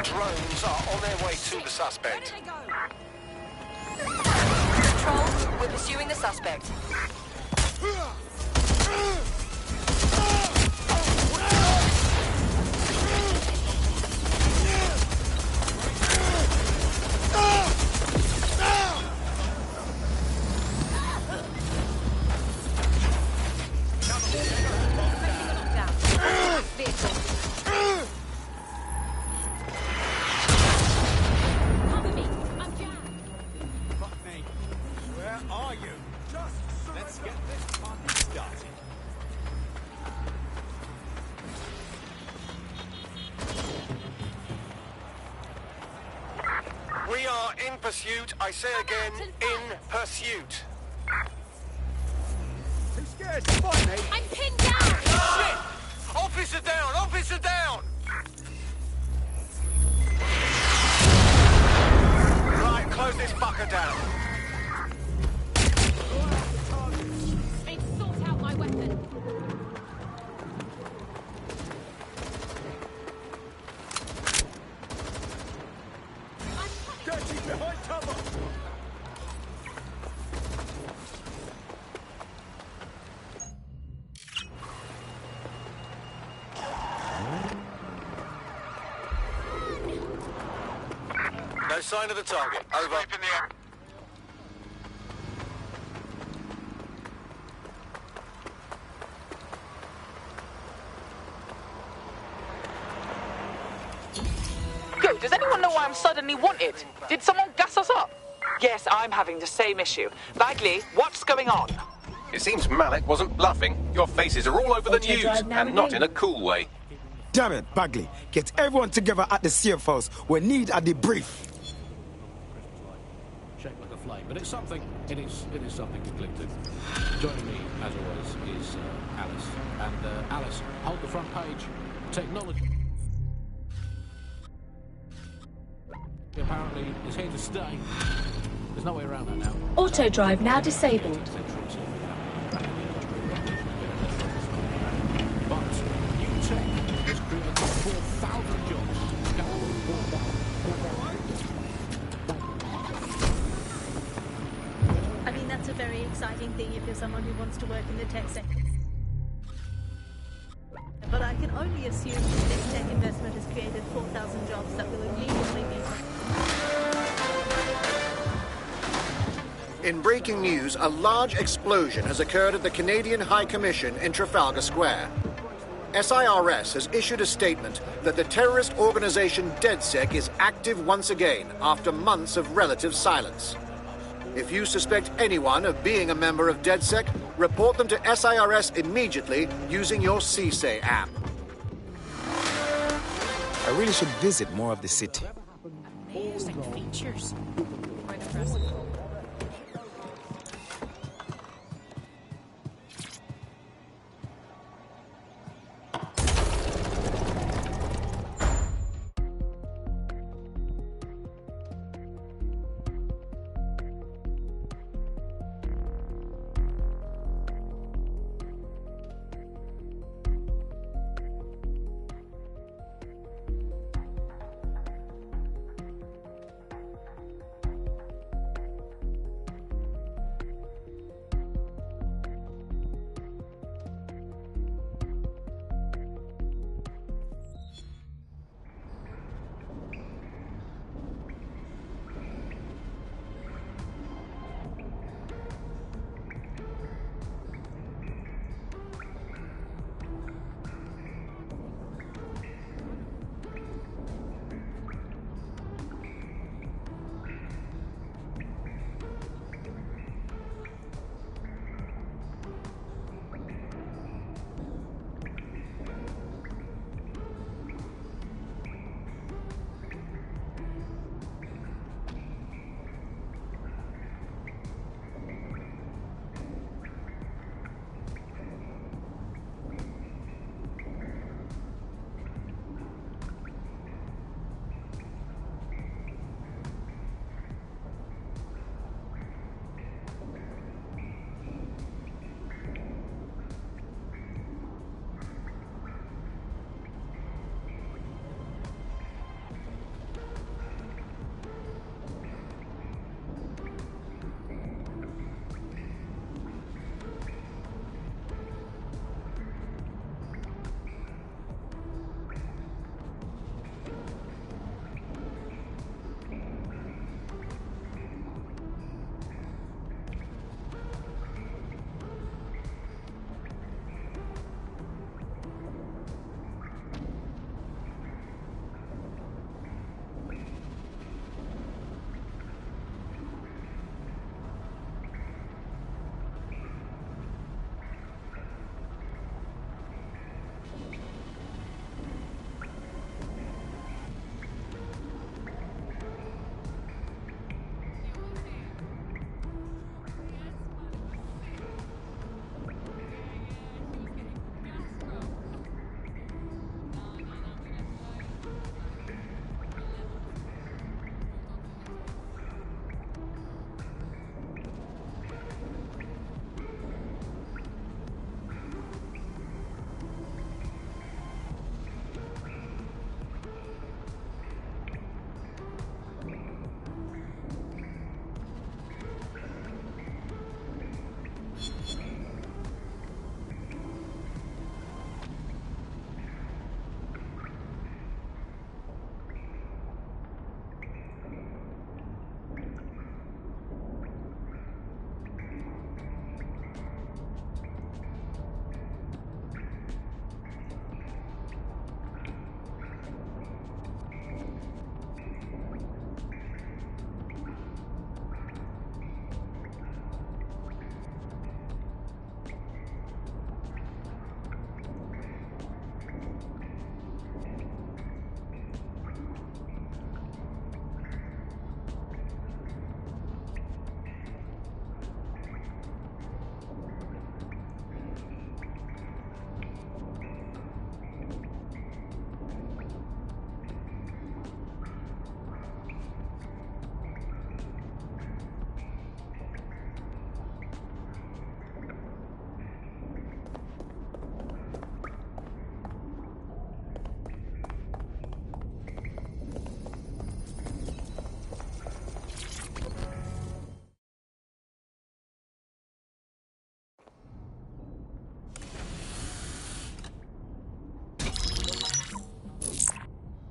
Drones are on their way to the suspect. Control, we're pursuing the suspect. Cover me. I'm jammed. Where are you? Let's get this party started. We are in pursuit. I say again, in pursuit. Too scared to fight me. I'm pinned down. Shit! Officer down! Officer down! Right, close this fucker down. Need to sort out my weapon. Dirty behind cover! No sign of the target. Over. In the air. Yo, does anyone know why I'm suddenly wanted? Did someone gas us up? Yes, I'm having the same issue. Bagley, what's going on? It seems Malik wasn't bluffing. Your faces are all over the Auto news, drive now and not again. in a cool way. Damn it, Bagley. Get everyone together at the safe house. We need a debrief. Shaped like a flame, but it's something. It is something to cling to. Joining me, as always, is Alice. And Alice, hold the front page. Technology apparently is here to stay. There's no way around that now. Auto drive now disabled. But new tech has created 4,000 jobs. I mean, that's a very exciting thing if you're someone who wants to work in the tech sector. But I can only assume this tech investment has created 4,000 jobs that will immediately be... In breaking news, a large explosion has occurred at the Canadian High Commission in Trafalgar Square. SIRS has issued a statement that the terrorist organization DedSec is active once again after months of relative silence. If you suspect anyone of being a member of DedSec, report them to SIRS immediately using your CSAY app. I really should visit more of the city. Amazing features.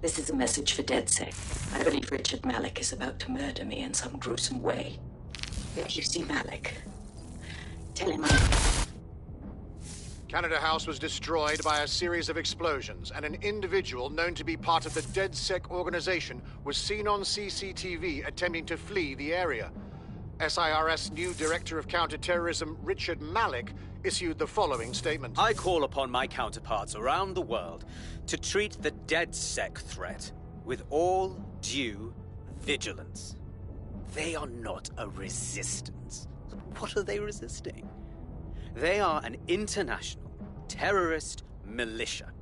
This is a message for DedSec. I believe Richard Malik is about to murder me in some gruesome way. If you see Malik, tell him Canada House was destroyed by a series of explosions, and an individual known to be part of the DedSec organization was seen on CCTV attempting to flee the area. SIRS new Director of Counterterrorism, Richard Malik, issued the following statement. I call upon my counterparts around the world to treat the DedSec threat with all due vigilance. They are not a resistance. What are they resisting? They are an international terrorist militia.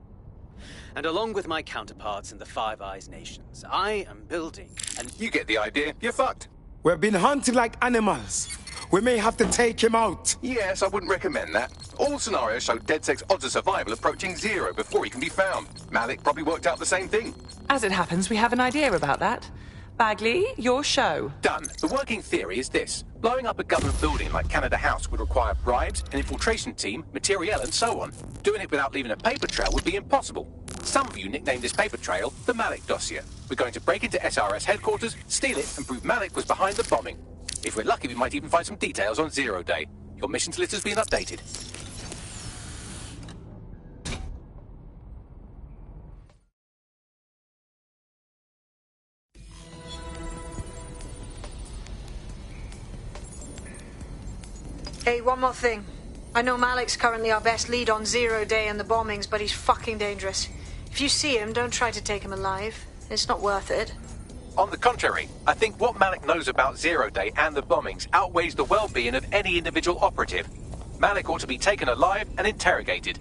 And along with my counterparts in the Five Eyes nations, I am building an... You get the idea. You're fucked. We're being hunted like animals. We may have to take him out. Yes, I wouldn't recommend that. All scenarios show DedSec's odds of survival approaching 0 before he can be found. Malik probably worked out the same thing. As it happens, we have an idea about that. Bagley, your show. Done. The working theory is this. Blowing up a government building like Canada House would require bribes, an infiltration team, materiel, and so on. Doing it without leaving a paper trail would be impossible. Some of you nicknamed this paper trail the Malik dossier. We're going to break into SRS headquarters, steal it, and prove Malik was behind the bombing. If we're lucky, we might even find some details on 0 Day. Your missions list has been updated. Hey, one more thing. I know Malik's currently our best lead on 0 Day and the bombings, but he's fucking dangerous. If you see him, don't try to take him alive. It's not worth it. On the contrary, I think what Malik knows about 0 Day and the bombings outweighs the well-being of any individual operative. Malik ought to be taken alive and interrogated.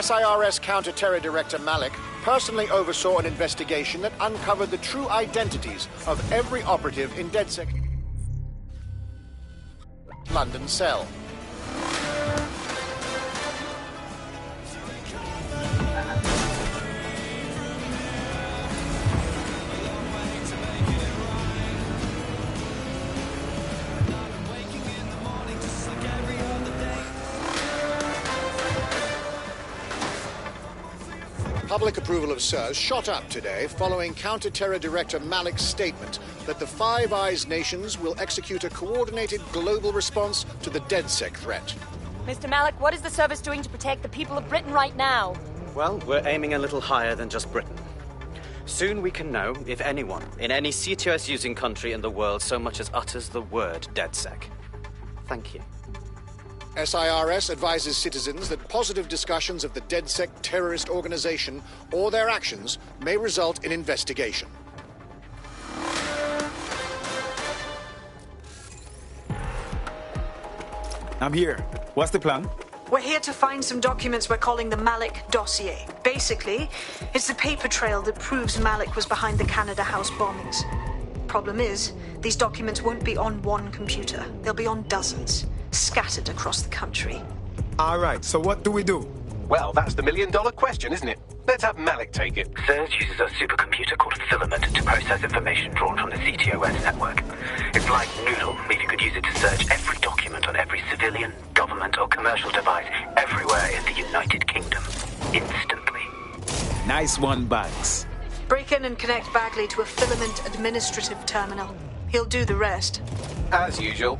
SIRS Counter-Terror Director Malik personally oversaw an investigation that uncovered the true identities of every operative in DedSec London cell. Public approval of SIRS shot up today following Counter-Terror Director Malik's statement that the Five Eyes nations will execute a coordinated global response to the DedSec threat. Mr. Malik, what is the service doing to protect the people of Britain right now? Well, we're aiming a little higher than just Britain. Soon we can know if anyone in any CTOS-using country in the world so much as utters the word DedSec. Thank you. SIRS advises citizens that positive discussions of the DedSec terrorist organization or their actions may result in investigation. I'm here. What's the plan? We're here to find some documents we're calling the Malik dossier. Basically, it's the paper trail that proves Malik was behind the Canada House bombings. Problem is, these documents won't be on one computer. They'll be on dozens, scattered across the country. All right, so what do we do? Well, that's the million-dollar question, isn't it? Let's have Malik take it. SIRS uses a supercomputer called Filament to process information drawn from the CTOS network. It's like Noodle, but you could use it to search every document on every civilian, government, or commercial device everywhere in the United Kingdom. Instantly. Nice one, Bags. Break in and connect Bagley to a Filament administrative terminal. He'll do the rest. As usual.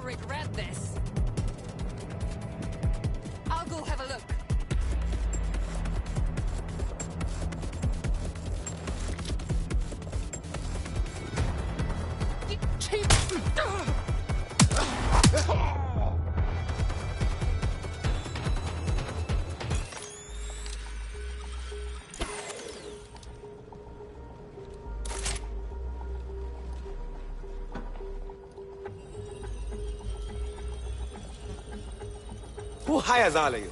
Regret this. I'll go have a look. high as all of you.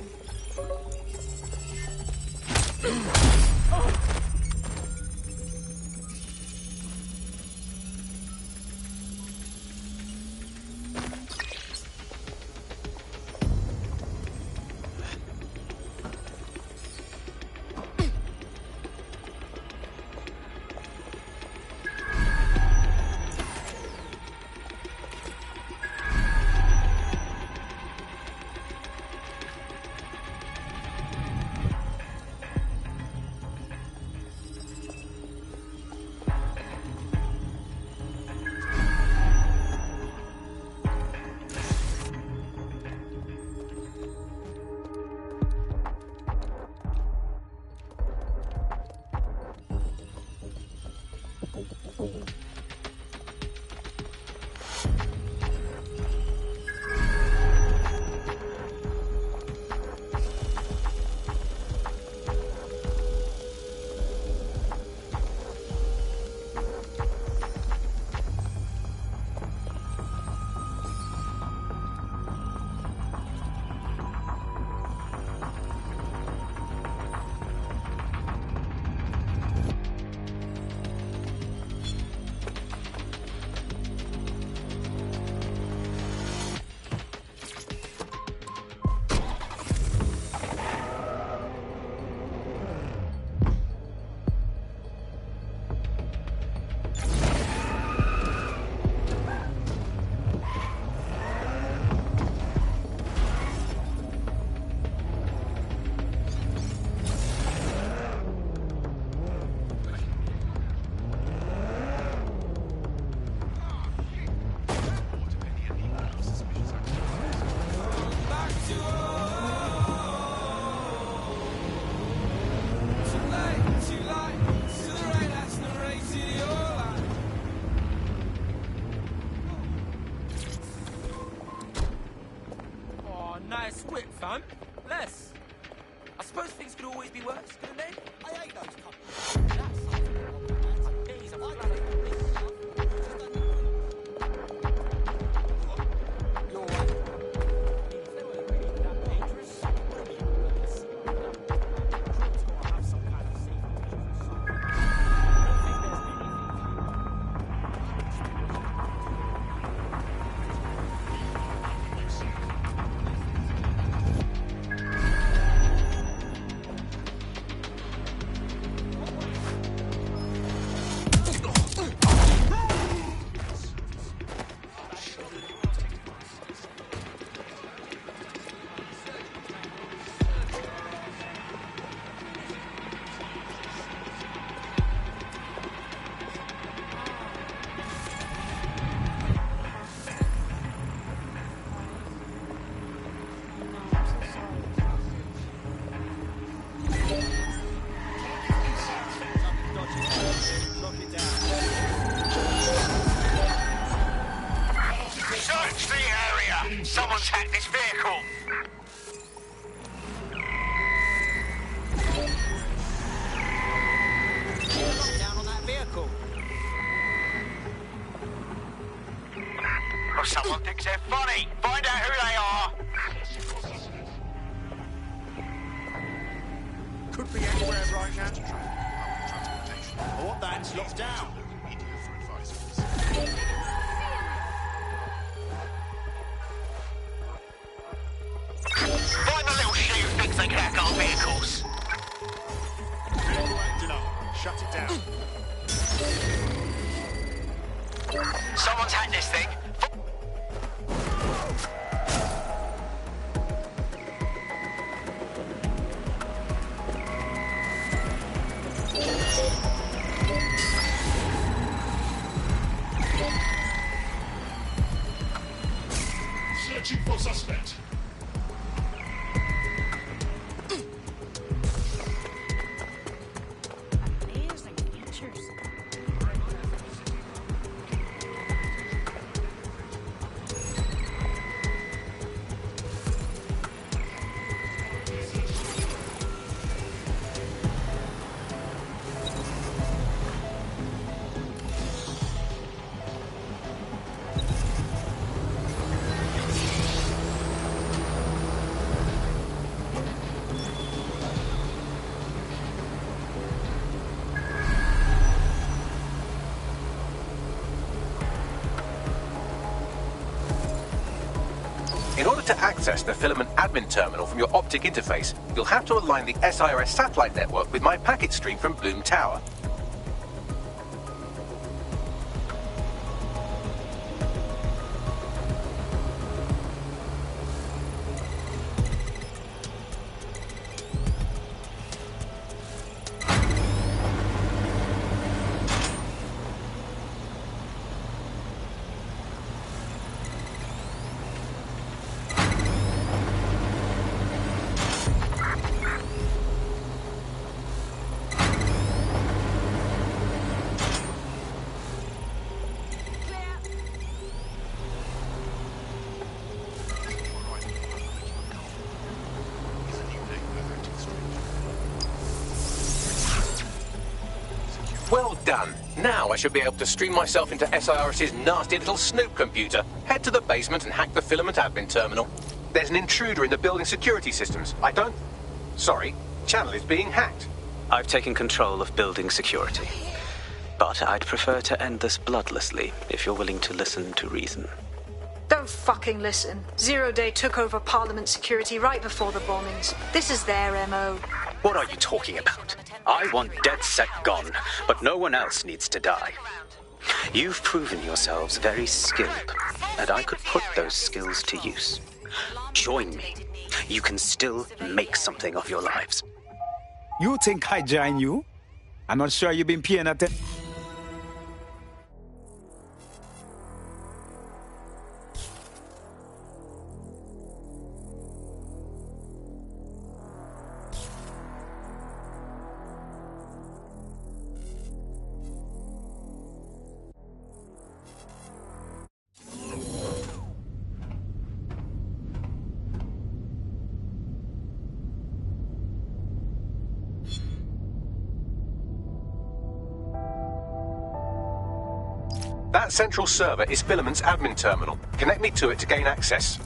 Nice whip, fam. Less. I suppose things could always be worse, couldn't they? I hate those couples. Someone's hacked this vehicle. Down on that vehicle. Or someone thinks they're funny. Find out who they are. Could be anywhere right now. Or that's locked down. Find the little shit who thinks they can hack our vehicles. Vehicle acting up. Shut it down. Someone's hacked this thing. Searching for suspect. to access the filament admin terminal from your optic interface, you'll have to align the SIRS satellite network with my packet stream from Bloom Tower. Well done. Now I should be able to stream myself into SIRS's nasty little snoop computer, head to the basement and hack the filament admin terminal. There's an intruder in the building security systems. Sorry, channel is being hacked. I've taken control of building security. But I'd prefer to end this bloodlessly, if you're willing to listen to reason. Don't fucking listen. Zero Day took over Parliament security right before the bombings. This is their MO. What are you talking about? I want DedSec gone, but no one else needs to die. You've proven yourselves very skilled, and I could put those skills to use. Join me. You can still make something of your lives. You think I join you? I'm not sure you've been paying attention. That central server is Filament's admin terminal. Connect me to it to gain access.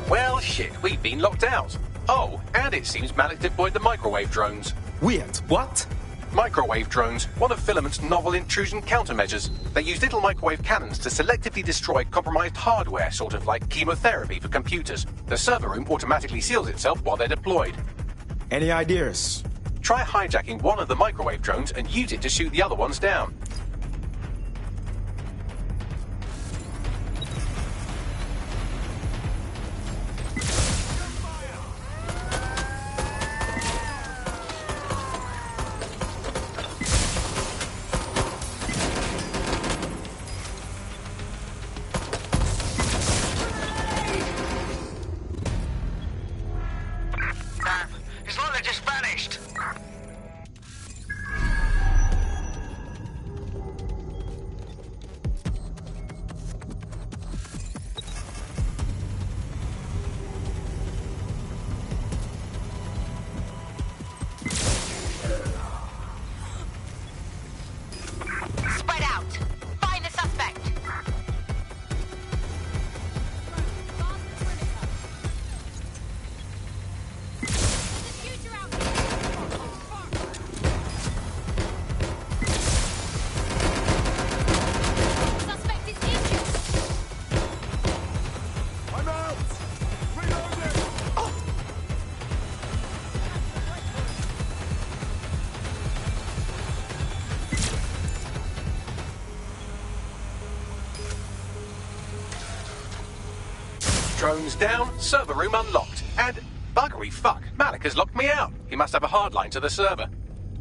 Well, shit, we've been locked out. Oh, and it seems Malik deployed the microwave drones. Wait, what? Microwave drones, one of Filament's novel intrusion countermeasures. They use little microwave cannons to selectively destroy compromised hardware, sort of like chemotherapy for computers. The server room automatically seals itself while they're deployed. Any ideas? Try hijacking one of the microwave drones and use it to shoot the other ones down. It's like they just vanished. Spread out. Find the suspect. Suspect is injured. I'm out! Reloading! Drones down, server room unlocked. And, Buggery fuck. Malik has locked me out. He must have a hard line to the server.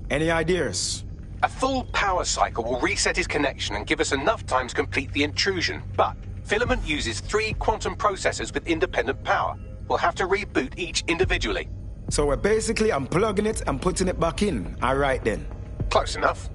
Any ideas? A full power cycle will reset his connection and give us enough time to complete the intrusion. But Filament uses 3 quantum processors with independent power. We'll have to reboot each individually. So we're basically unplugging it and putting it back in. All right then. Close enough.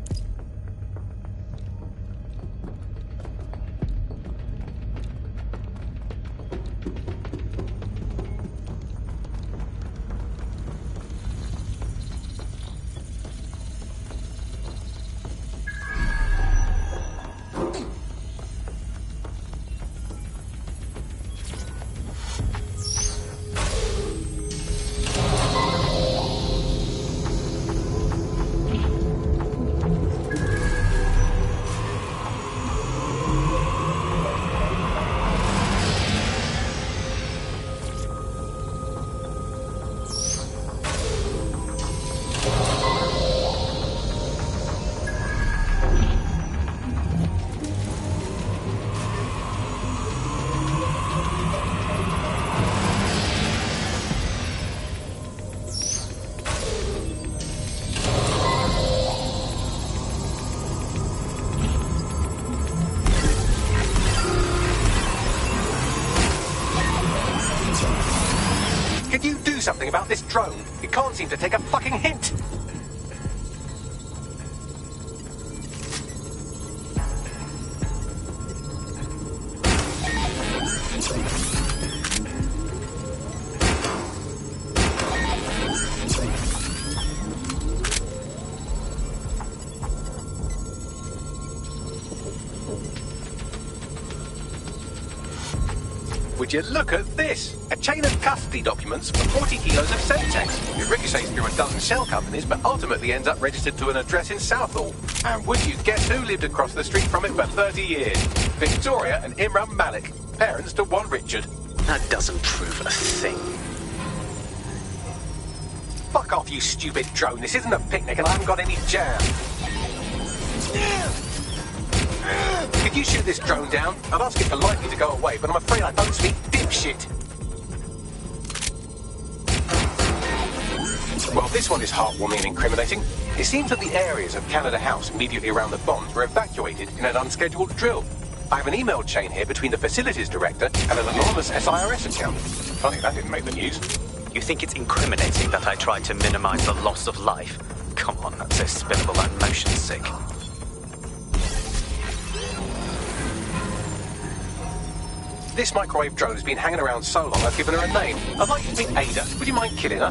Can you do something about this drone? It can't seem to take a fucking hint. Would you look at this? A chain of custody documents for 40 kilos of Semtex. It ricochets through a dozen shell companies, but ultimately ends up registered to an address in Southall. And would you guess who lived across the street from it for 30 years? Victoria and Imran Malik, parents to one Richard. That doesn't prove a thing. Fuck off, you stupid drone. This isn't a picnic and I haven't got any jam. Could you shoot this drone down? I'd ask it politely to go away, but I'm afraid I don't speak dipshit. Well, this one is heartwarming and incriminating. It seems that the areas of Canada House immediately around the bombs were evacuated in an unscheduled drill. I have an email chain here between the facilities director and an anonymous SIRS account. Funny that didn't make the news. You think it's incriminating that I tried to minimize the loss of life? Come on, that's so spinnable I'm motion sick. This microwave drone has been hanging around so long I've given her a name. I'd like you to meet Ada. Would you mind killing her?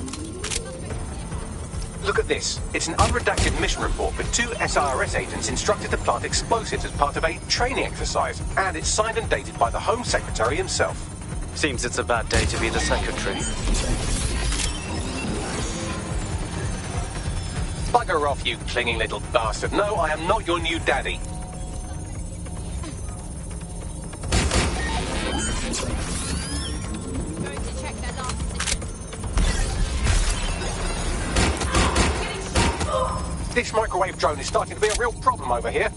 Look at this. It's an unredacted mission report with 2 SIRS agents instructed to plant explosives as part of a training exercise. And it's signed and dated by the Home Secretary himself. Seems it's a bad day to be the Secretary. Bugger off, you clinging little bastard. No, I am not your new daddy. This microwave drone is starting to be a real problem over here.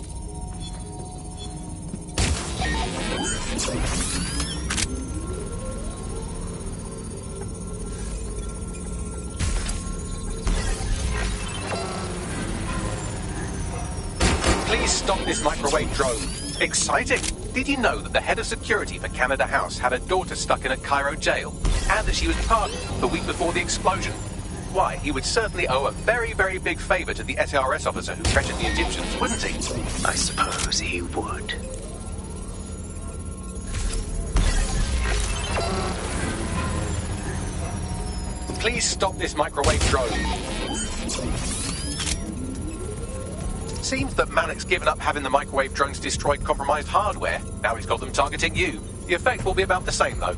Please stop this microwave drone. Exciting! Did you know that the head of security for Canada House had a daughter stuck in a Cairo jail? And that she was pardoned the week before the explosion? Why, he would certainly owe a very, very big favour to the SRS officer who pressured the Egyptians, wouldn't he? I suppose he would. Please stop this microwave drone. Seems that Malik's given up having the microwave drones destroy compromised hardware. Now he's got them targeting you. The effect will be about the same, though.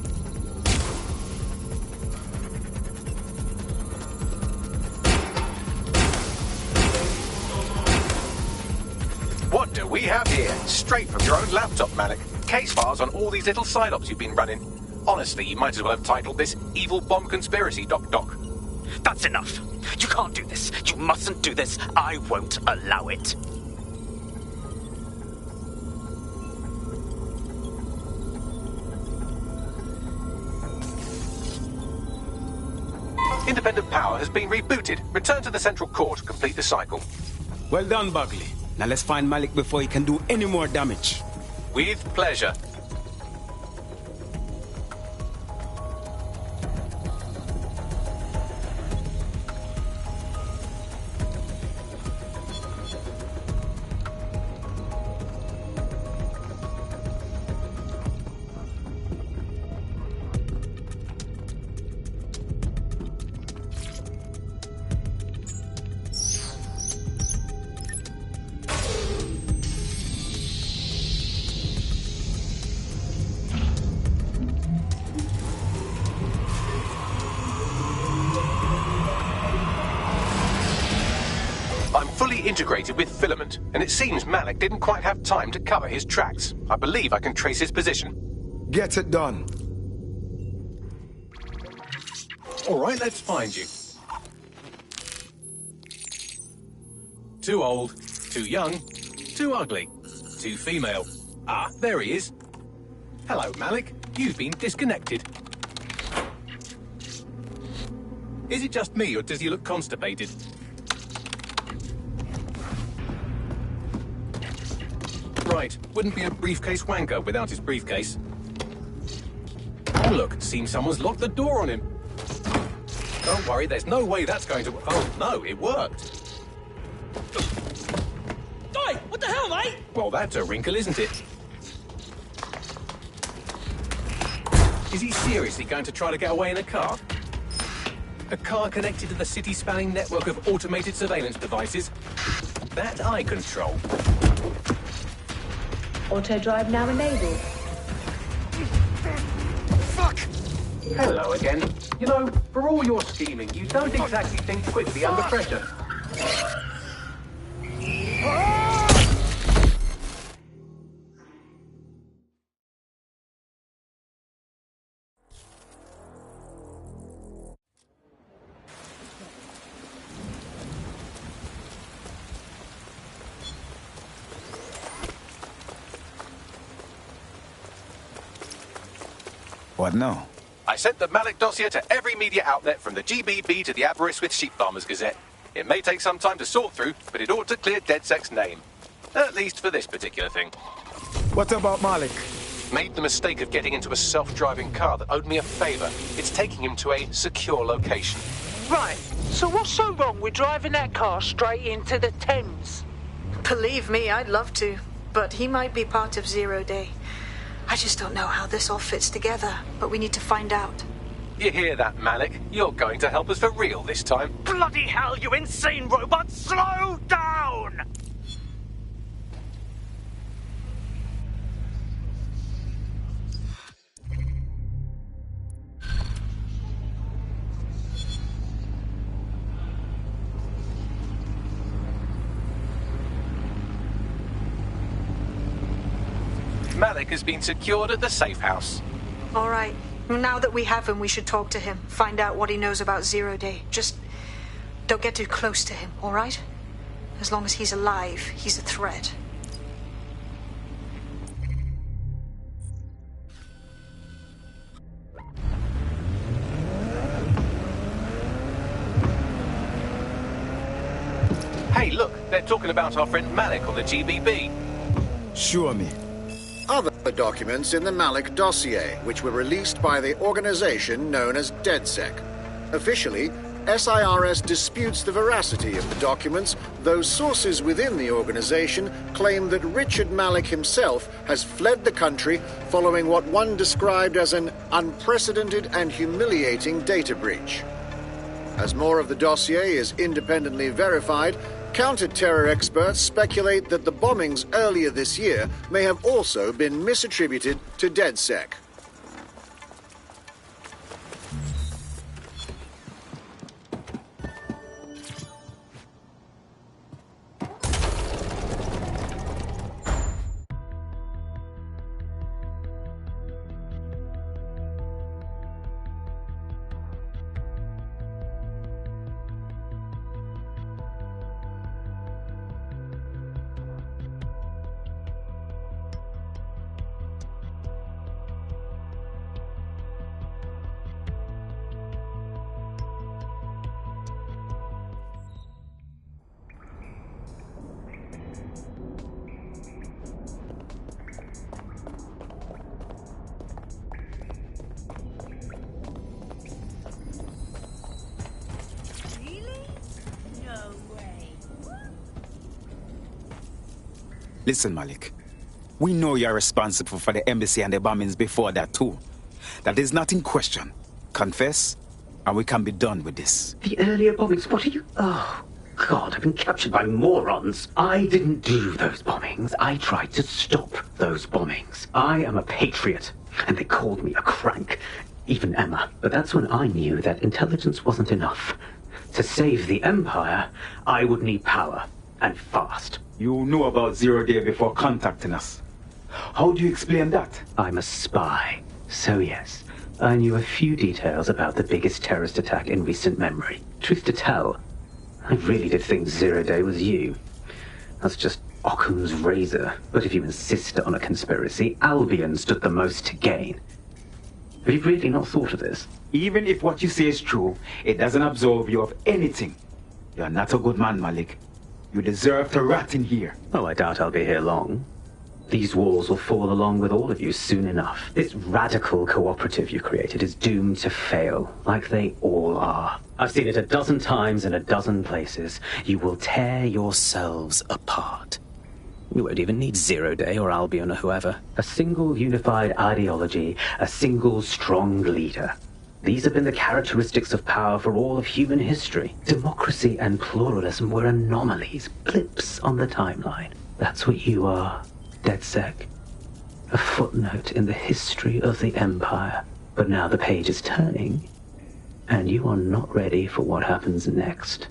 What do we have here? Straight from your own laptop, Malik. Case files on all these little side ops you've been running. Honestly, you might as well have titled this Evil Bomb Conspiracy, Doc. That's enough. You can't do this. You mustn't do this. I won't allow it. Independent power has been rebooted. Return to the central core to complete the cycle. Well done, Bagley. Now let's find Malik before he can do any more damage. With pleasure. Integrated with filament, and it seems Malik didn't quite have time to cover his tracks. I believe I can trace his position. Get it done. All right, let's find you. Too old, too young, too ugly, too female. Ah, there he is. Hello, Malik. You've been disconnected. Is it just me, or does he look constipated? Right, wouldn't be a briefcase wanker without his briefcase. Oh look, seems someone's locked the door on him. Don't worry, there's no way that's going to... Oh no, it worked. Oi, what the hell, mate? Well, that's a wrinkle, isn't it? Is he seriously going to try to get away in a car? A car connected to the city-spanning network of automated surveillance devices? That I control. Auto drive now enabled. Fuck! Hello again. You know, for all your scheming, you don't exactly think quickly under pressure. What now? I sent the Malik dossier to every media outlet from the GBB to the Aberystwyth Sheep Farmers Gazette. It may take some time to sort through, but it ought to clear DedSec's name. At least for this particular thing. What about Malik? Made the mistake of getting into a self-driving car that owed me a favor. It's taking him to a secure location. Right, so what's so wrong with driving that car straight into the Thames? Believe me, I'd love to, but he might be part of Zero Day. I just don't know how this all fits together, but we need to find out. You hear that, Malik? You're going to help us for real this time. Bloody hell, you insane robot! Slow down! Malik has been secured at the safe house. All right. Now that we have him, we should talk to him. Find out what he knows about Zero Day. Just don't get too close to him, all right? As long as he's alive, he's a threat. Hey, look, they're talking about our friend Malik on the GBB. Show me. Other documents in the Malik dossier, which were released by the organization known as DedSec. Officially, SIRS disputes the veracity of the documents, though sources within the organization claim that Richard Malik himself has fled the country following what one described as an unprecedented and humiliating data breach. As more of the dossier is independently verified, counter-terror experts speculate that the bombings earlier this year may have also been misattributed to DedSec. Listen, Malik. We know you're responsible for the embassy and the bombings before that, too. That is not in question. Confess, and we can be done with this. The earlier bombings, what are you... Oh, God, I've been captured by morons. I didn't do those bombings. I tried to stop those bombings. I am a patriot, and they called me a crank. Even Emma. But that's when I knew that intelligence wasn't enough. To save the Empire, I would need power, and fast. You knew about Zero Day before contacting us. How do you explain that? I'm a spy. So yes, I knew a few details about the biggest terrorist attack in recent memory. Truth to tell, I really did think Zero Day was you. That's just Occam's razor. But if you insist on a conspiracy, Albion stood the most to gain. Have you really not thought of this? Even if what you say is true, it doesn't absolve you of anything. You're not a good man, Malik. You deserve to rot in here. Oh, I doubt I'll be here long. These walls will fall along with all of you soon enough. This radical cooperative you created is doomed to fail, like they all are. I've seen it a dozen times in a dozen places. You will tear yourselves apart. You won't even need Zero Day or Albion or whoever. A single unified ideology, a single strong leader. These have been the characteristics of power for all of human history. Democracy and pluralism were anomalies, blips on the timeline. That's what you are, DedSec. A footnote in the history of the Empire. But now the page is turning, and you are not ready for what happens next.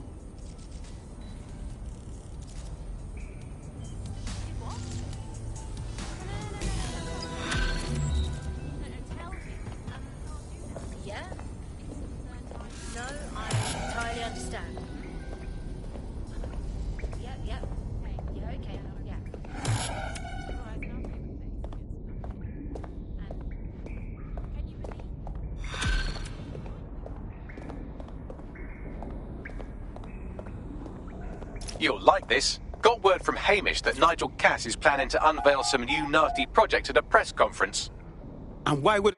You'll like this. Got word from Hamish that Nigel Cass is planning to unveil some new nasty project at a press conference. And why would...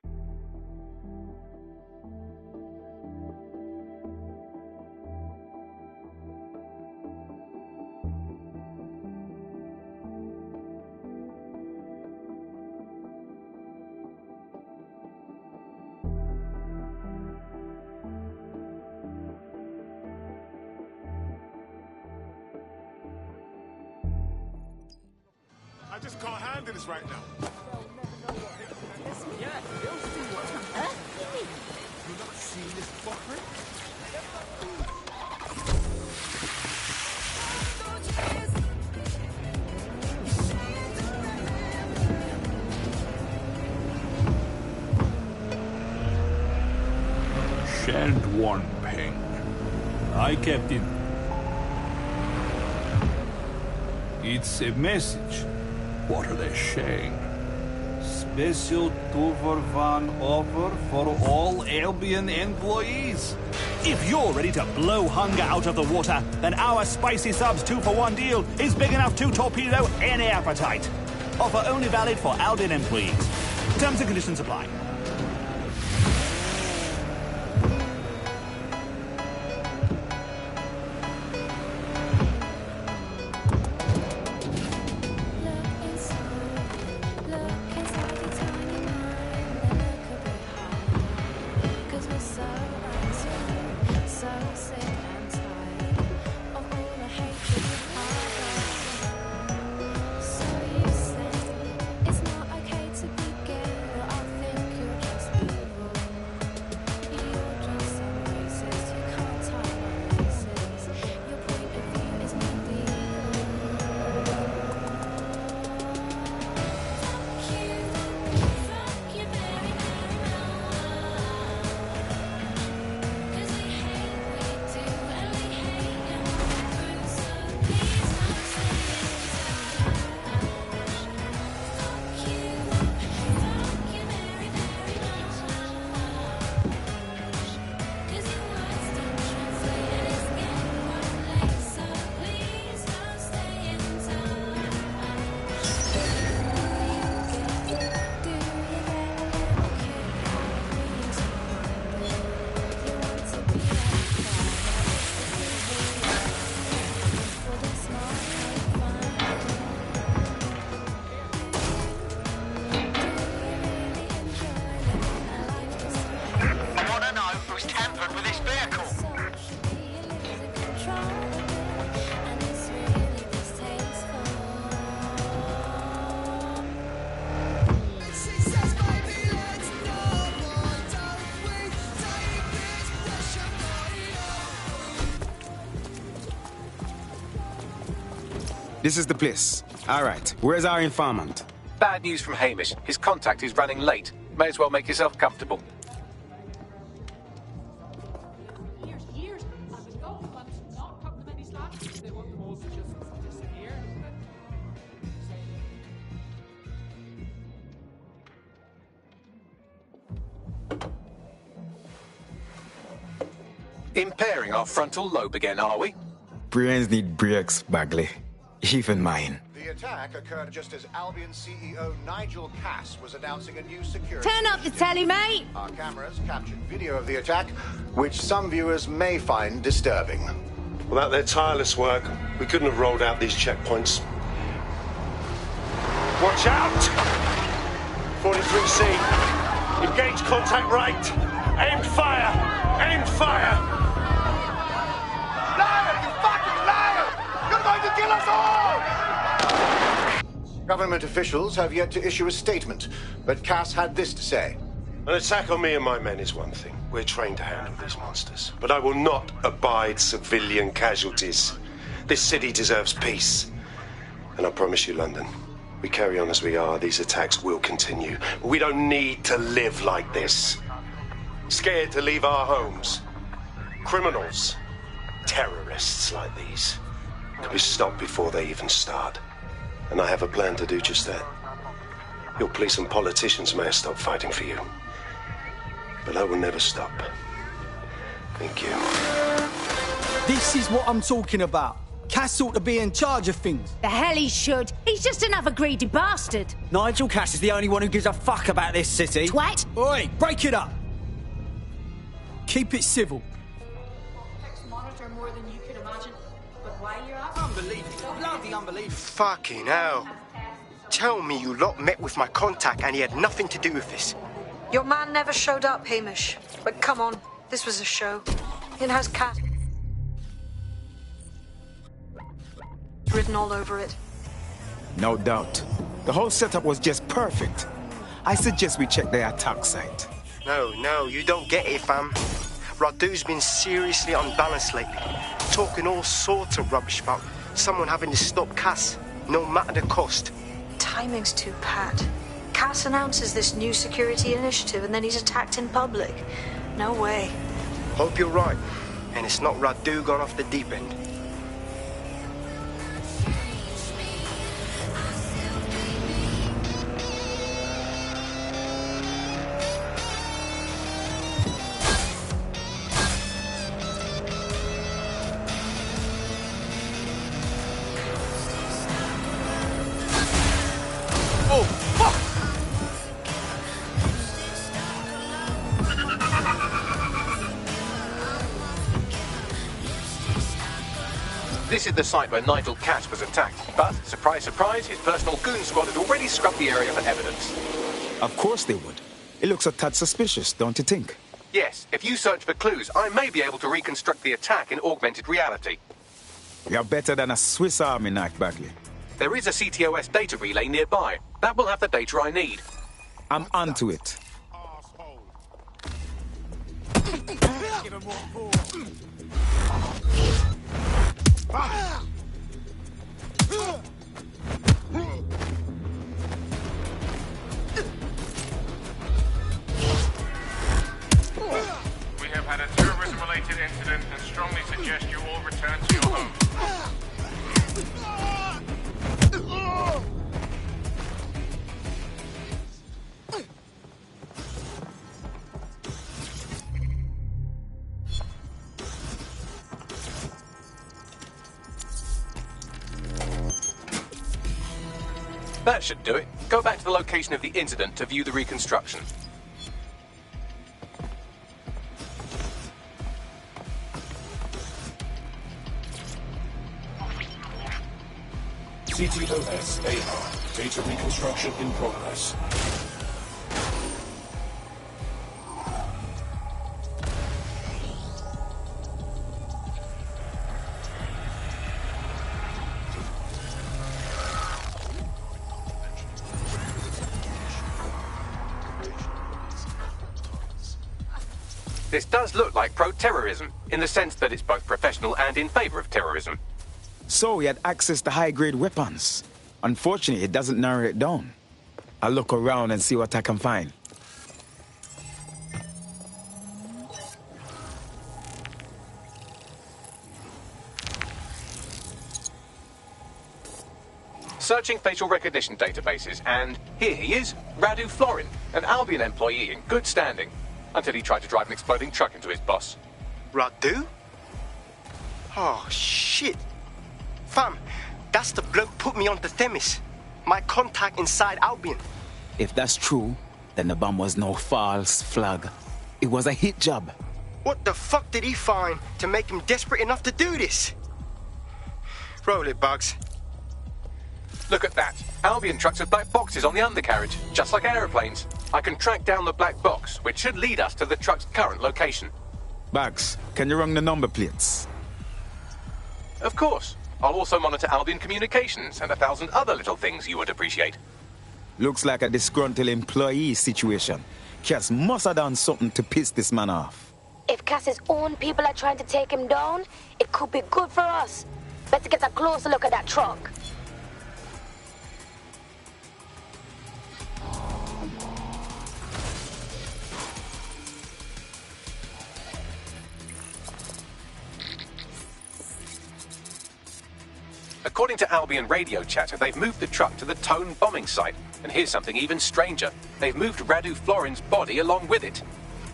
I just can't handle this right now. You not seen this fucker? Shan't one ping. Aye, Captain. It's a message. What are they saying? Special 2-for-1 offer for all Albion employees. If you're ready to blow hunger out of the water, then our Spicy Subs 2-for-1 deal is big enough to torpedo any appetite. Offer only valid for Albion employees. Terms and conditions apply. This is the place. All right, where's our informant? Bad news from Hamish. His contact is running late. May as well make yourself comfortable. Impairing our frontal lobe again, are we? Brains need brakes, Bagley. Even mine. The attack occurred just as Albion CEO Nigel Cass was announcing a new security... Turn up the telly, mate! Our cameras captured video of the attack, which some viewers may find disturbing. Without their tireless work, we couldn't have rolled out these checkpoints. Watch out! 43C. Engage contact right. Aimed fire! Aimed fire! Liar! You fucking liar! You're going to kill us all! Government officials have yet to issue a statement, but Cass had this to say. An attack on me and my men is one thing. We're trained to handle these monsters. But I will not abide civilian casualties. This city deserves peace. And I promise you, London, we carry on as we are, these attacks will continue. We don't need to live like this. Scared to leave our homes. Criminals, terrorists like these, can be stopped before they even start. And I have a plan to do just that. Your police and politicians may have stopped fighting for you. But I will never stop. Thank you. This is what I'm talking about. Cass ought to be in charge of things. The hell he should. He's just another greedy bastard. Nigel Cass is the only one who gives a fuck about this city. Twat! Oi, break it up. Keep it civil. Monitor more than you could imagine. But while you're up, unbelievable. Bloody unbelievable. Fucking hell. Tell me you lot met with my contact and he had nothing to do with this. Your man never showed up, Hamish. But come on, this was a show. In-house cat. Written all over it. No doubt. The whole setup was just perfect. I suggest we check the attack site. No, you don't get it, fam. Radu's been seriously unbalanced lately. Talking all sorts of rubbish about someone having to stop Cass, no matter the cost. Timing's too pat. Cass announces this new security initiative and then he's attacked in public. No way. Hope you're right, and it's not Radu gone off the deep end. This is the site where Nigel Cass was attacked, but, surprise, surprise, his personal goon squad had already scrubbed the area for evidence. Of course they would. It looks a tad suspicious, don't you think? Yes, if you search for clues, I may be able to reconstruct the attack in augmented reality. You're better than a Swiss Army knife, Bagley. There is a CTOS data relay nearby. That will have the data I need. I'm onto it. We have had a terrorism-related incident and strongly suggest you all return to your home. That should do it. Go back to the location of the incident to view the reconstruction. CTOS AR. Data reconstruction in progress. This does look like pro-terrorism, in the sense that it's both professional and in favor of terrorism. So he had access to high-grade weapons. Unfortunately, it doesn't narrow it down. I'll look around and see what I can find. Searching facial recognition databases, and here he is, Radu Florin, an Albion employee in good standing, until he tried to drive an exploding truck into his boss. Radu? Oh, shit. Fam, that's the bloke put me on the Themis. My contact inside Albion. If that's true, then the bomb was no false flag. It was a hit job. What the fuck did he find to make him desperate enough to do this? Roll it, Bugs. Look at that. Albion trucks have black boxes on the undercarriage, just like aeroplanes. I can track down the black box, which should lead us to the truck's current location. Bags, can you run the number plates? Of course. I'll also monitor Albion communications and 1,000 other little things you would appreciate. Looks like a disgruntled employee situation. Cass must have done something to piss this man off. If Cass's own people are trying to take him down, it could be good for us. Let's get a closer look at that truck. According to Albion radio chatter, they've moved the truck to the Tone bombing site. And here's something even stranger. They've moved Radu Florin's body along with it.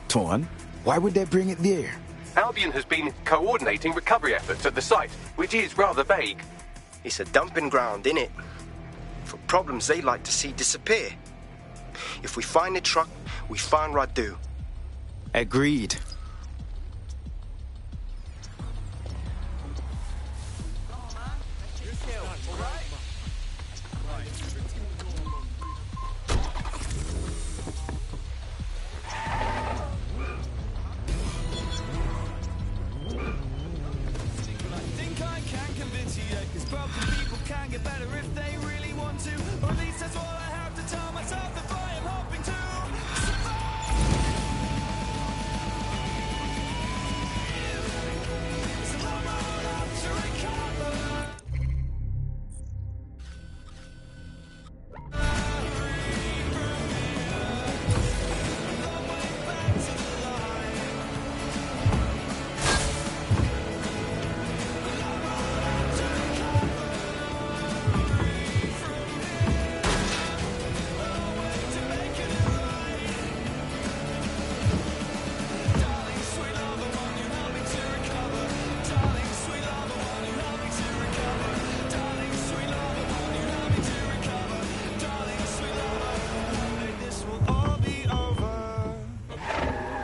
Tone? Why would they bring it there? Albion has been coordinating recovery efforts at the site, which is rather vague. It's a dumping ground, innit? For problems they like to see disappear. If we find the truck, we find Radu. Agreed.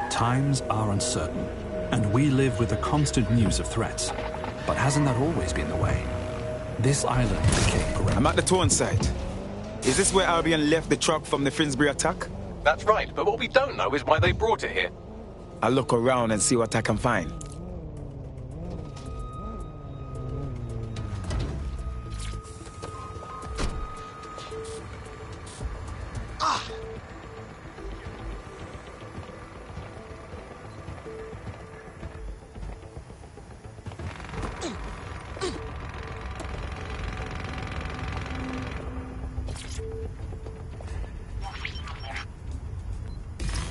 Times are uncertain, and we live with the constant news of threats. But hasn't that always been the way? This island became perennial. I'm at the Tone site. Is this where Albion left the truck from the Finsbury attack? That's right, but what we don't know is why they brought it here. I'll look around and see what I can find.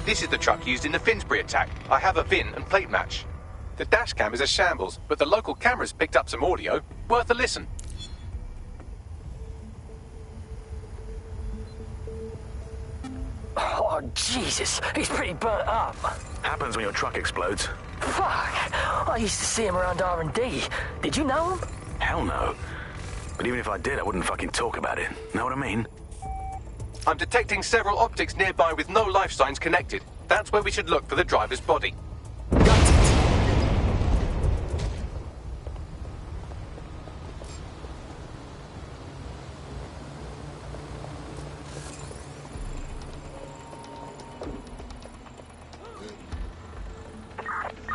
This is the truck used in the Finsbury attack. I have a VIN and plate match. The dash cam is a shambles, but the local cameras picked up some audio. Worth a listen. Oh, Jesus. He's pretty burnt up. Happens when your truck explodes. Fuck. I used to see him around R&D. Did you know him? Hell no. But even if I did, I wouldn't fucking talk about it. Know what I mean? I'm detecting several optics nearby with no life signs connected. That's where we should look for the driver's body.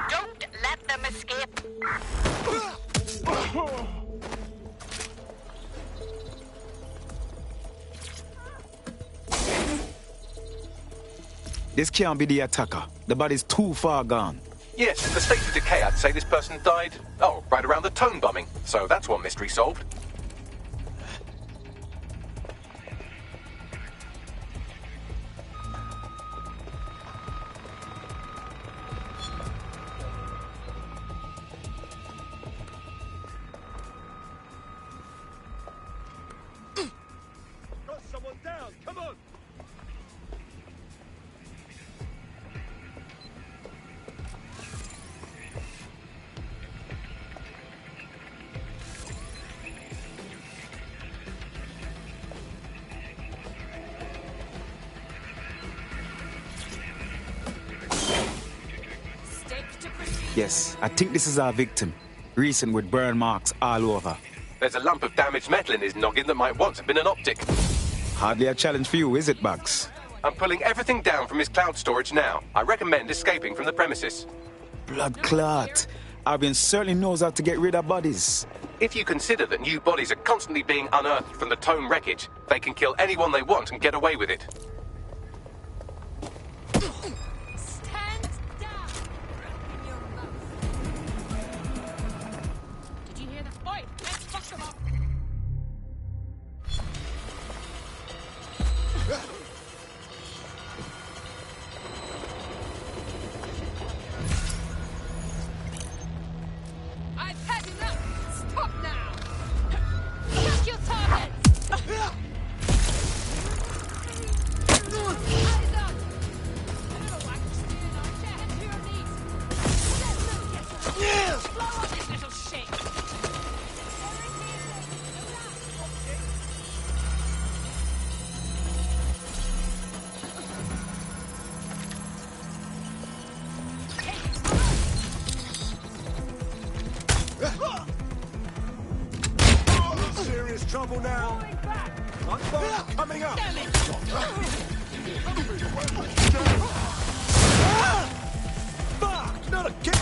Don't let them escape. This can't be the attacker. The body's too far gone. Yes, the state of decay, I'd say this person died, right around the tone bombing. So that's one mystery solved. Got someone down, come on! Yes, I think this is our victim. Recent with burn marks all over. There's a lump of damaged metal in his noggin that might once have been an optic. Hardly a challenge for you, is it, Bugs? I'm pulling everything down from his cloud storage now. I recommend escaping from the premises. Blood clot. Albion certainly knows how to get rid of bodies. If you consider that new bodies are constantly being unearthed from the Tone wreckage, they can kill anyone they want and get away with it. I've had enough! Stop now! Check your targets! Eyes up! Head to your knees! Yes! Blow up this little shit! Serious trouble now. Unbolt coming up. Damn it! Fuck! Not again!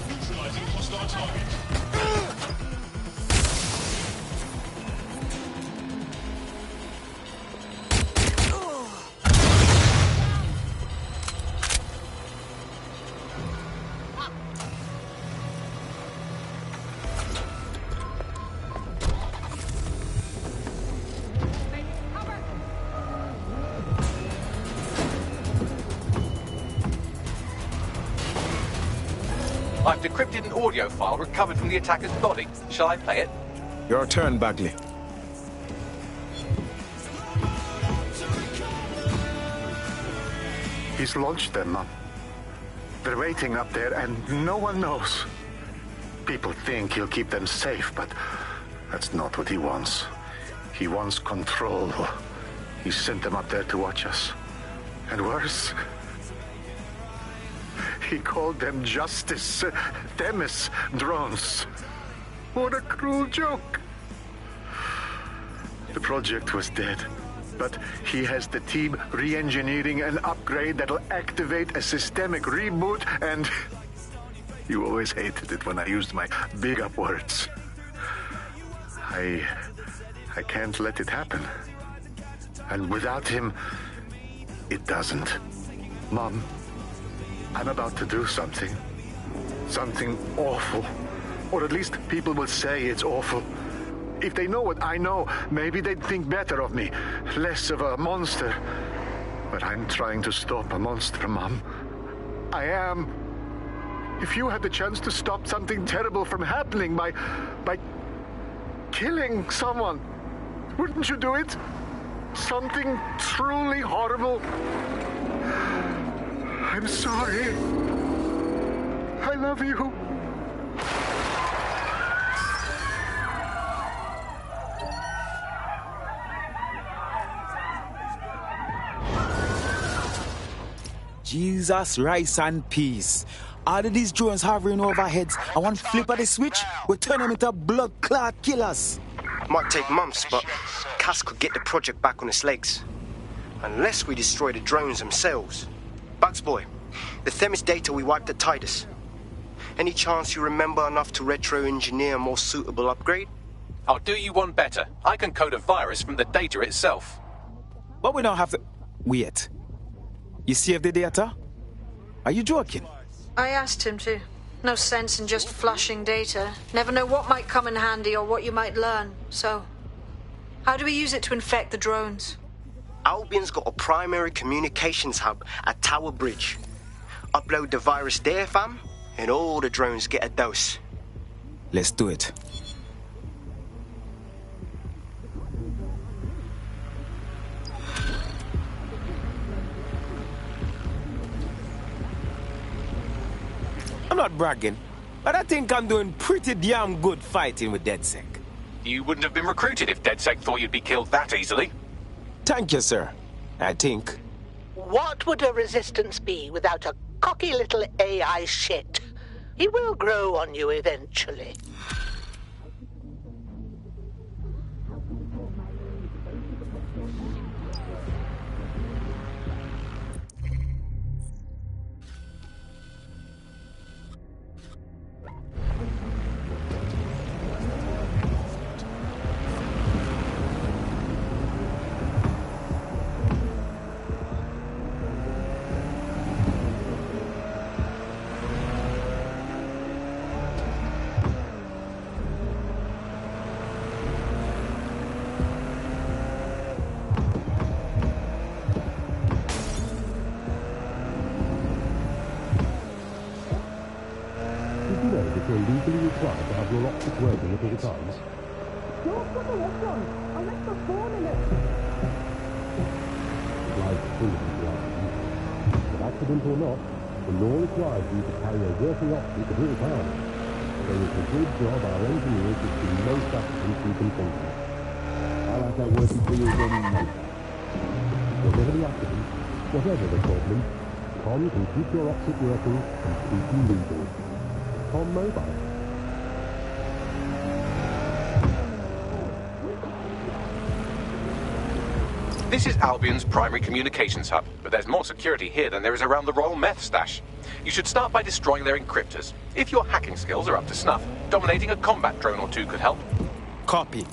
Neutralizing hostile target. I've decrypted an audio file recovered from the attacker's body. Shall I play it? Your turn, Bagley. He's launched them, Mum. They're waiting up there, and no one knows. People think he'll keep them safe, but that's not what he wants. He wants control. He sent them up there to watch us. And worse, he called them Justice, Themis drones. What a cruel joke. The project was dead, but he has the team re-engineering an upgrade that'll activate a systemic reboot, and you always hated it when I used my big up words. I can't let it happen. And without him, it doesn't. Mom, I'm about to do something. Something awful. Or at least people will say it's awful. If they know what I know, maybe they'd think better of me. Less of a monster. But I'm trying to stop a monster, Mom. I am. If you had the chance to stop something terrible from happening by killing someone, wouldn't you do it? Something truly horrible. I'm sorry. I love you. Jesus, rice and peace. All of these drones hovering over heads, and one flip of the switch, we turn them into blood clot killers. Might take months, but Cass could get the project back on its legs. Unless we destroy the drones themselves. Bugs boy, the Themis data we wiped at Titus. Any chance you remember enough to retro-engineer a more suitable upgrade? I'll do you one better. I can code a virus from the data itself. But we don't have to... Wait. You saved the data? Are you joking? I asked him to. No sense in just flushing data. Never know what might come in handy or what you might learn. So, how do we use it to infect the drones? Albion's got a primary communications hub at Tower Bridge. Upload the virus there, fam, and all the drones get a dose. Let's do it. I'm not bragging, but I think I'm doing pretty damn good fighting with DedSec. You wouldn't have been recruited if DedSec thought you'd be killed that easily. Thank you, sir. I think. What would a resistance be without a cocky little AI shit? He will grow on you eventually. You're legally required to have your optics working at all times. Don't put the rest on, unless the phone in it. Life free to ask you. But accident or not, the law requires you to carry a working optic at all times. So it's a good job our engineers have seen no substance you can think of. I'll have that working for you again in no time. Whatever the accident, whatever the problem, Tom can keep your optic working and keep you legal. Tom Mobile. This is Albion's primary communications hub, but there's more security here than there is around the Royal Meth Stash. You should start by destroying their encryptors. If your hacking skills are up to snuff, dominating a combat drone or two could help. Copy.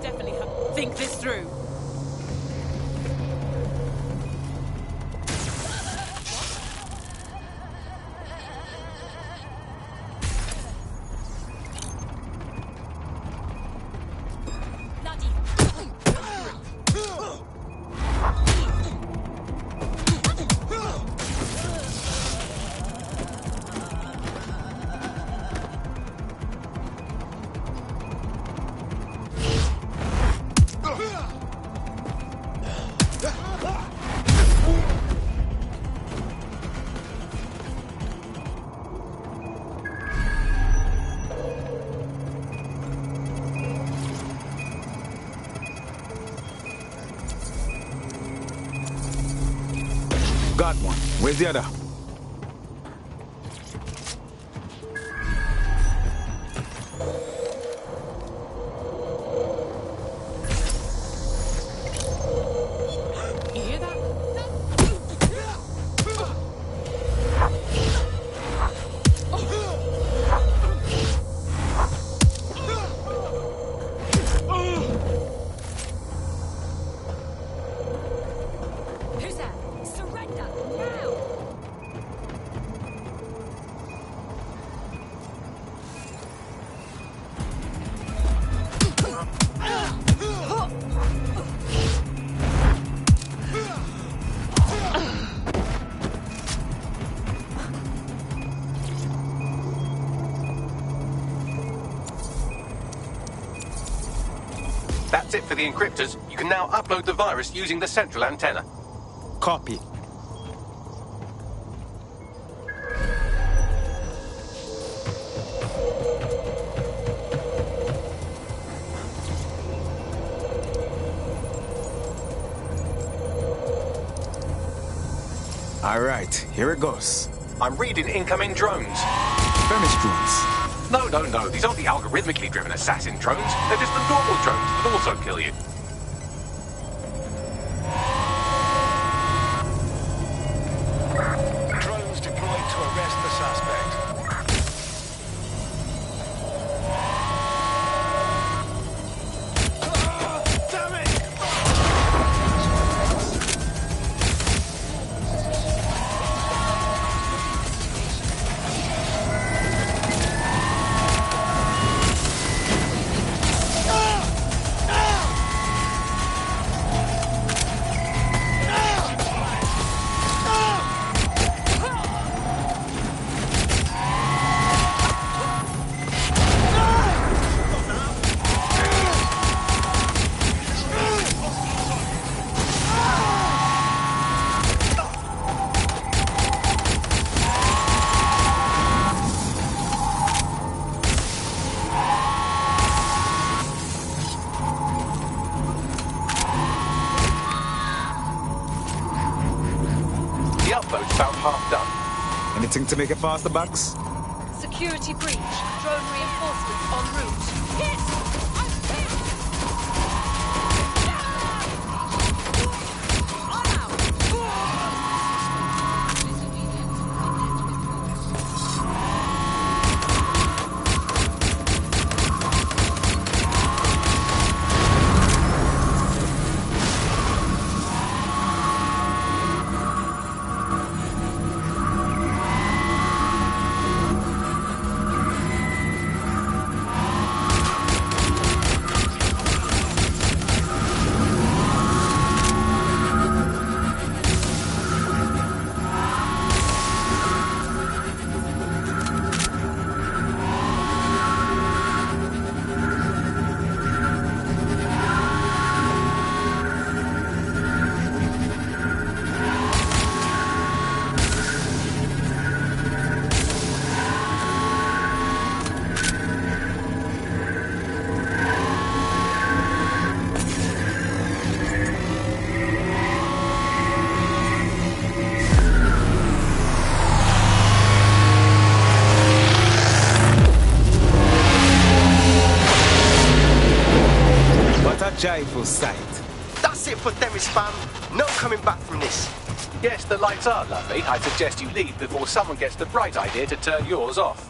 definitely have to think this through. Got one. Where's the other? You hear that? Who's that? Surrender now! That's it for the encryptors. You can now upload the virus using the central antenna. Copy. All right, here it goes. I'm reading incoming drones. Furnished drones. No. These aren't the algorithmically driven assassin drones. They're just the normal drones that also kill you. Drones deployed to arrest the suspect. Damn it! The upload's about half done. Anything to make it faster, Bugs? Security breach. Drone reinforcements en route. Hit! I'm hit! I'm out! Joyful sight. That's it for Themis, fam. No coming back from this. Yes, the lights are lovely. I suggest you leave before someone gets the bright idea to turn yours off.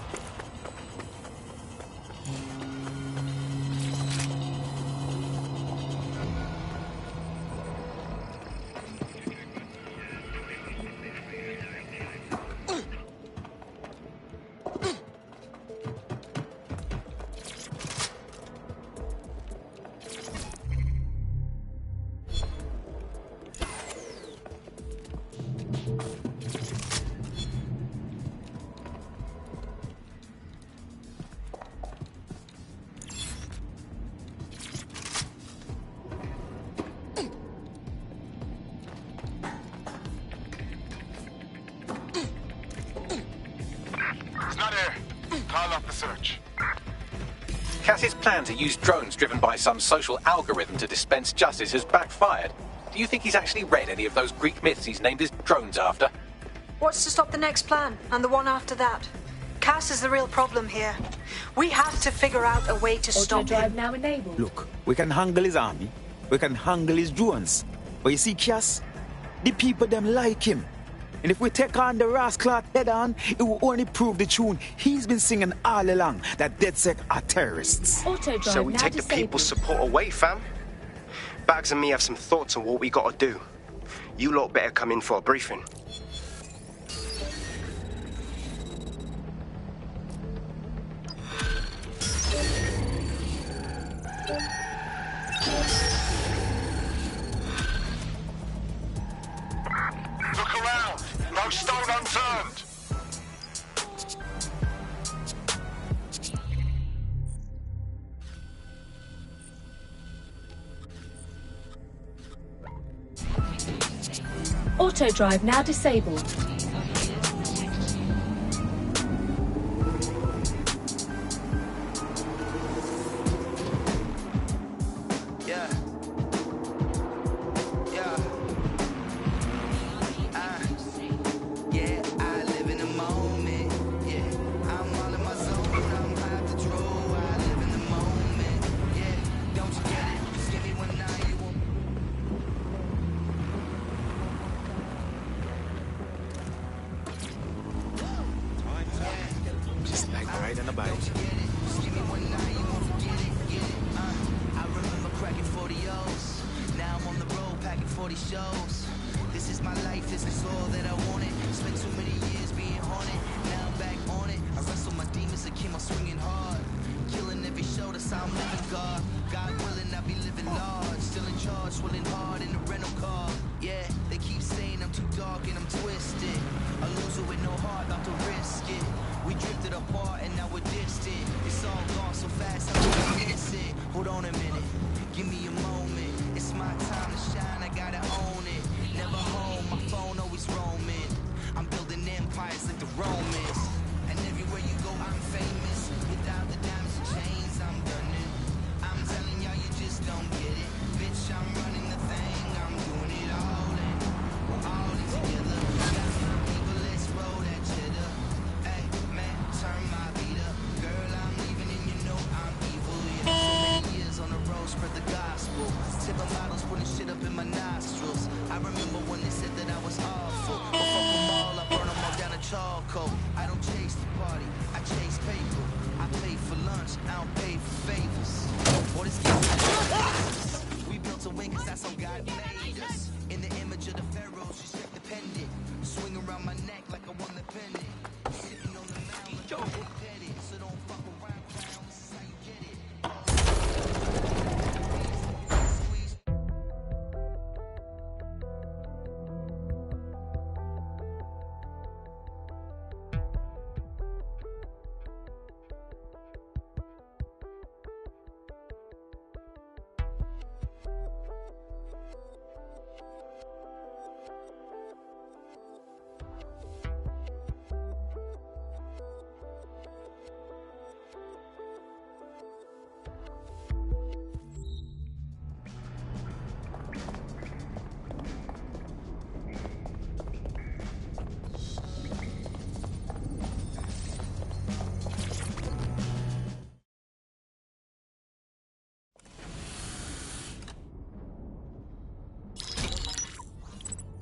research. Cass's plan to use drones driven by some social algorithm to dispense justice has backfired. Do you think he's actually read any of those Greek myths he's named his drones after? What's to stop the next plan, and the one after that? Cass is the real problem here. We have to figure out a way to stop him. Now enabled. Look, we can handle his army, we can handle his drones. But you see, Cass, the people them like him. And if we take on the rascal head on, it will only prove the tune he's been singing all along, that DedSec are terrorists. So we take the people's support away, fam? Bags and me have some thoughts on what we gotta do. You lot better come in for a briefing. Look around. No stone unturned. Auto drive now disabled.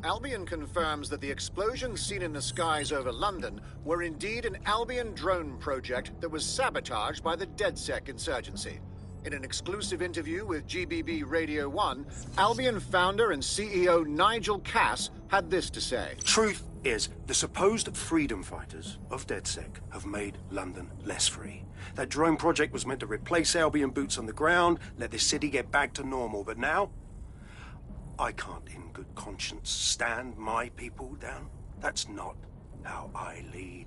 Albion confirms that the explosions seen in the skies over London were indeed an Albion drone project that was sabotaged by the DedSec insurgency. In an exclusive interview with GBB Radio 1, Albion founder and CEO Nigel Cass had this to say. Truth is, the supposed freedom fighters of DedSec have made London less free. That drone project was meant to replace Albion boots on the ground, let the city get back to normal, but now I can't in good conscience stand my people down. That's not how I lead.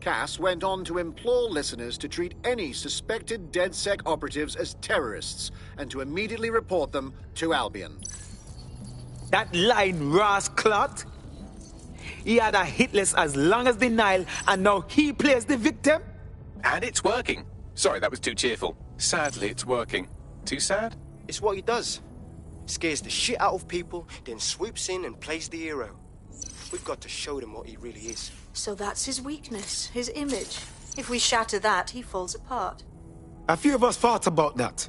Cass went on to implore listeners to treat any suspected DedSec operatives as terrorists and to immediately report them to Albion. That line, rasclot? He had a hit list as long as the Nile, and now he plays the victim? And it's working. Sorry, that was too cheerful. Sadly, it's working. Too sad? It's what he does. Scares the shit out of people, then swoops in and plays the hero. We've got to show them what he really is. So that's his weakness, his image. If we shatter that, he falls apart. A few of us thought about that.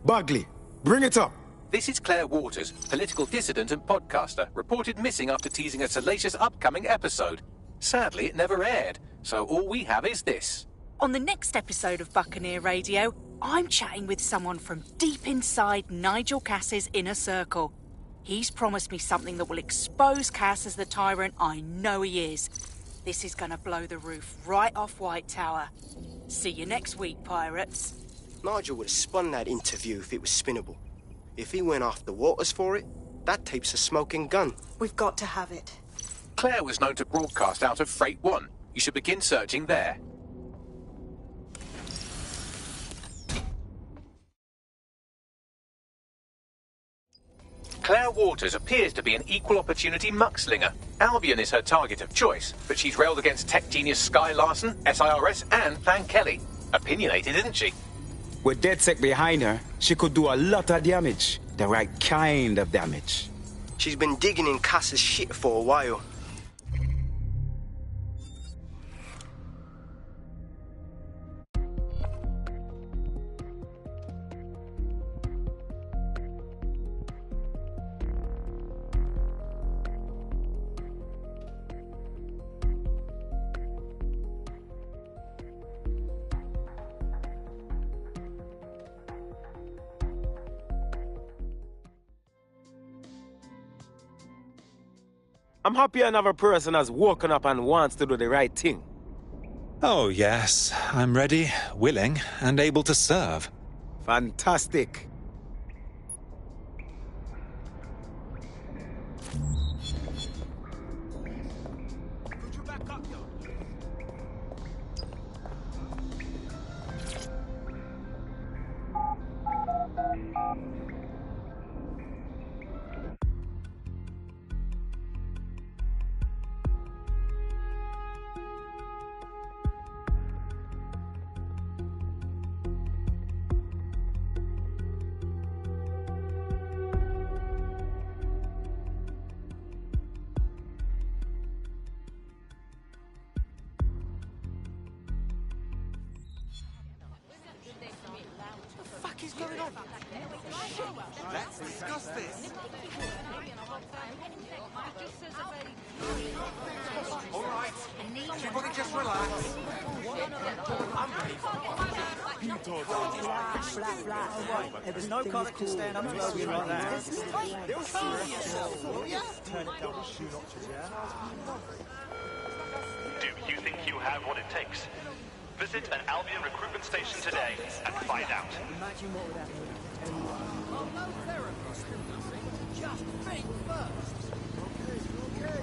Bagley, bring it up. This is Claire Waters, political dissident and podcaster, reported missing after teasing a salacious upcoming episode. Sadly, it never aired, so all we have is this. On the next episode of Buccaneer Radio, I'm chatting with someone from deep inside Nigel Cass's inner circle. He's promised me something that will expose Cass as the tyrant I know he is. This is gonna blow the roof right off White Tower. See you next week, pirates. Nigel would have spun that interview if it was spinnable. If he went after Waters for it, that tape's a smoking gun. We've got to have it. Claire was known to broadcast out of Freight 1. You should begin searching there. Claire Waters appears to be an equal opportunity muckslinger. Albion is her target of choice, but she's railed against tech genius Sky Larson, SIRS, and Plan Kelly. Opinionated, isn't she? With DedSec behind her, she could do a lot of damage. The right kind of damage. She's been digging in Cass's shit for a while. I'm happy another person has woken up and wants to do the right thing. Oh, yes. I'm ready, willing, and able to serve. Fantastic. Let's discuss this. All right, everybody just relax. I'm ready. There's no colour can stand up to you like that. Do you think you have what it takes? Visit an Albion recruitment station today and find out. Imagine what would happen. Just think first. Okay.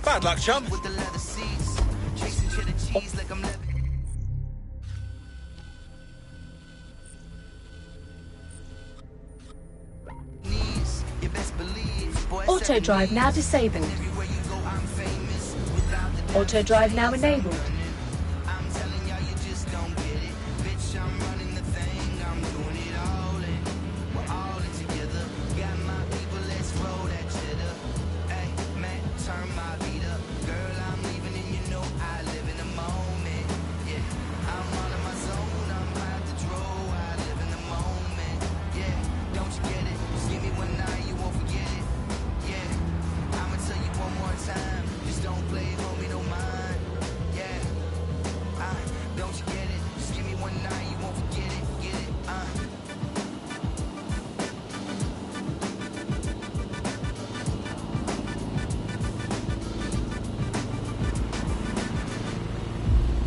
Bad luck, chum. With the leather seats, chasing cheddar cheese like I'm Auto drive now disabled. Auto drive now enabled.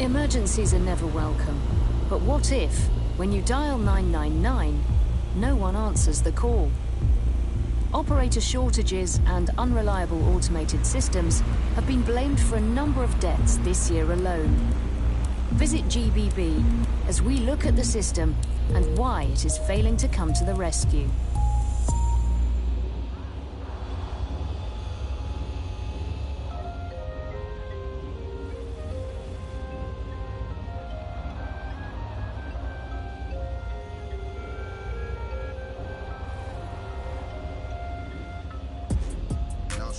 Emergencies are never welcome. But what if, when you dial 999, no one answers the call? Operator shortages and unreliable automated systems have been blamed for a number of deaths this year alone. Visit GBB as we look at the system and why it is failing to come to the rescue.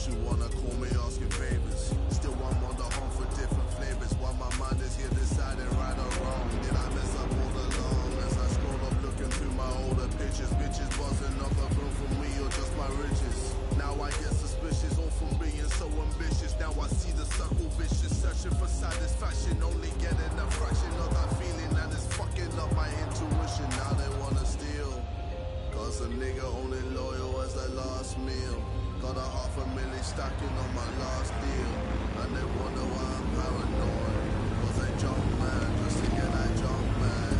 you wanna call me asking favors. Still I'm on the hunt for different flavors. While my mind is here deciding right or wrong. Did I mess up all along? As I scroll up looking through my older pictures. Bitches buzzing off a room for me or just my riches. Now I get suspicious, all from being so ambitious. Now I see the circle vicious, searching for satisfaction, only getting a fraction of that feeling that is fucking up my intuition. Now they wanna steal, cause a nigga only loyal as the last meal. Got a $500,000 stacking on my last deal, and they wonder why I'm paranoid. Cause I jump man, just to get that jump man.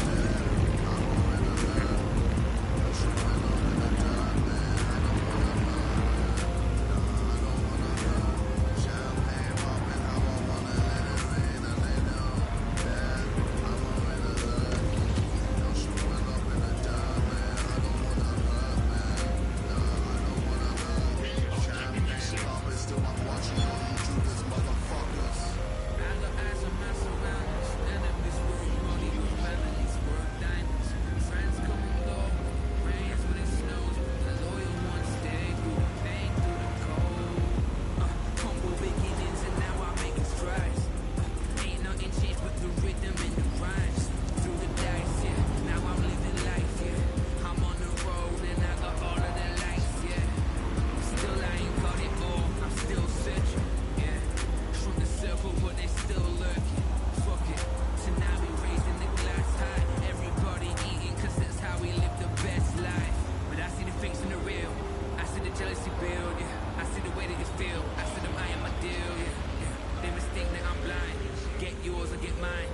Yeah, I'm already there. Don't shoot when I'm in the dirt, man. I don't wanna learn. Nah, I don't wanna learn. Champagne popping how I wanna let it rain, and they know. Yeah, I'm already there. Don't shoot when I'm in the dirt, man. I don't wanna hurt, man. Nah, I don't wanna hurt. Champagne popping, still I'm watching all you Judas motherfuckers.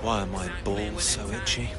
Why are my balls so itchy?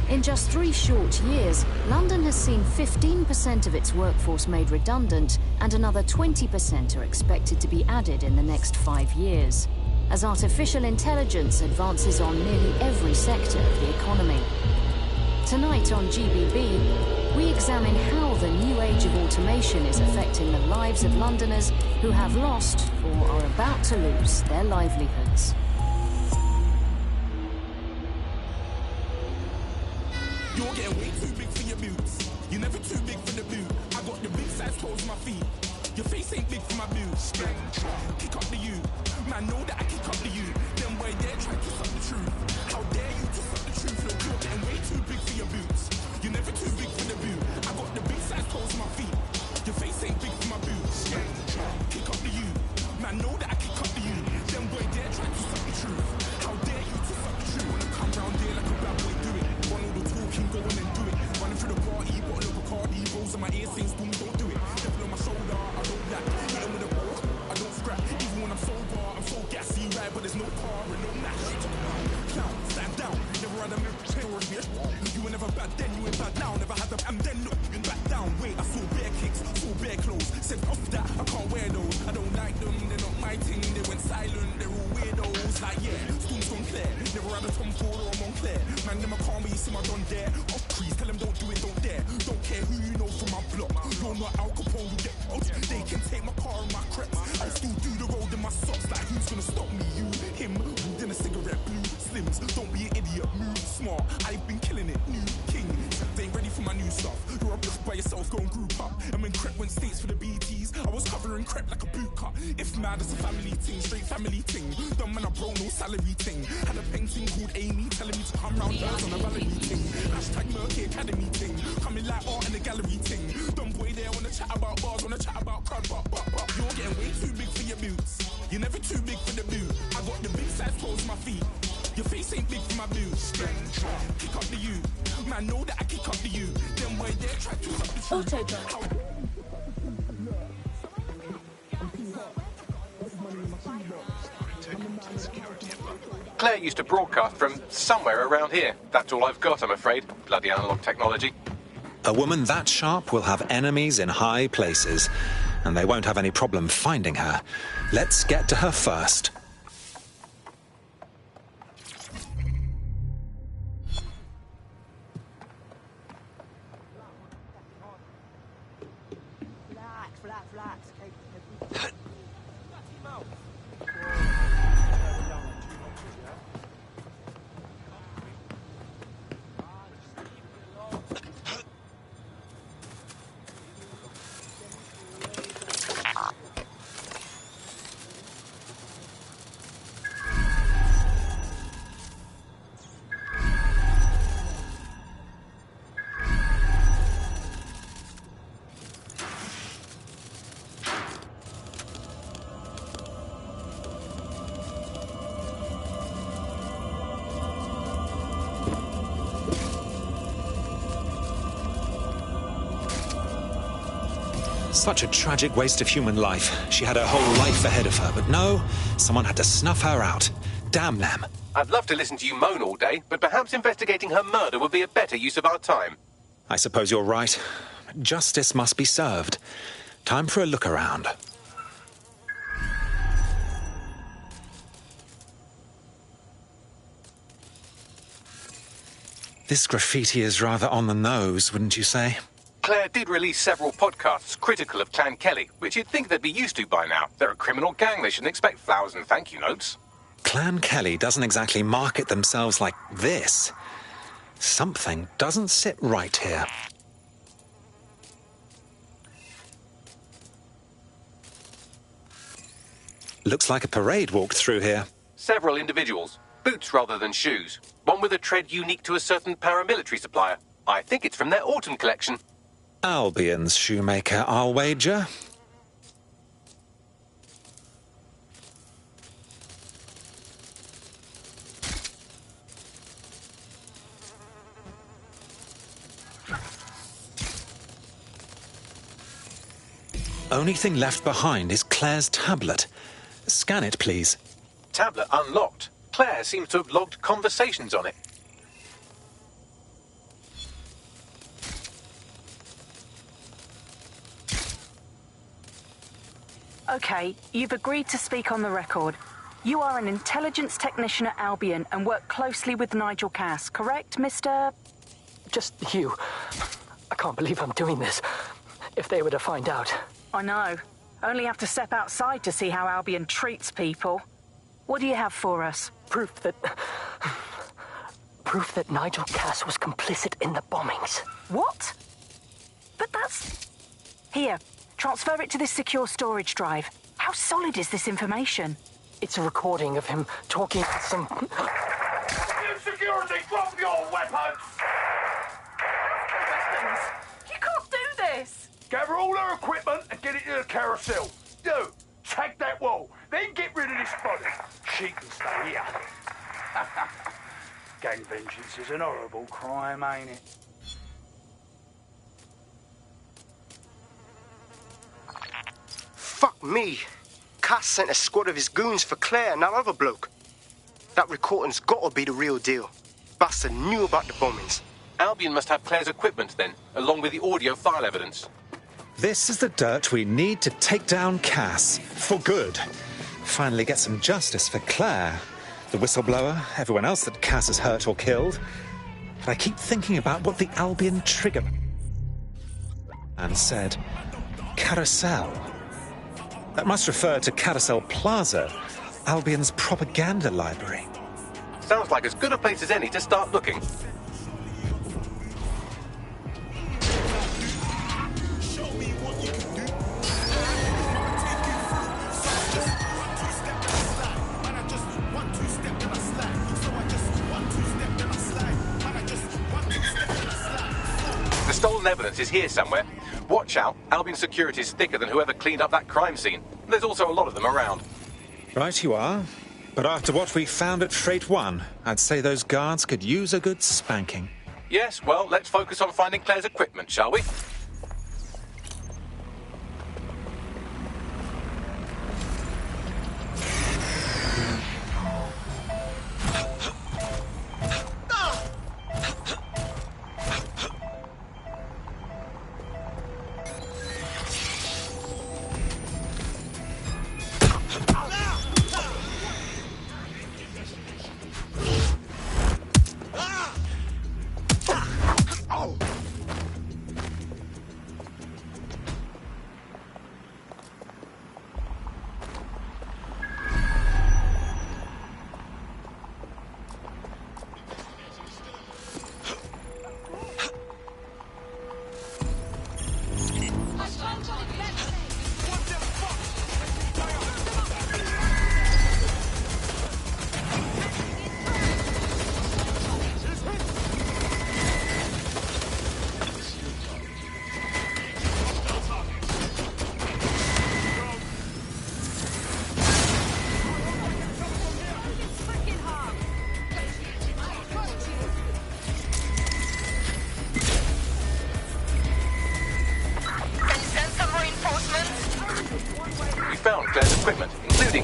In just 3 short years, London has seen 15% of its workforce made redundant, and another 20% are expected to be added in the next 5 years, as artificial intelligence advances on nearly every sector of the economy. Tonight on GBB, we examine how the new age of automation is affecting the lives of Londoners who have lost or are about to lose their livelihoods. You're getting way too big for your boots. You're never too big for the boot. I got the big size toes on my feet. Your face ain't big for my boots. Kick up the you. Man, know that I kick up the you. Them boy there trying to suck the truth. How dare you to suck the truth? Look, you're getting way too big for your boots. You're never too big for the boot. I got the big size toes on my feet. Your face ain't big for my boots. Kick up the you. Man, know that I kick up the you. Them boy there trying to suck the truth. How dare you to suck the truth? Wanna come round there like a bad boy, do it. Want all the talking, go on and do it. Running through the party, bottle of Bacardi, rolls on my ear, saying boom, don't do it. Devil on my shoulder, I don't lack. Hit him with a ball, I don't scrap. Even when I'm sober, I'm so gassy, right? But there's no car and no match. Clown, stand down, never had a you were never bad then, you ain't bad now. Never had them, and then look, you back down. Wait, I saw bare kicks, saw bare clothes. Said off that, I can't wear those. I don't like them, they're not my thing. They went silent, they're all weirdos. Like yeah, Storm's gone clear. Never had a Tom Ford or a Montclair. Man, them I can't wait, you see my don there. Off crease, tell them don't do it, don't dare. Don't care who you know from my block. You're not Al Capone, you get out. They can take my car and my creps. I still do the road in my socks. Like who's gonna stop me? You, him, then a cigarette, blue slims. Don't be an idiot, move smart. I've been killing it, new king. They ain't ready for my new stuff. You're a bitch by yourself, go and group up. And when Crep went states for the BTs, I was covering Crep like a boot cut. If mad, it's a family thing, straight family thing. Dumb man, I bro, no salary thing. Had a painting called Amy, telling me to come round guys on a rally thing. Hashtag Murky Academy thing. Coming like art in the gallery thing. Dumb boy there, wanna chat about bars, wanna chat about crud, but you're getting way too big for your boots. You're never too big for the boot. I got the big size toes on my feet. Your face ain't big for my boots. Kick up the U. Man, know that I kick up the U. Them boy there try to suck the Autodrive. Claire used to broadcast from somewhere around here. That's all I've got, I'm afraid. Bloody analog technology. A woman that sharp will have enemies in high places, and they won't have any problem finding her. Let's get to her first. Such a tragic waste of human life. She had her whole life ahead of her, but no, someone had to snuff her out. Damn them. I'd love to listen to you moan all day, but perhaps investigating her murder would be a better use of our time. I suppose you're right. Justice must be served. Time for a look around. This graffiti is rather on the nose, wouldn't you say? Claire did release several podcasts critical of Clan Kelly, which you'd think they'd be used to by now. They're a criminal gang. They shouldn't expect flowers and thank you notes. Clan Kelly doesn't exactly market themselves like this. Something doesn't sit right here. Looks like a parade walked through here. Several individuals. Boots rather than shoes. One with a tread unique to a certain paramilitary supplier. I think it's from their autumn collection. Albion's shoemaker, I'll wager. Only thing left behind is Claire's tablet. Scan it, please. Tablet unlocked. Claire seems to have logged conversations on it. Okay, you've agreed to speak on the record. You are an intelligence technician at Albion and work closely with Nigel Cass, correct, Mr...? Just you. I can't believe I'm doing this. If they were to find out... I know. Only have to step outside to see how Albion treats people. What do you have for us? Proof that Nigel Cass was complicit in the bombings. What? But that's... Here, transfer it to this secure storage drive. How solid is this information? It's a recording of him talking to some... Security, drop your weapons! You can't do this! Gather all her equipment and get it to the carousel. Do. Tag that wall. Then get rid of this body. She can stay here. Gang vengeance is an horrible crime, ain't it? Fuck me. Cass sent a squad of his goons for Claire and that other bloke. That recording's gotta be the real deal. Bastard knew about the bombings. Albion must have Claire's equipment then, along with the audio file evidence. This is the dirt we need to take down Cass. For good. Finally get some justice for Claire. The whistleblower, everyone else that Cass has hurt or killed. But I keep thinking about what the Albion trigger... and said, Carousel. That must refer to Carousel Plaza, Albion's propaganda library. Sounds like as good a place as any to start looking. The stolen evidence is here somewhere. Watch out, Albion security's thicker than whoever cleaned up that crime scene. There's also a lot of them around. Right you are. But after what we found at Freight 1, I'd say those guards could use a good spanking. Yes, well, let's focus on finding Claire's equipment, shall we?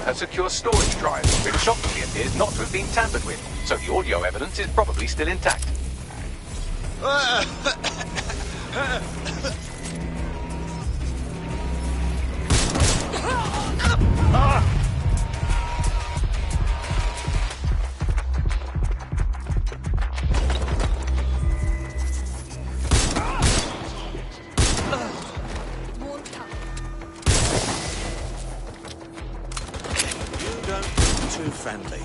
A secure storage drive, which shockingly appears not to have been tampered with, so the audio evidence is probably still intact. Friendly.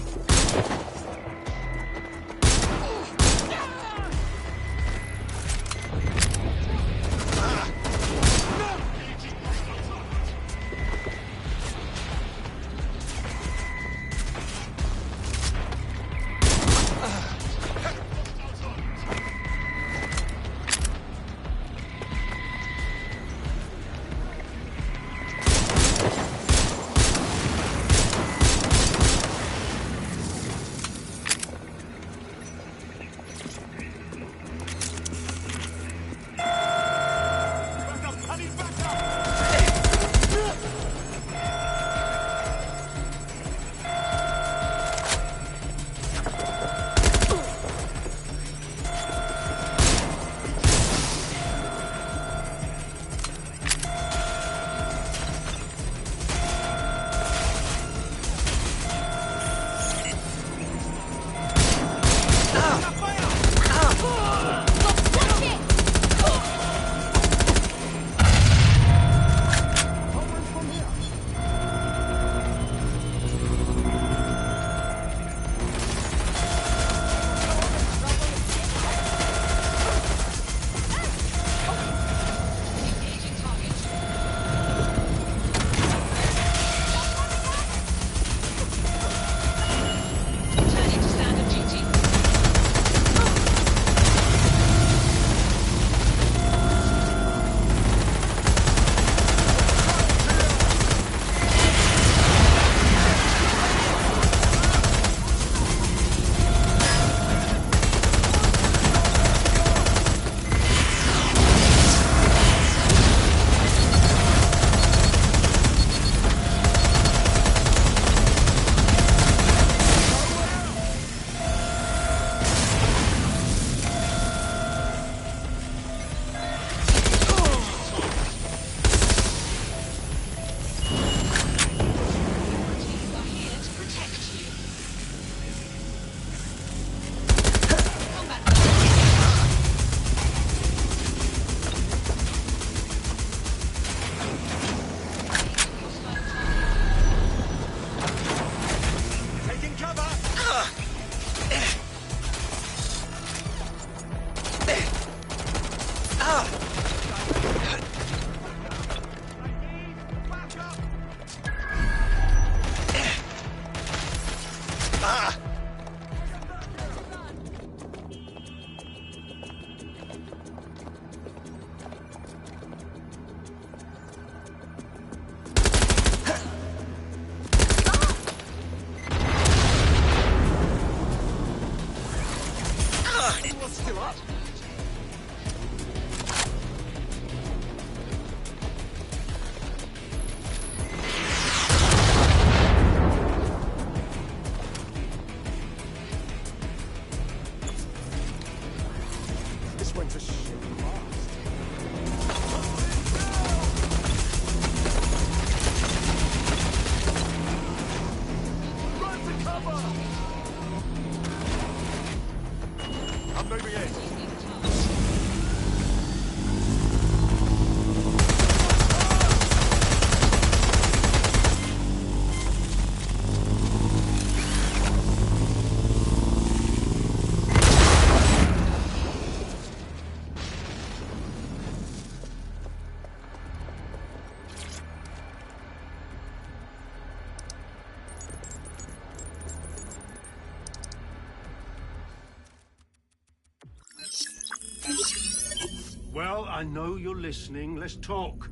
still up? This went to shit fast. Run to cover! I'm moving in. Well, I know you're listening. Let's talk.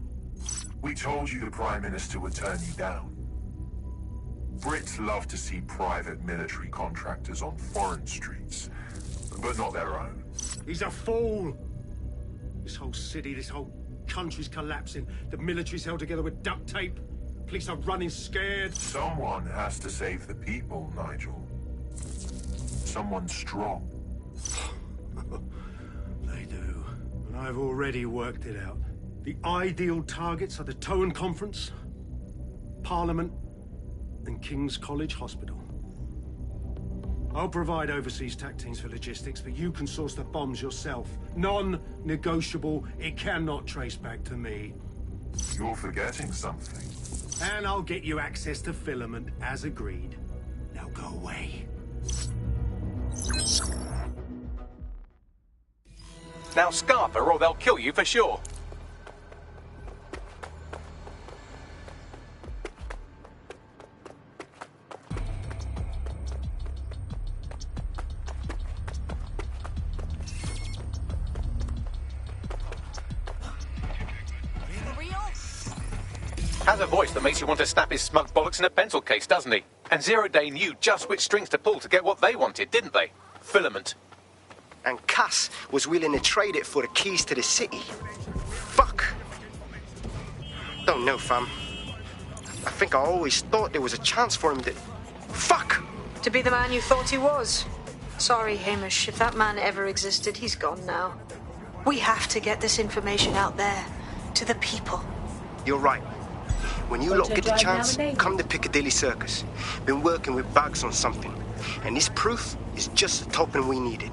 We told you the Prime Minister would turn you down. Brits love to see private military contractors on foreign streets, but not their own. He's a fool. This whole city, this whole country's collapsing. The military's held together with duct tape. Police are running scared. Someone has to save the people, Nigel. Someone strong. They do. And I've already worked it out. The ideal targets are the Towan Conference, Parliament, and King's College Hospital. I'll provide overseas tac teams for logistics, but you can source the bombs yourself. Non-negotiable. It cannot trace back to me. You're forgetting something. And I'll get you access to filament, as agreed. Now go away. Now scarper or they'll kill you for sure. Has a voice that makes you want to snap his smug bollocks in a pencil case, doesn't he? And Zero Day knew just which strings to pull to get what they wanted, didn't they? Filament. And Cass was willing to trade it for the keys to the city. Fuck. Don't know, fam. I think I always thought there was a chance for him to... Fuck! To be the man you thought he was. Sorry, Hamish. If that man ever existed, he's gone now. We have to get this information out there. To the people. You're right. When you lot get the chance, come to Piccadilly Circus. Been working with Bags on something. And this proof is just the token we needed.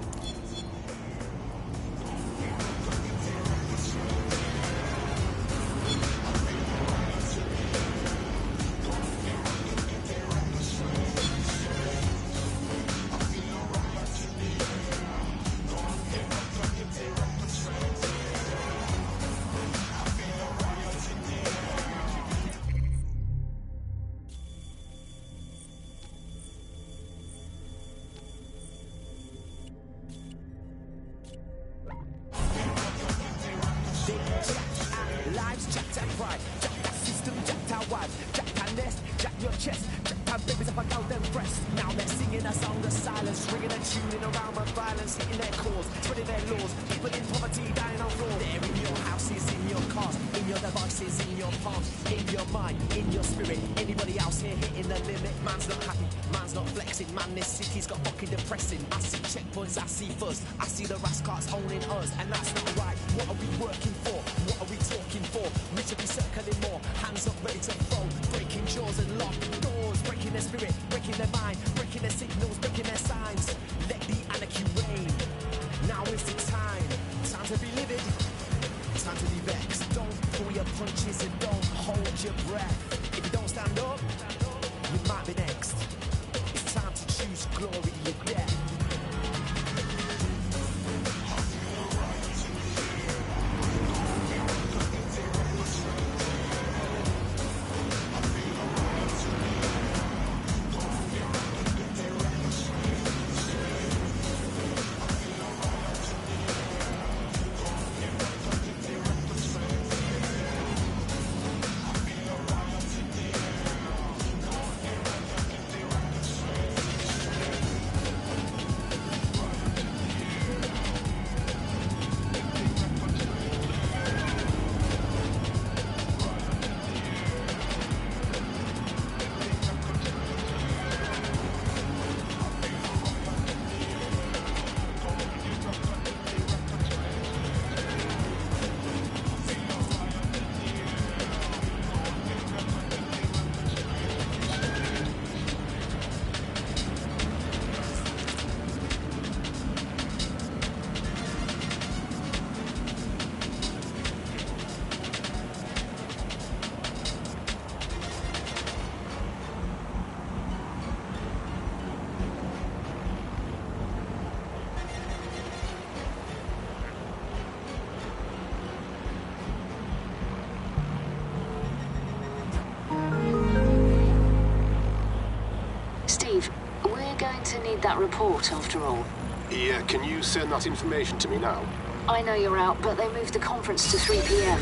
report, after all. Yeah, can you send that information to me now? I know you're out, but they moved the conference to 3 p.m.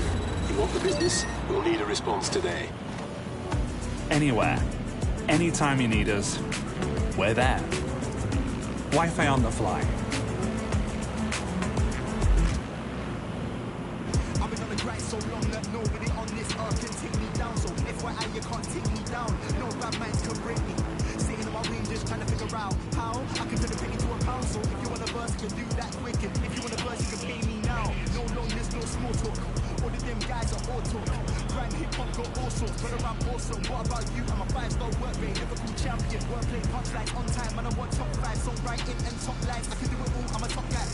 You want the business? We'll need a response today. Anywhere. Anytime you need us. We're there. Wi-Fi on the fly. I've been on the grind so long that nobody on this earth can take me down. So FYI, you can't take me down. No bad minds can break me. Sitting on my wing just trying to figure out how I can turn a pig into a pound. So if you want a verse, you can do that quick. And if you want a verse, you can pay me now. No loneliness, no small talk. All of them guys are all talk. Grime, hip-hop, got all sorts. But I'm awesome. What about you? I'm a 5-star work rate. Liverpool champion. Wordplay, punchlines on time. And I want top 5. Songwriting and top lines. I can do it all. I'm a top guy.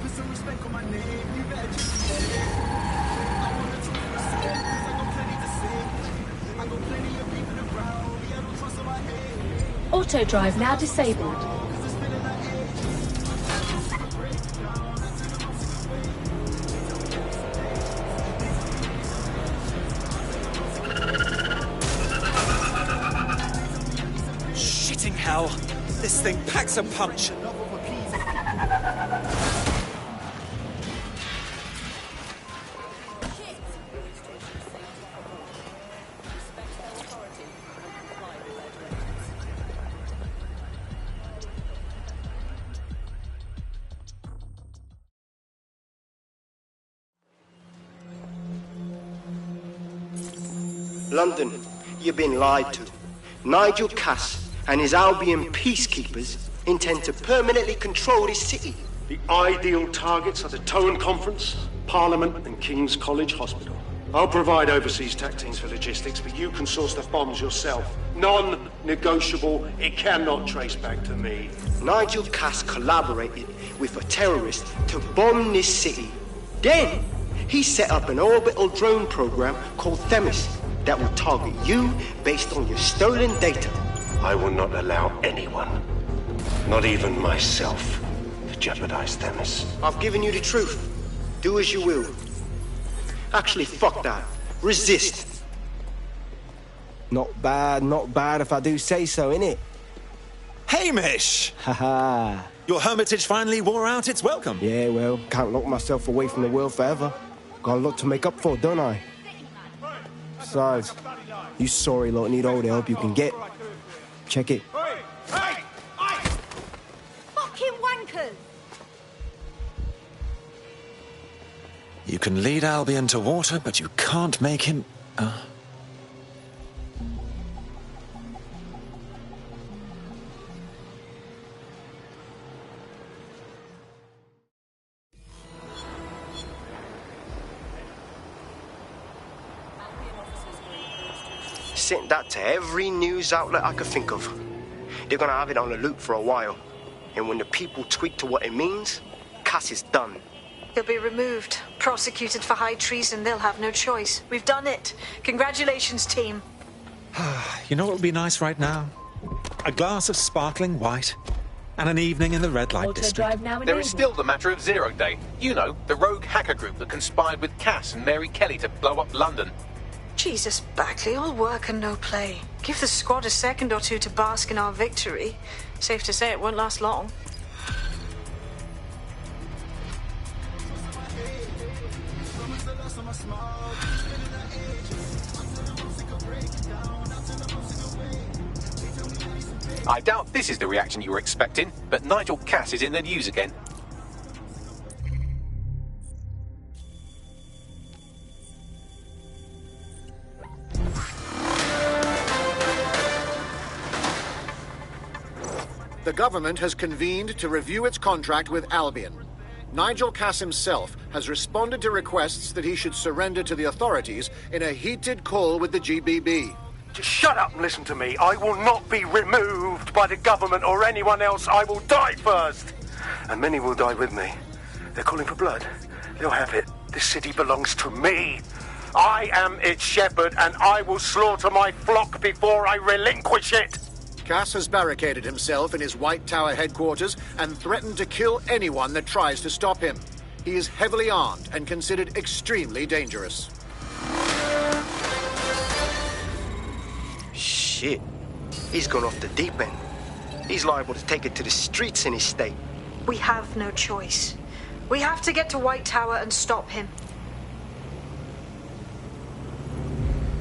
Put some respect on my name. You better just say it. I want to talk for a second. Cause I got plenty to say. I got plenty of people around me. I don't trust on my head. Auto drive now disabled. Shitting hell! This thing packs a punch! London, you've been lied to. Nigel Cass and his Albion peacekeepers intend to permanently control this city. The ideal targets are the Towan Conference, Parliament and King's College Hospital. I'll provide overseas tech teams for logistics, but you can source the bombs yourself. Non-negotiable, it cannot trace back to me. Nigel Cass collaborated with a terrorist to bomb this city. Then, he set up an orbital drone program called Themis that will target you based on your stolen data. I will not allow anyone, not even myself, to jeopardize Themis. I've given you the truth. Do as you will. Actually, fuck that. Resist. Not bad if I do say so, innit? Hamish! Haha. Your hermitage finally wore out its welcome. Yeah, well, can't lock myself away from the world forever. Got a lot to make up for, don't I? Besides, you sorry lot need all the help you can get. Check it. Fucking wankers! You can lead Albion to water, but you can't make him... Sent that to every news outlet I could think of. They're gonna have it on the loop for a while. And when the people tweak to what it means, Cass is done. He'll be removed, prosecuted for high treason. They'll have no choice. We've done it. Congratulations, team. You know what would be nice right now? A glass of sparkling white and an evening in the red light district. There is still the matter of Zero Day. You know, the rogue hacker group that conspired with Cass and Mary Kelly to blow up London. Jesus, Backley, all work and no play. Give the squad a second or two to bask in our victory. Safe to say it won't last long. I doubt this is the reaction you were expecting, but Nigel Cass is in the news again. The government has convened to review its contract with Albion. Nigel Cass himself has responded to requests that he should surrender to the authorities in a heated call with the GBB. Just shut up and listen to me. I will not be removed by the government or anyone else. I will die first. And many will die with me. They're calling for blood. They'll have it. This city belongs to me. I am its shepherd, and I will slaughter my flock before I relinquish it. Cass has barricaded himself in his White Tower headquarters and threatened to kill anyone that tries to stop him. He is heavily armed and considered extremely dangerous. Shit. He's gone off the deep end. He's liable to take it to the streets in his state. We have no choice. We have to get to White Tower and stop him.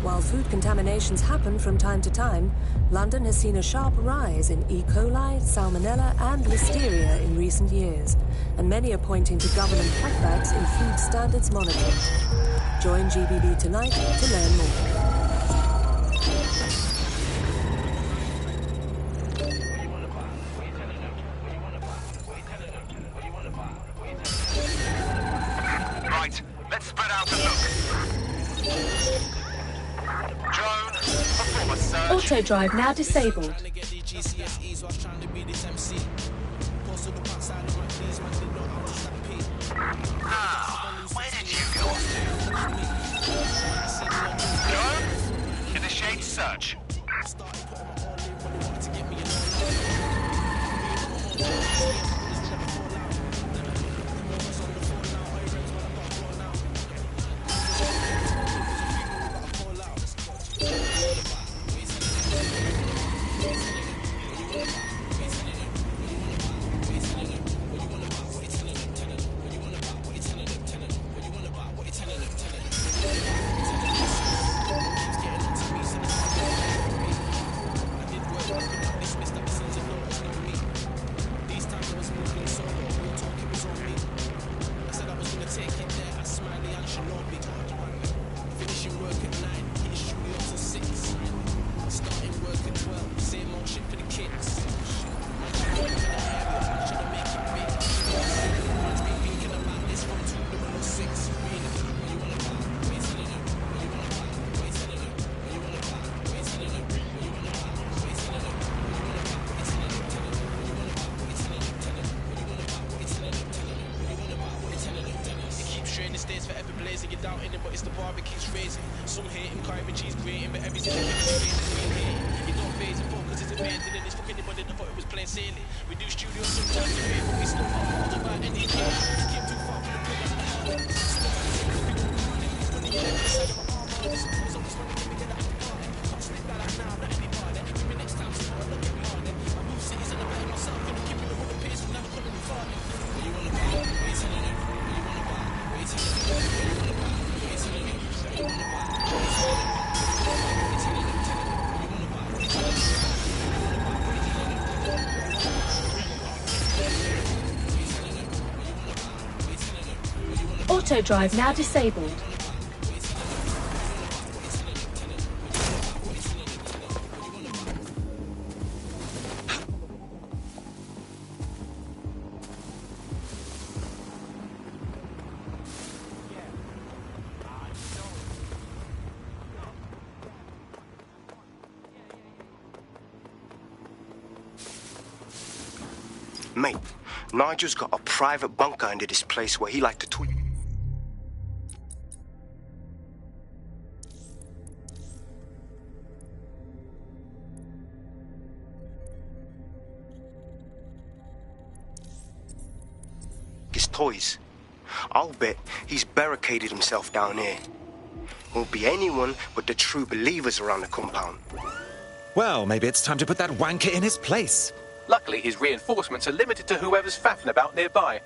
While food contaminations happen from time to time, London has seen a sharp rise in E. coli, salmonella and listeria in recent years, and many are pointing to government cutbacks in food standards monitoring. Join GBB tonight to learn more. Right, let's spread out and look. Drone, perform a search. Auto drive now disabled. Where did you go off to? Drone, initiate search. Auto drive now disabled. Mate, Nigel's got a private bunker under this place where he like to tweet. His toys. I'll bet he's barricaded himself down here. Won't be anyone but the true believers around the compound. Well, maybe it's time to put that wanker in his place. Luckily, his reinforcements are limited to whoever's faffing about nearby.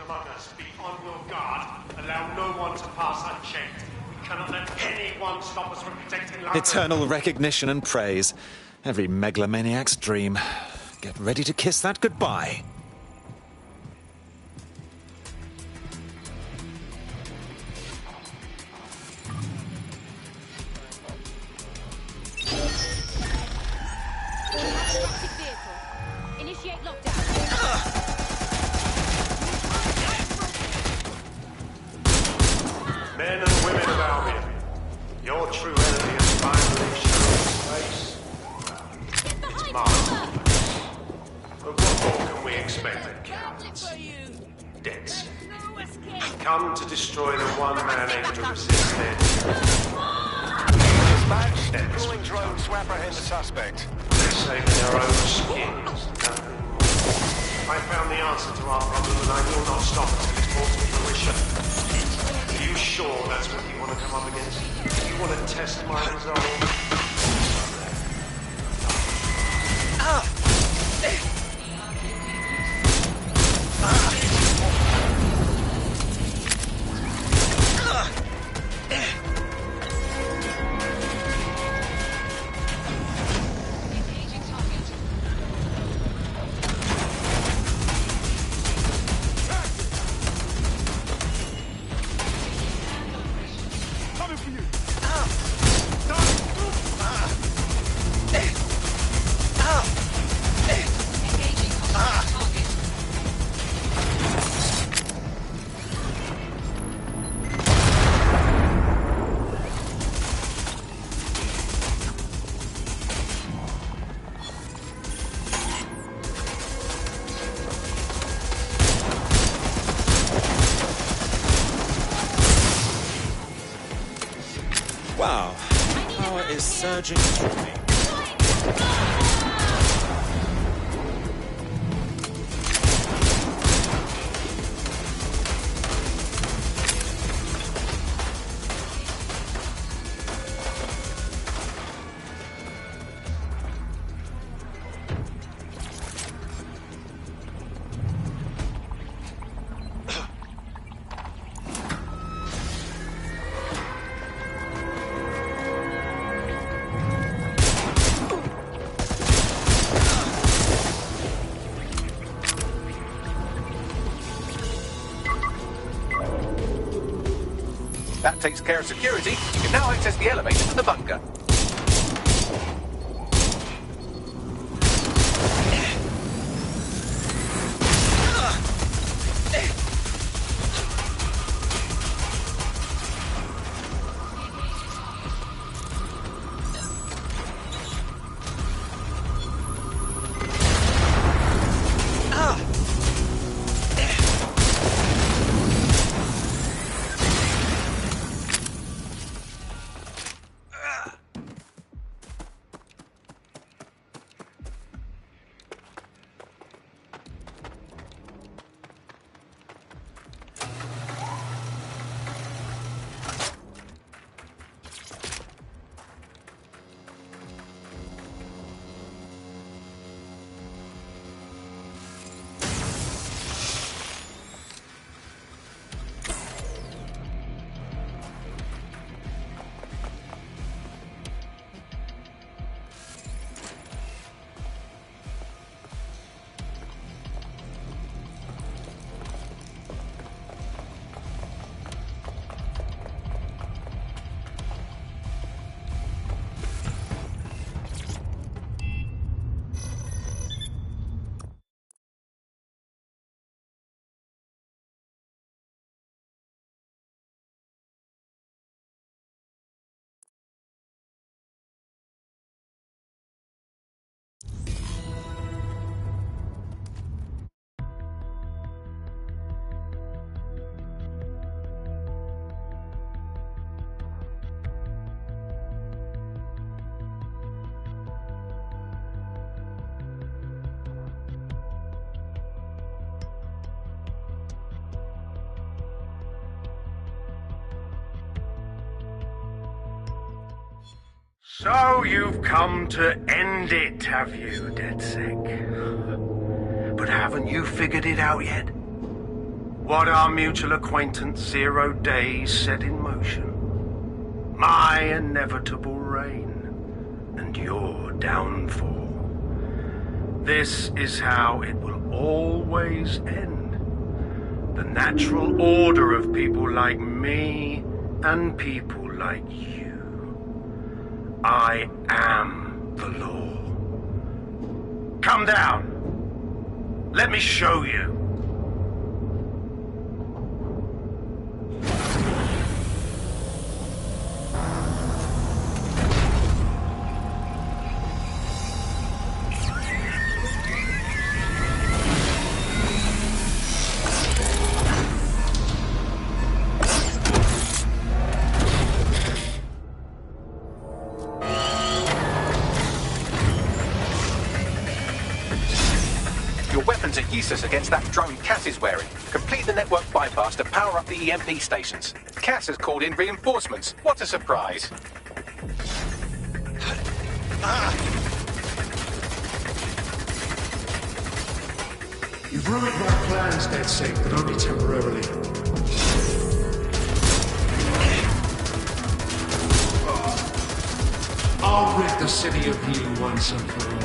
among us. Be on your guard. Allow no one to pass unchecked. We cannot let anyone stop us from protecting London. Eternal recognition and praise. Every megalomaniac's dream. Get ready to kiss that goodbye. Initiate lockdown. Men and women of Albion, your true enemy has finally shown its face. It's Mars. But what more can we expect of cowards? Deads. Come to destroy the one man able to resist their Dispatch, deploying drone to apprehend the suspect. They're saving their own skins. I found the answer to our problem and I will not stop until it's brought to fruition. Are you sure that's what you want to come up against? You want to test my resolve? Wow, power is surging through me. That takes care of security. You can now access the elevator to the bunker. So you've come to end it, have you, DedSec? But haven't you figured it out yet? What our mutual acquaintance 0 Days set in motion? My inevitable reign and your downfall. This is how it will always end. The natural order of people like me and people like you. I am the law. Come down. Let me show you. useless against that drone Cass is wearing. Complete the network bypass to power up the EMP stations. Cass has called in reinforcements. What a surprise. You've ruined my plans, DedSec, but only temporarily. I'll rid the city of you once and for all.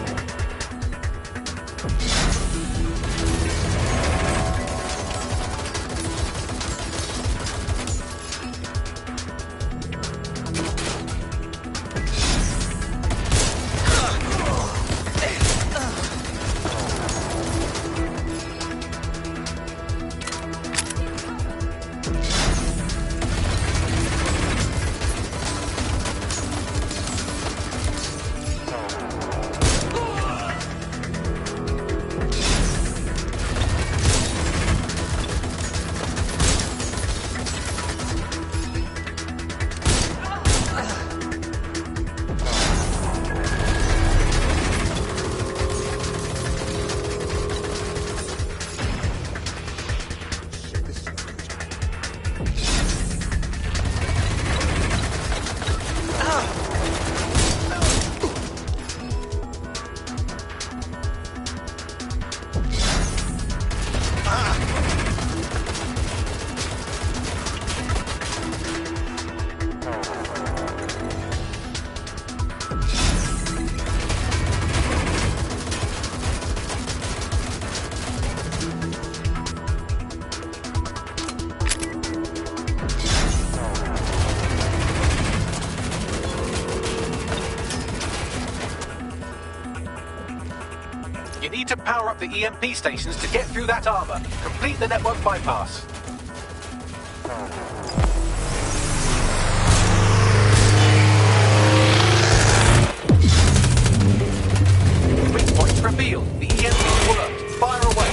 You need to power up the EMP stations to get through that armor. Complete the network bypass. Weak points revealed. The EMP worked. Fire away.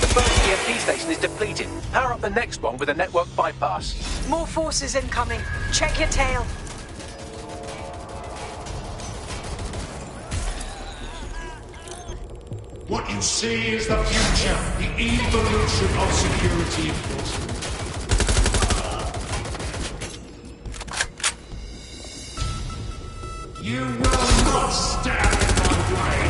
The first EMP station is depleted. Power up the next one with a network bypass. More forces incoming. Check your tail. What you see is the future, the evolution of security enforcement. You will not stand in my way.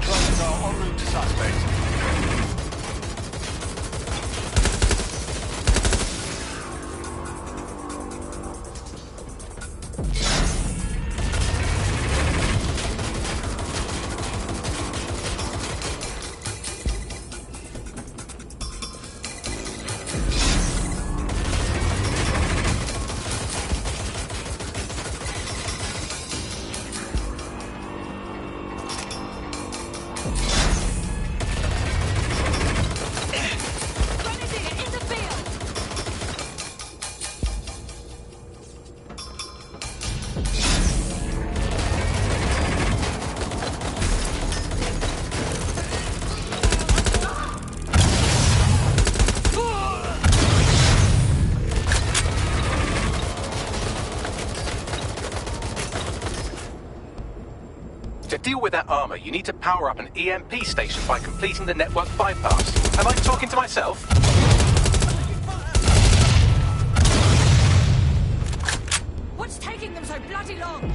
Drones are en route to suspect. To deal with that armor, you need to power up an EMP station by completing the network bypass. Am I talking to myself? What's taking them so bloody long?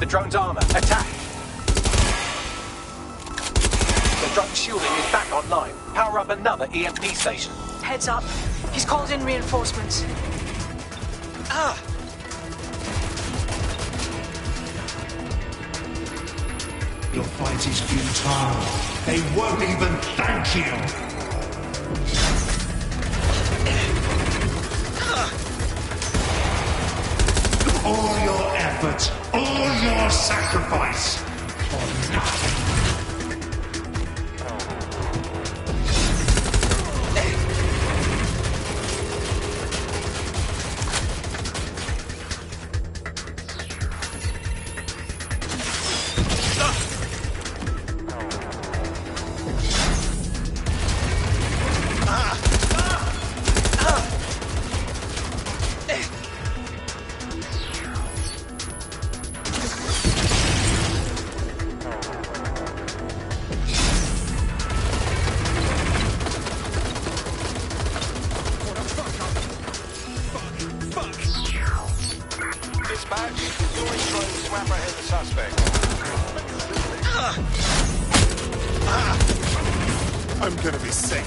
drone's armor. Attack! The drone's shielding is back online. Power up another EMP station. Heads up. He's called in reinforcements. Ah! Your fight is futile. They won't even thank you. All your effort, all your sacrifice for nothing. I'm gonna be sick.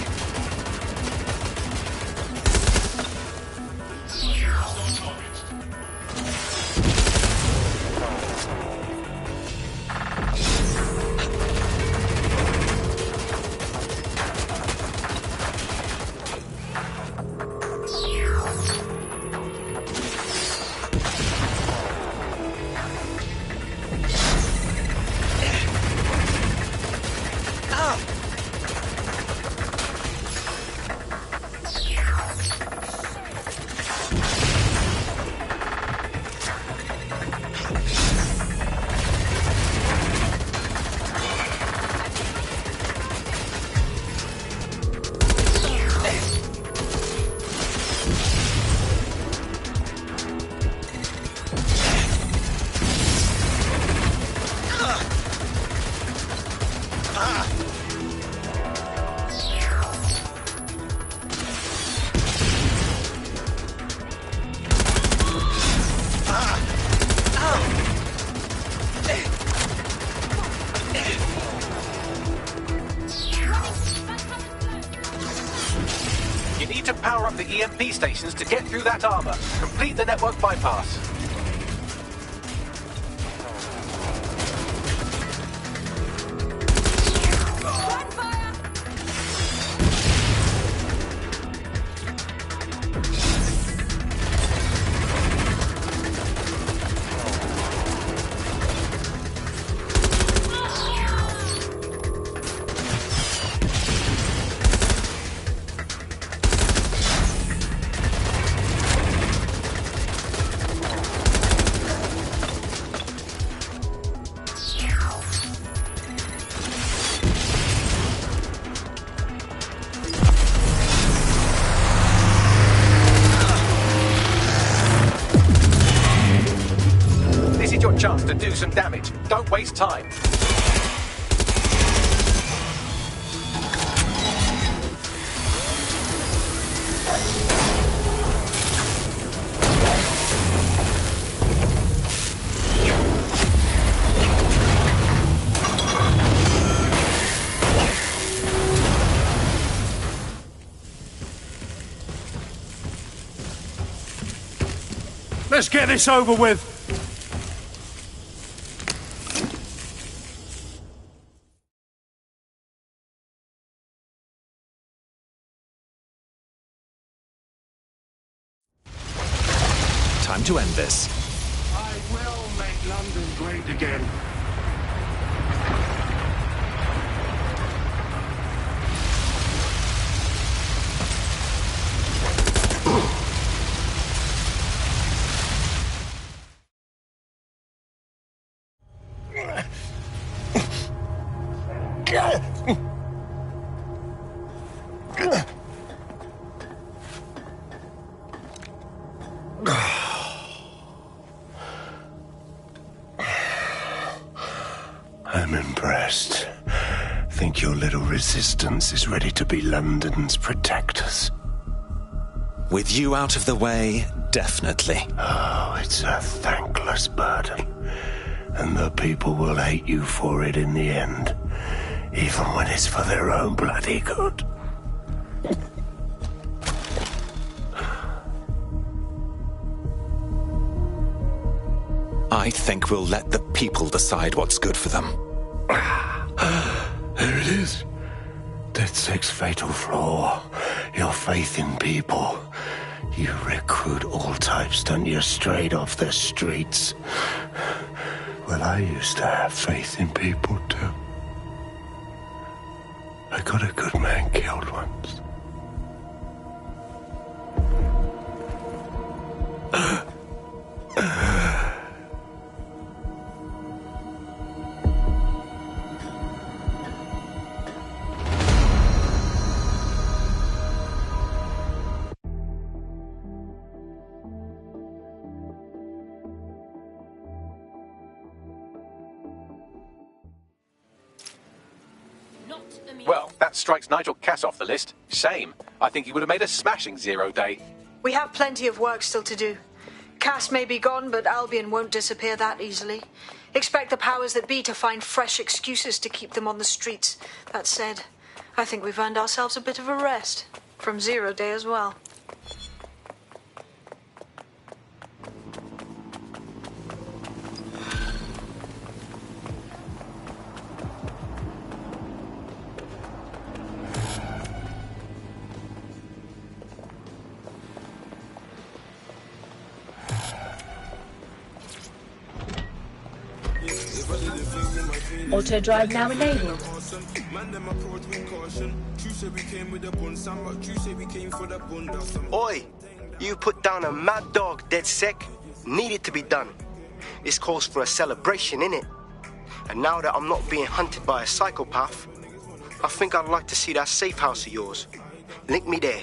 Power up the EMP stations to get through that armor. Complete the network bypass. Chance to do some damage. Don't waste time. Let's get this over with. Time to end this. I will make London great again. I'm impressed. Think your little resistance is ready to be London's protectors? With you out of the way, definitely. Oh, it's a thankless burden. And the people will hate you for it in the end, even when it's for their own bloody good. I think we'll let the people decide what's good for them. There it is. That sixth fatal flaw. Your faith in people. You recruit all types, don't you, straight off the streets. Well, I used to have faith in people, too. I got a good man killed once. Well, that strikes Nigel Cass off the list. Shame. I think he would have made a smashing 0 day. We have plenty of work still to do. Cass may be gone, but Albion won't disappear that easily. Expect the powers that be to find fresh excuses to keep them on the streets. That said, I think we've earned ourselves a bit of a rest. From 0 day as well. Auto drive now enabled. Oi! You put down a mad dog, dead sec. Needed to be done. This calls for a celebration, innit? And now that I'm not being hunted by a psychopath, I think I'd like to see that safe house of yours. Link me there.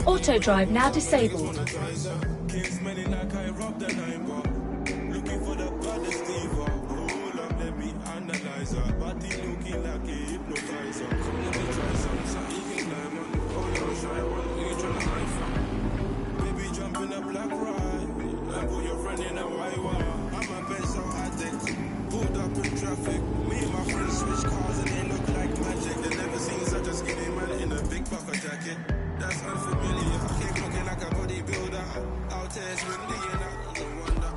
Auto drive now disabled. That's unfamiliar. I keep looking like a bodybuilder. Out there, it's windy and I don't wonder.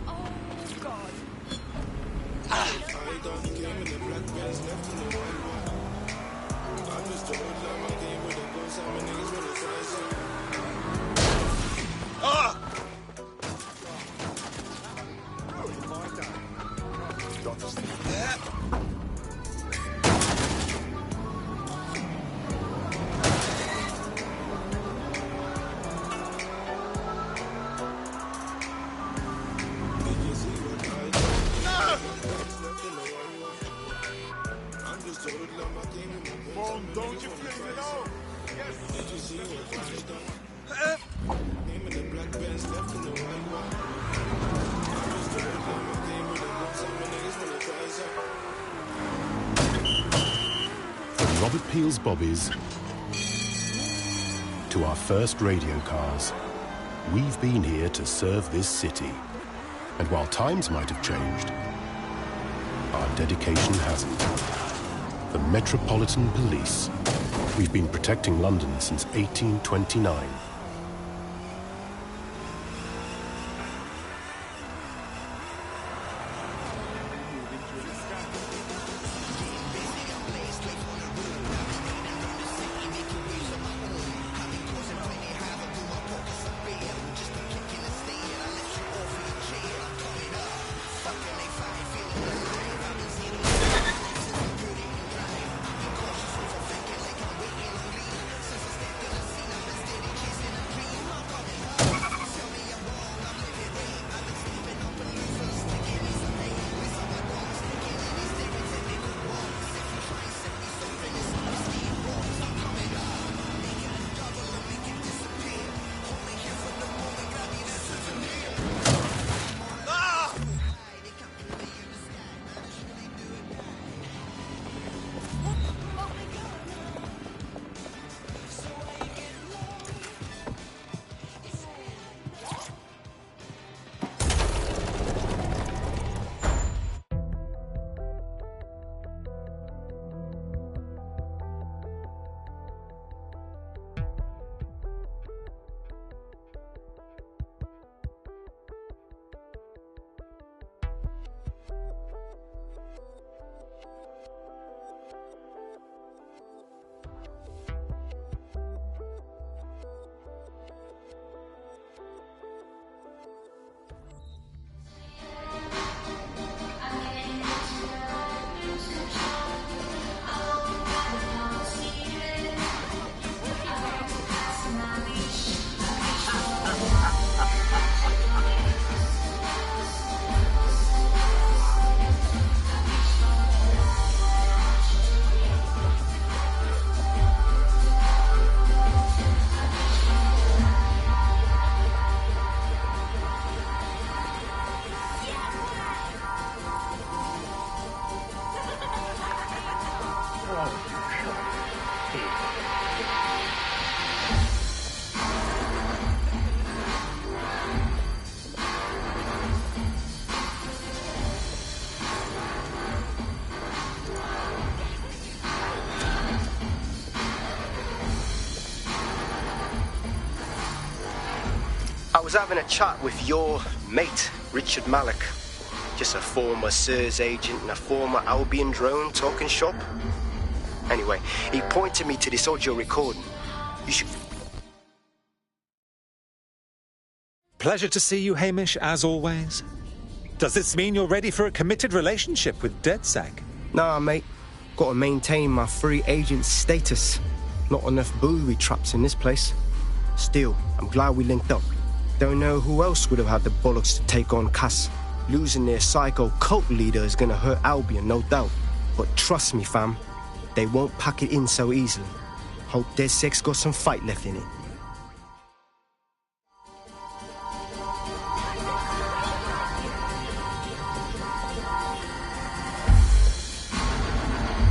Oh, God. I thought he came in the black pants left in the one. I'm just a hoodlum. I came with a gun. Some niggas with a size. Don't you flame it out? Yes. Did you see what I done? Came in the black Benz, left in the white one. I'm just a hoodlum. I came with a gun. Some niggas wanna try some. From Robert Peel's Bobbies to our first radio cars, we've been here to serve this city. And while times might have changed, our dedication hasn't. The Metropolitan Police. We've been protecting London since 1829. having a chat with your mate, Richard Malik. Just a former SIRS agent and a former Albion drone talking shop. Anyway, he pointed me to this audio recording. You should... Pleasure to see you, Hamish, as always. Does this mean you're ready for a committed relationship with DedSec? Nah, mate. Gotta maintain my free agent status. Not enough booby traps in this place. Still, I'm glad we linked up. Don't know who else would have had the bollocks to take on Cass. Losing their psycho cult leader is gonna hurt Albion, no doubt. But trust me, fam, they won't pack it in so easily. Hope DedSec's got some fight left in it.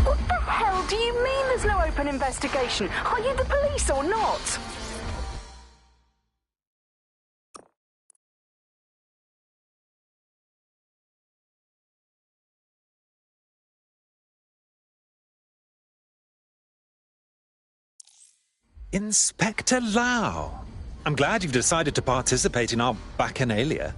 What the hell do you mean there's no open investigation? Are you the police or not? Inspector Lau. I'm glad you've decided to participate in our bacchanalia.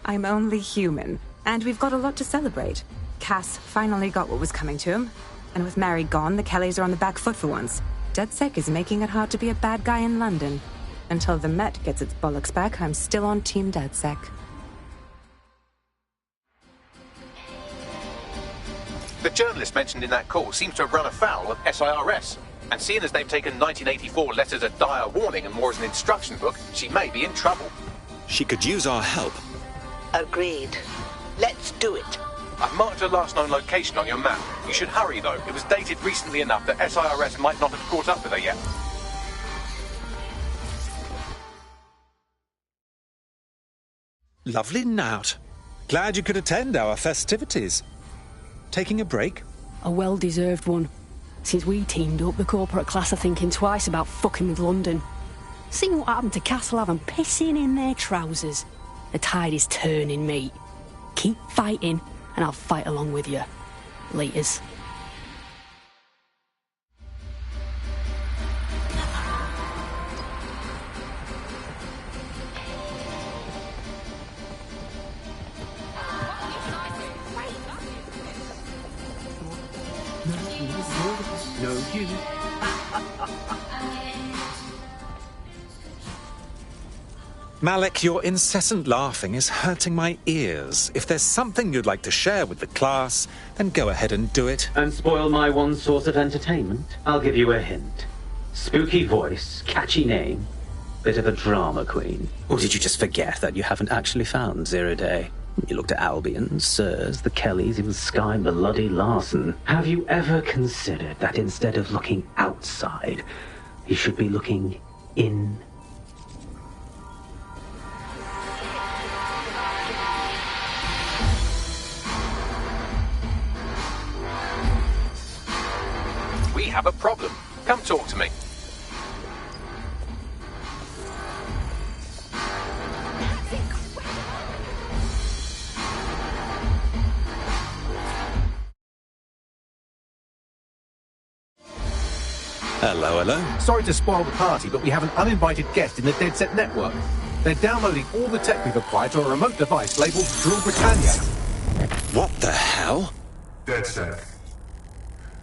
I'm only human, and we've got a lot to celebrate. Cass finally got what was coming to him, and with Mary gone, the Kellys are on the back foot for once. DedSec is making it hard to be a bad guy in London. Until the Met gets its bollocks back, I'm still on Team DedSec. The journalist mentioned in that call seems to have run afoul of SIRS. And seeing as they've taken 1984 letters of dire warning and more as an instruction book, she may be in trouble. She could use our help. Agreed. Let's do it. I've marked her last known location on your map. You should hurry, though. It was dated recently enough that SIRS might not have caught up with her yet. Lovely Nout. Glad you could attend our festivities. Taking a break? A well-deserved one. Since we teamed up, the corporate class are thinking twice about fucking with London. See what happened to Castlehaven pissing in their trousers. The tide is turning, mate. Keep fighting, and I'll fight along with you. Laters. No, you. Malik, your incessant laughing is hurting my ears. If there's something you'd like to share with the class, then go ahead and do it. And spoil my one source of entertainment? I'll give you a hint. Spooky voice, catchy name, bit of a drama queen. Or did you just forget that you haven't actually found Zero Day? You looked at Albion, SIRS, the Kellys, even Sky Bloody Larson. Have you ever considered that instead of looking outside, you should be looking in? We have a problem. Come talk to me. Hello, hello. Sorry to spoil the party, but we have an uninvited guest in the DedSec network. They're downloading all the tech we've acquired to a remote device labeled Drill Britannia. What the hell? DedSec.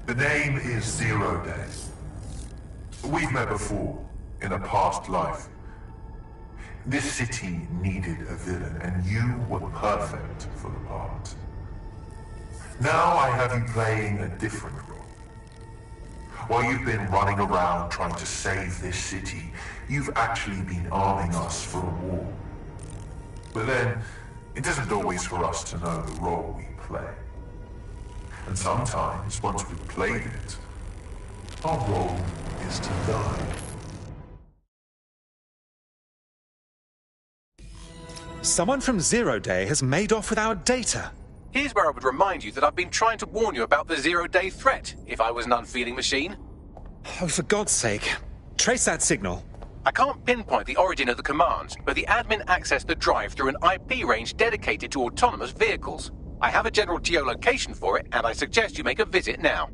The name is Zero Day. We've met before, in a past life. This city needed a villain, and you were perfect for the part. Now I have you playing a different role. While you've been running around trying to save this city, you've actually been arming us for a war. But then, it isn't always for us to know the role we play. And sometimes, once we've played it, our role is to die. Someone from Zero Day has made off with our data. Here's where I would remind you that I've been trying to warn you about the zero-day threat, if I was an unfeeling machine. Oh, for God's sake. Trace that signal. I can't pinpoint the origin of the commands, but the admin accessed the drive through an IP range dedicated to autonomous vehicles. I have a general geolocation for it, and I suggest you make a visit now.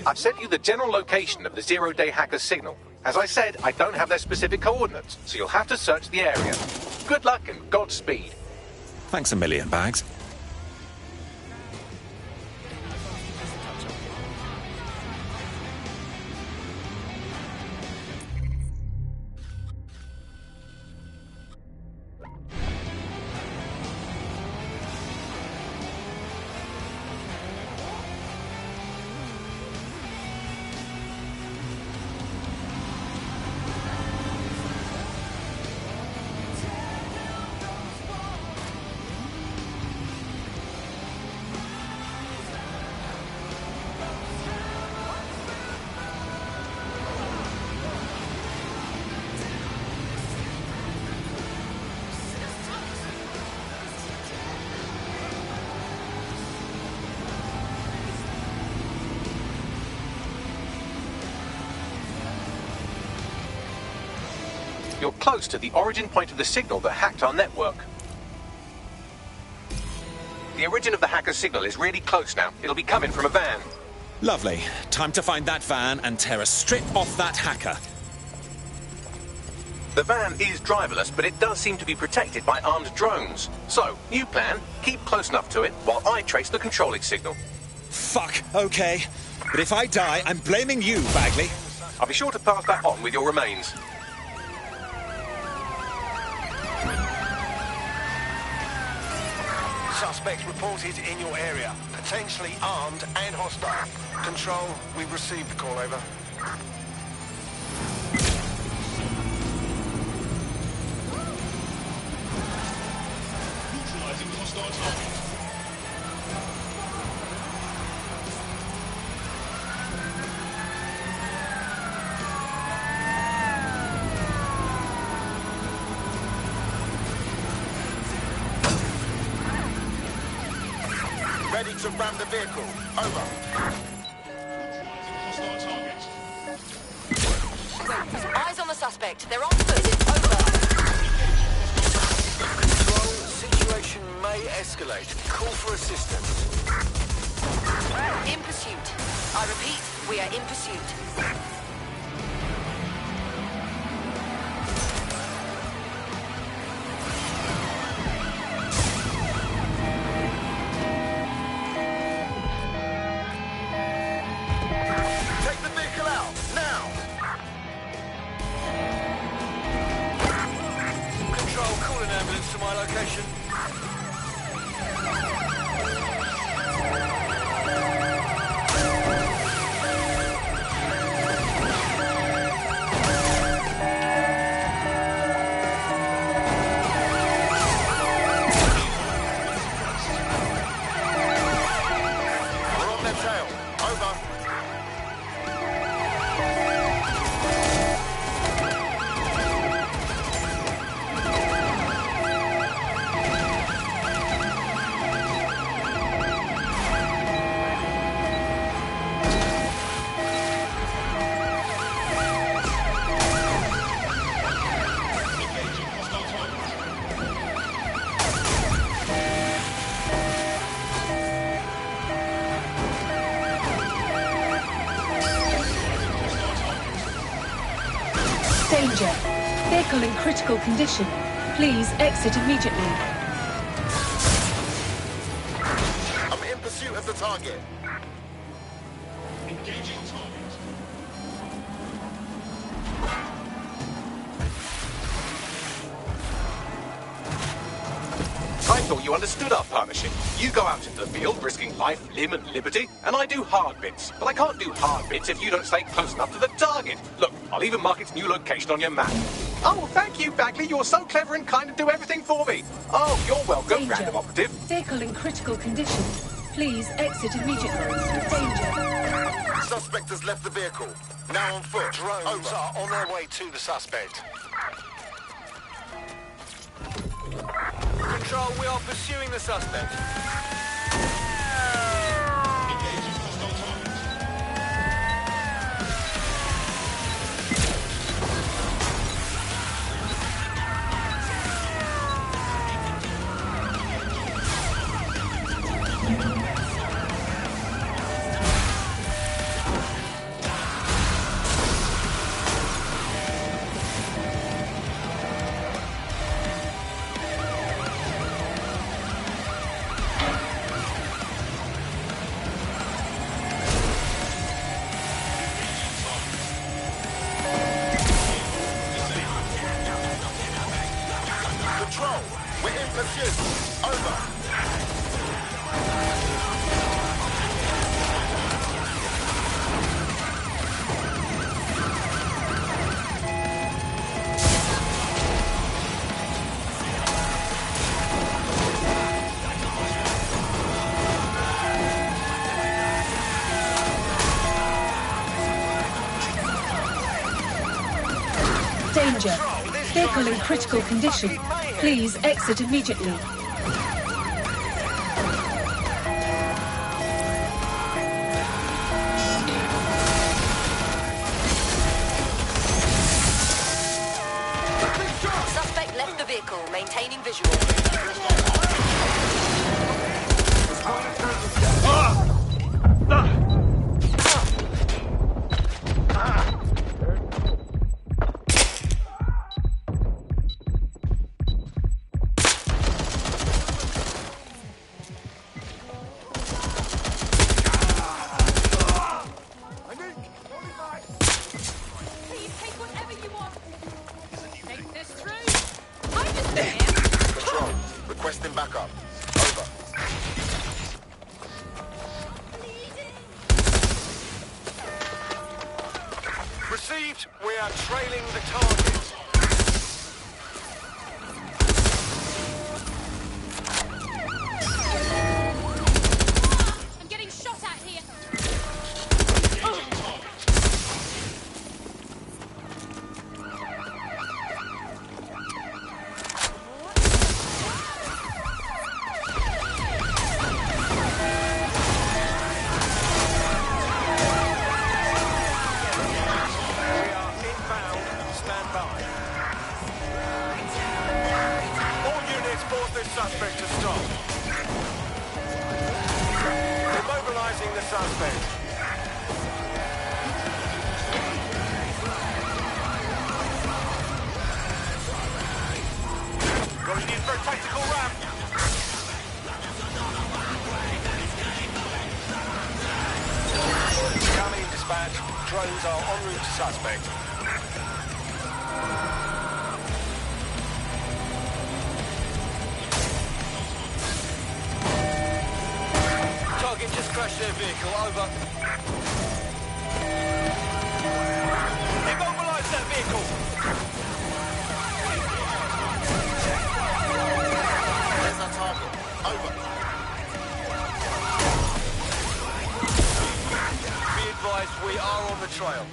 I've sent you the general location of the zero-day hacker's signal. As I said, I don't have their specific coordinates, so you'll have to search the area. Good luck and Godspeed. Thanks a million, Bags. You're close to the origin point of the signal that hacked our network. The origin of the hacker's signal is really close now. It'll be coming from a van. Lovely. Time to find that van and tear a strip off that hacker. The van is driverless, but it does seem to be protected by armed drones. So, new plan, keep close enough to it while I trace the controlling signal. Fuck, okay. But if I die, I'm blaming you, Bagley. I'll be sure to pass that on with your remains. Suspects reported in your area, potentially armed and hostile. Control, we've received the call, over. Neutralizing hostile target. Ready to ram the vehicle. Over. Eyes on the suspect. They're on foot. It's over. Control, situation may escalate. Call for assistance. In pursuit. I repeat, we are in pursuit. Danger. Vehicle in critical condition. Please exit immediately. I'm in pursuit of the target. Engaging target. I thought you understood our partnership. You go out into the field, risking life, limb, and liberty, and I do hard bits. But I can't do hard bits if you don't stay close enough to the target. Look, I'll even mark its new location on your map. Oh, thank you, Bagley. You're so clever and kind to do everything for me. Oh, you're welcome, Danger. random operative. Vehicle in critical condition. Please exit immediately. Danger. Suspect has left the vehicle. Now on foot. Drones are on their way to the suspect. Control, we are pursuing the suspect. Danger. Vehicle in critical condition. Please exit immediately. Suspect left the vehicle, maintaining visual. Requesting backup. Over. Received. We are trailing the target. I'm getting shot at here. Suspect to stop. Immobilizing the suspect. Going in for a tactical ramp. Coming in dispatch. Drones are en route to suspect. Target just crashed their vehicle, over. Immobilize that vehicle! There's our target, over. Be advised, we are on the trail.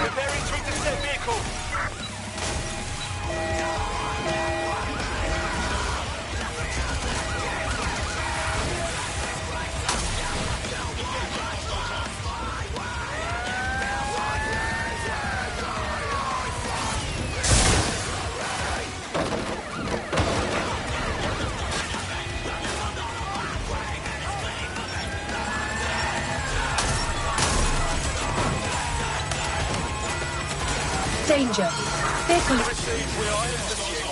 Preparing to intercept vehicle. Danger. Vehicle. Received. We are in pursuit.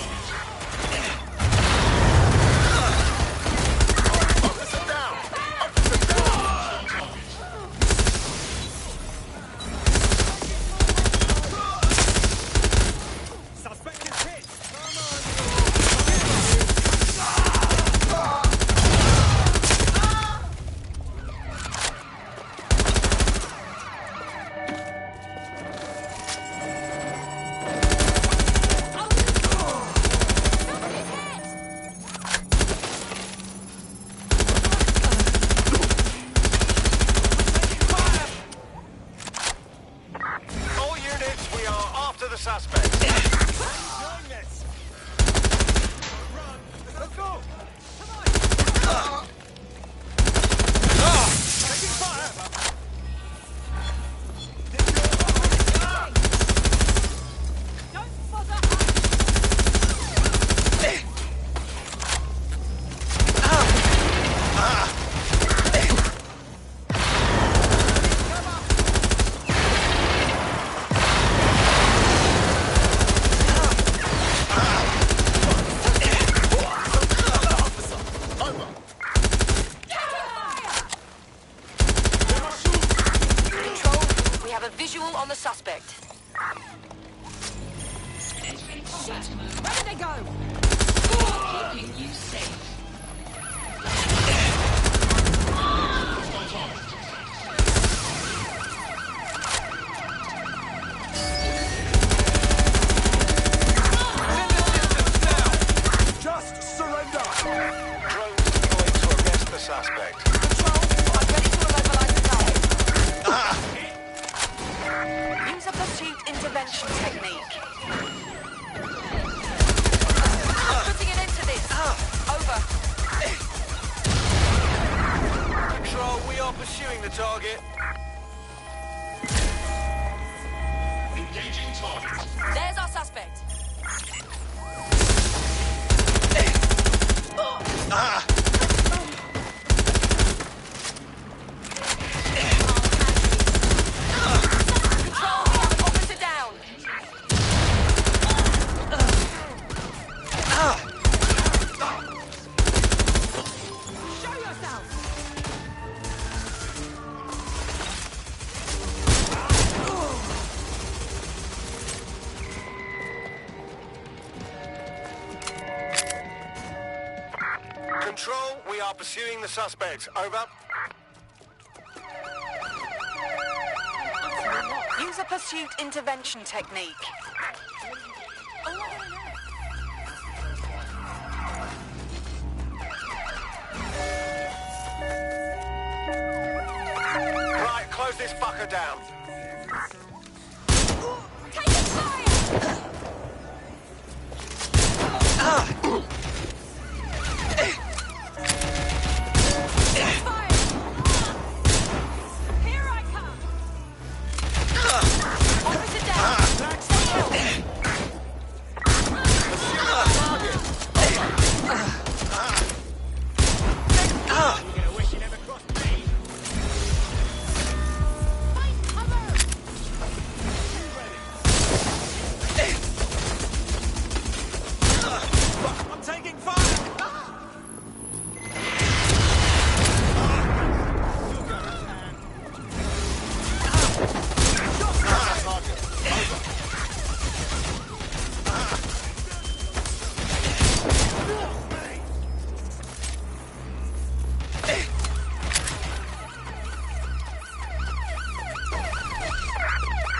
Officer down! Officer down! Suspect is hit! pursuing the target. Engaging target. There's our suspect. Control, we have an officer down. Show yourself. Control, we are pursuing the suspect. Over. Use a pursuit intervention technique. Right, close this fucker down. I'm taking fire!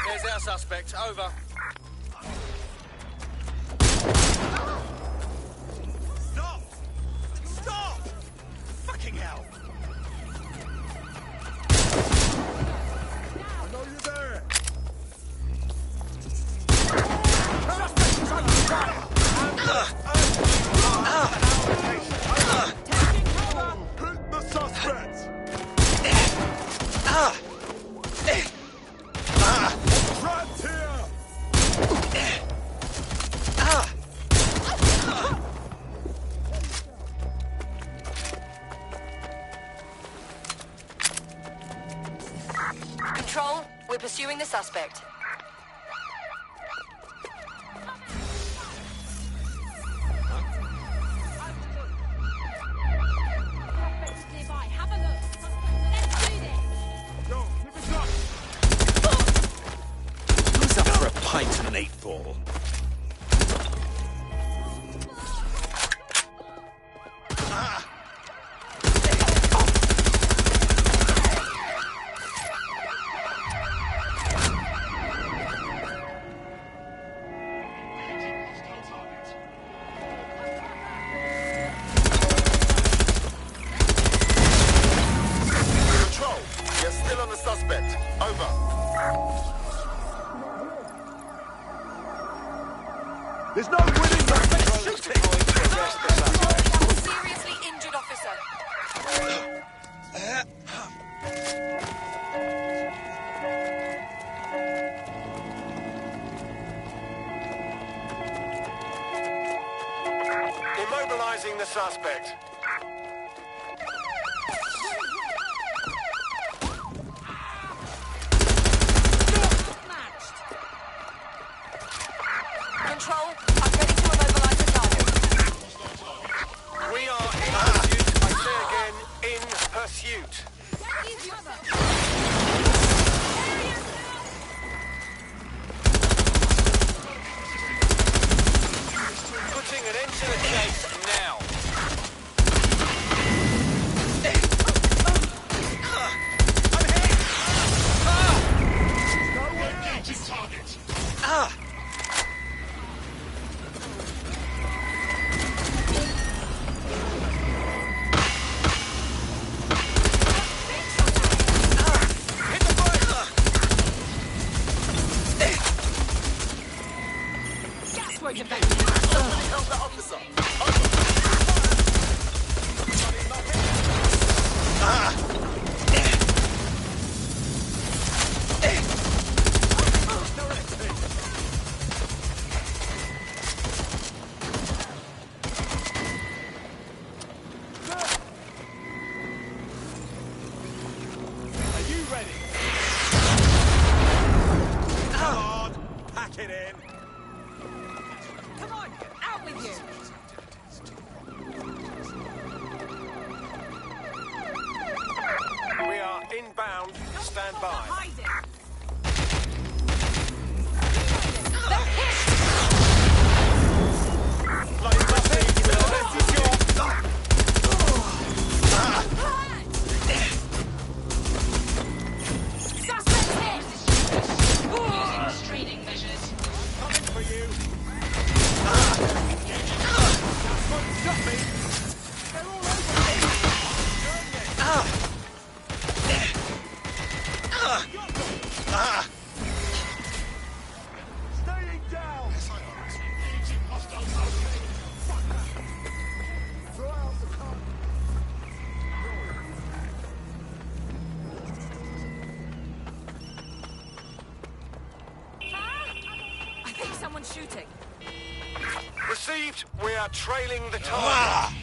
There's our suspect. Over. Stop! Stop! Fucking hell! I know you're there! Suspect is under fire! Taking cover! Hit the suspect! Trapped here! Control, we're pursuing the suspect. Nearby. Have a look. Let's do this. Go, keep it up! Who's up for a pint and an 8-ball? Control, you're still on the suspect. Over. There's no winning that! Shooting! To arrest the suspect. Seriously injured officer. Immobilizing the suspect. Control, I'm ready to immobilize the target. We are in pursuit. I say again, in pursuit. Putting an end to the chase now. by. Restraining measures. Coming for you. Stop me. They're all over. Staying down. Throw out the car. I think someone's shooting. Received. We are trailing the target.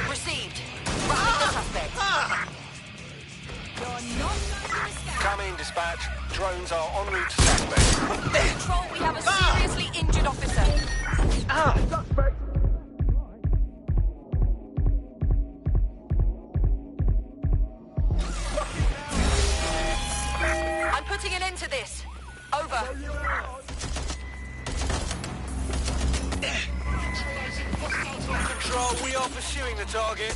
Received. Roughing the suspect. Come in, dispatch. Drones are en route to suspect. Control, we have a seriously injured officer. Suspect. I'm putting an end to this. Over. Control, we are pursuing the target.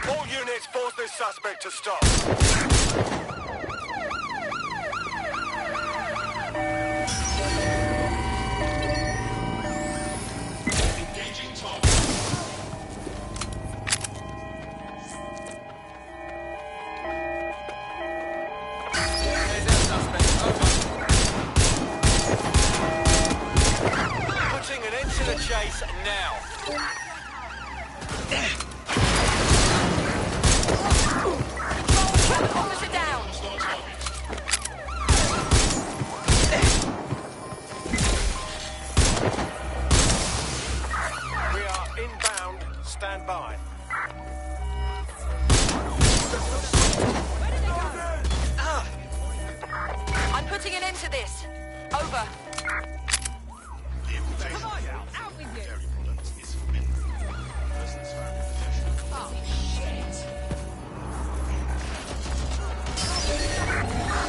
All units force this suspect to stop. Putting an end to the chase now. Officer down. We are inbound. Stand by. I'm putting an end to this. Over. Come on, out with you.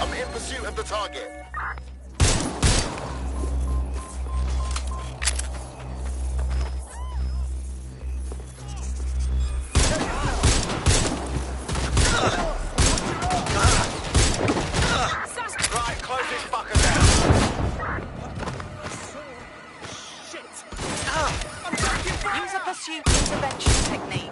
I'm in pursuit of the target. Right, close this fucker down. Use a pursuit intervention technique.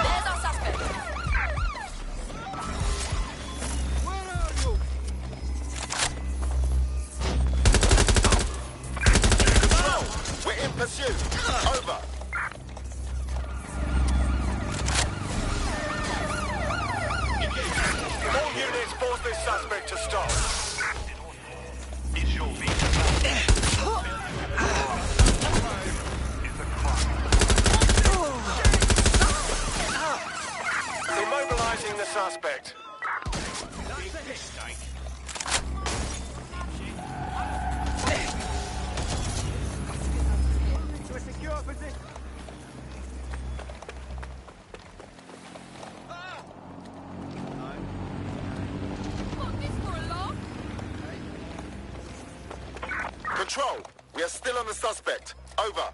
There's our suspect. Where are you? Control, we're in pursuit. Over. All units force this suspect to stop. Is your visa Immobilizing the suspect. To a secure position. Control, we are still on the suspect. Over.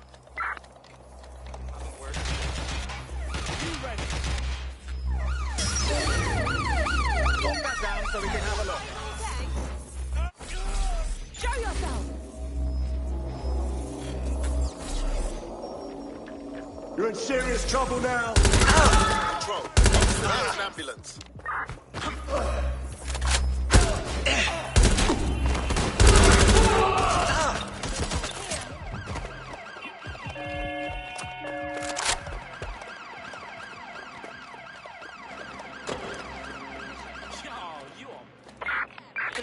Lock that down so we can have a look. Show yourself. You're in serious trouble now. Control, officer needs an ambulance.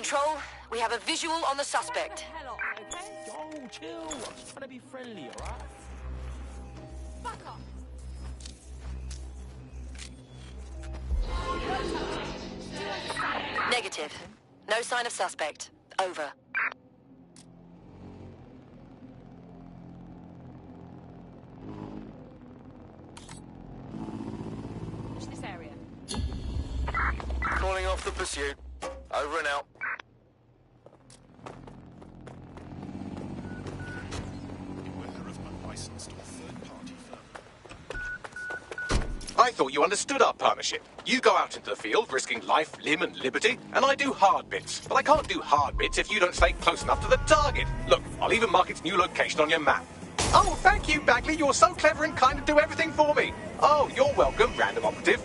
Control, we have a visual on the suspect. Yo, chill. I'm just trying to be friendly, alright? Back up. Negative. No sign of suspect. Over. Watch this area. Calling off the pursuit. Over and out. I thought you understood our partnership. You go out into the field, risking life, limb, and liberty, and I do hard bits. But I can't do hard bits if you don't stay close enough to the target. Look, I'll even mark its new location on your map. Oh, thank you, Bagley. You're so clever and kind to do everything for me. Oh, you're welcome, random operative.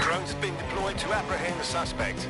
Drones have been deployed to apprehend the suspect.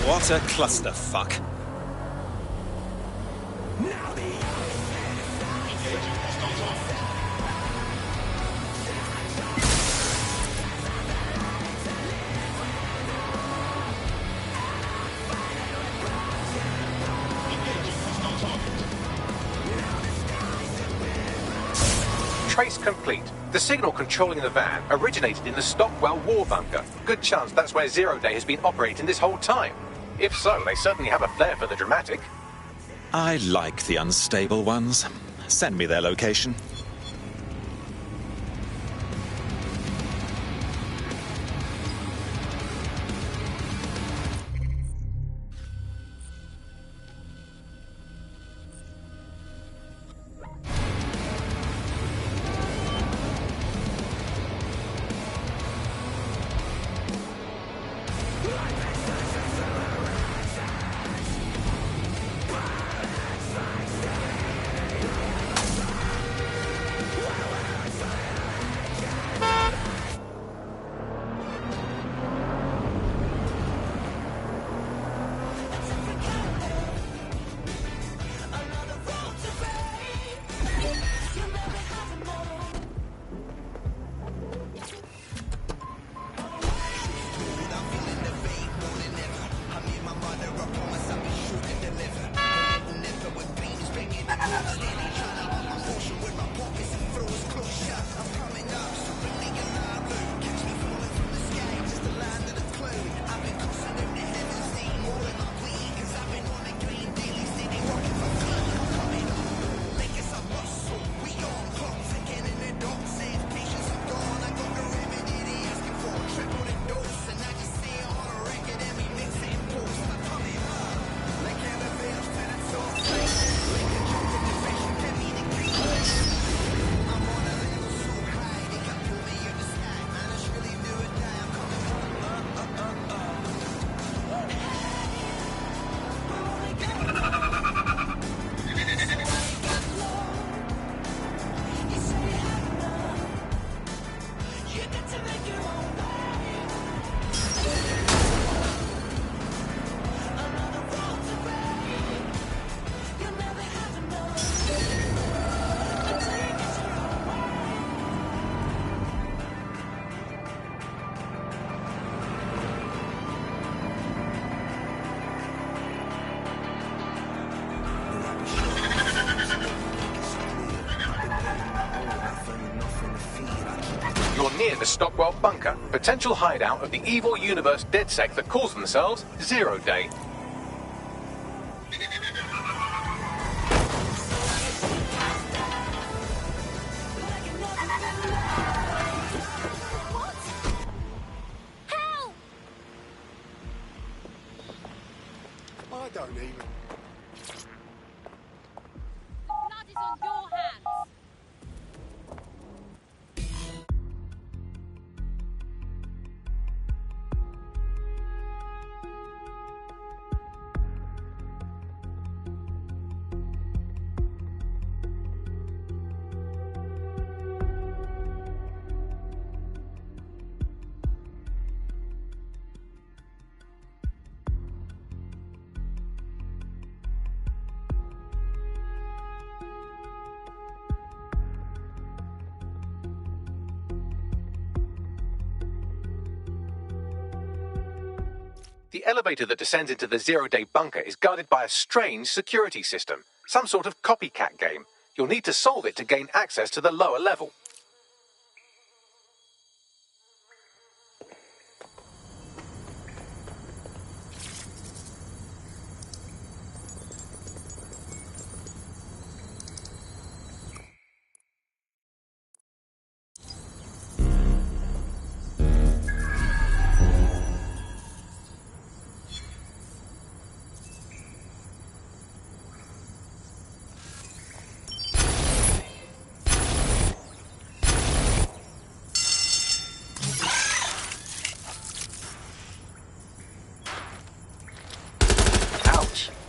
What a clusterfuck. Trace complete. The signal controlling the van originated in the Stockwell war bunker. Good chance that's where Zero Day has been operating this whole time. If so, they certainly have a flair for the dramatic. I like the unstable ones. Send me their location. You're near the Stockwell bunker, potential hideout of the evil universe DedSec that calls themselves Zero Day. I don't even. Blood is on your hands. The elevator that descends into the Zero-Day bunker is guarded by a strange security system, some sort of copycat game. You'll need to solve it to gain access to the lower level.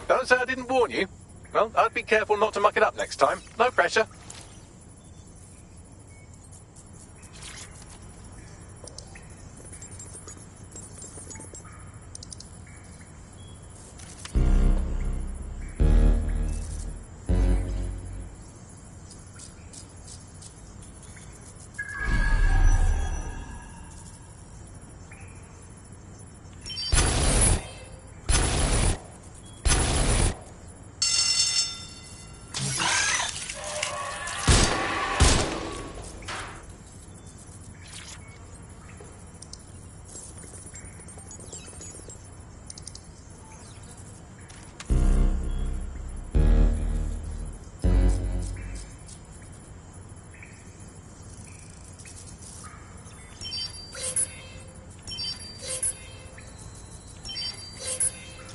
Don't say I didn't warn you. Well, I'd be careful not to muck it up next time. No pressure.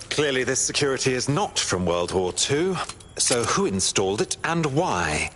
Clearly this security is not from World War II, so who installed it and why?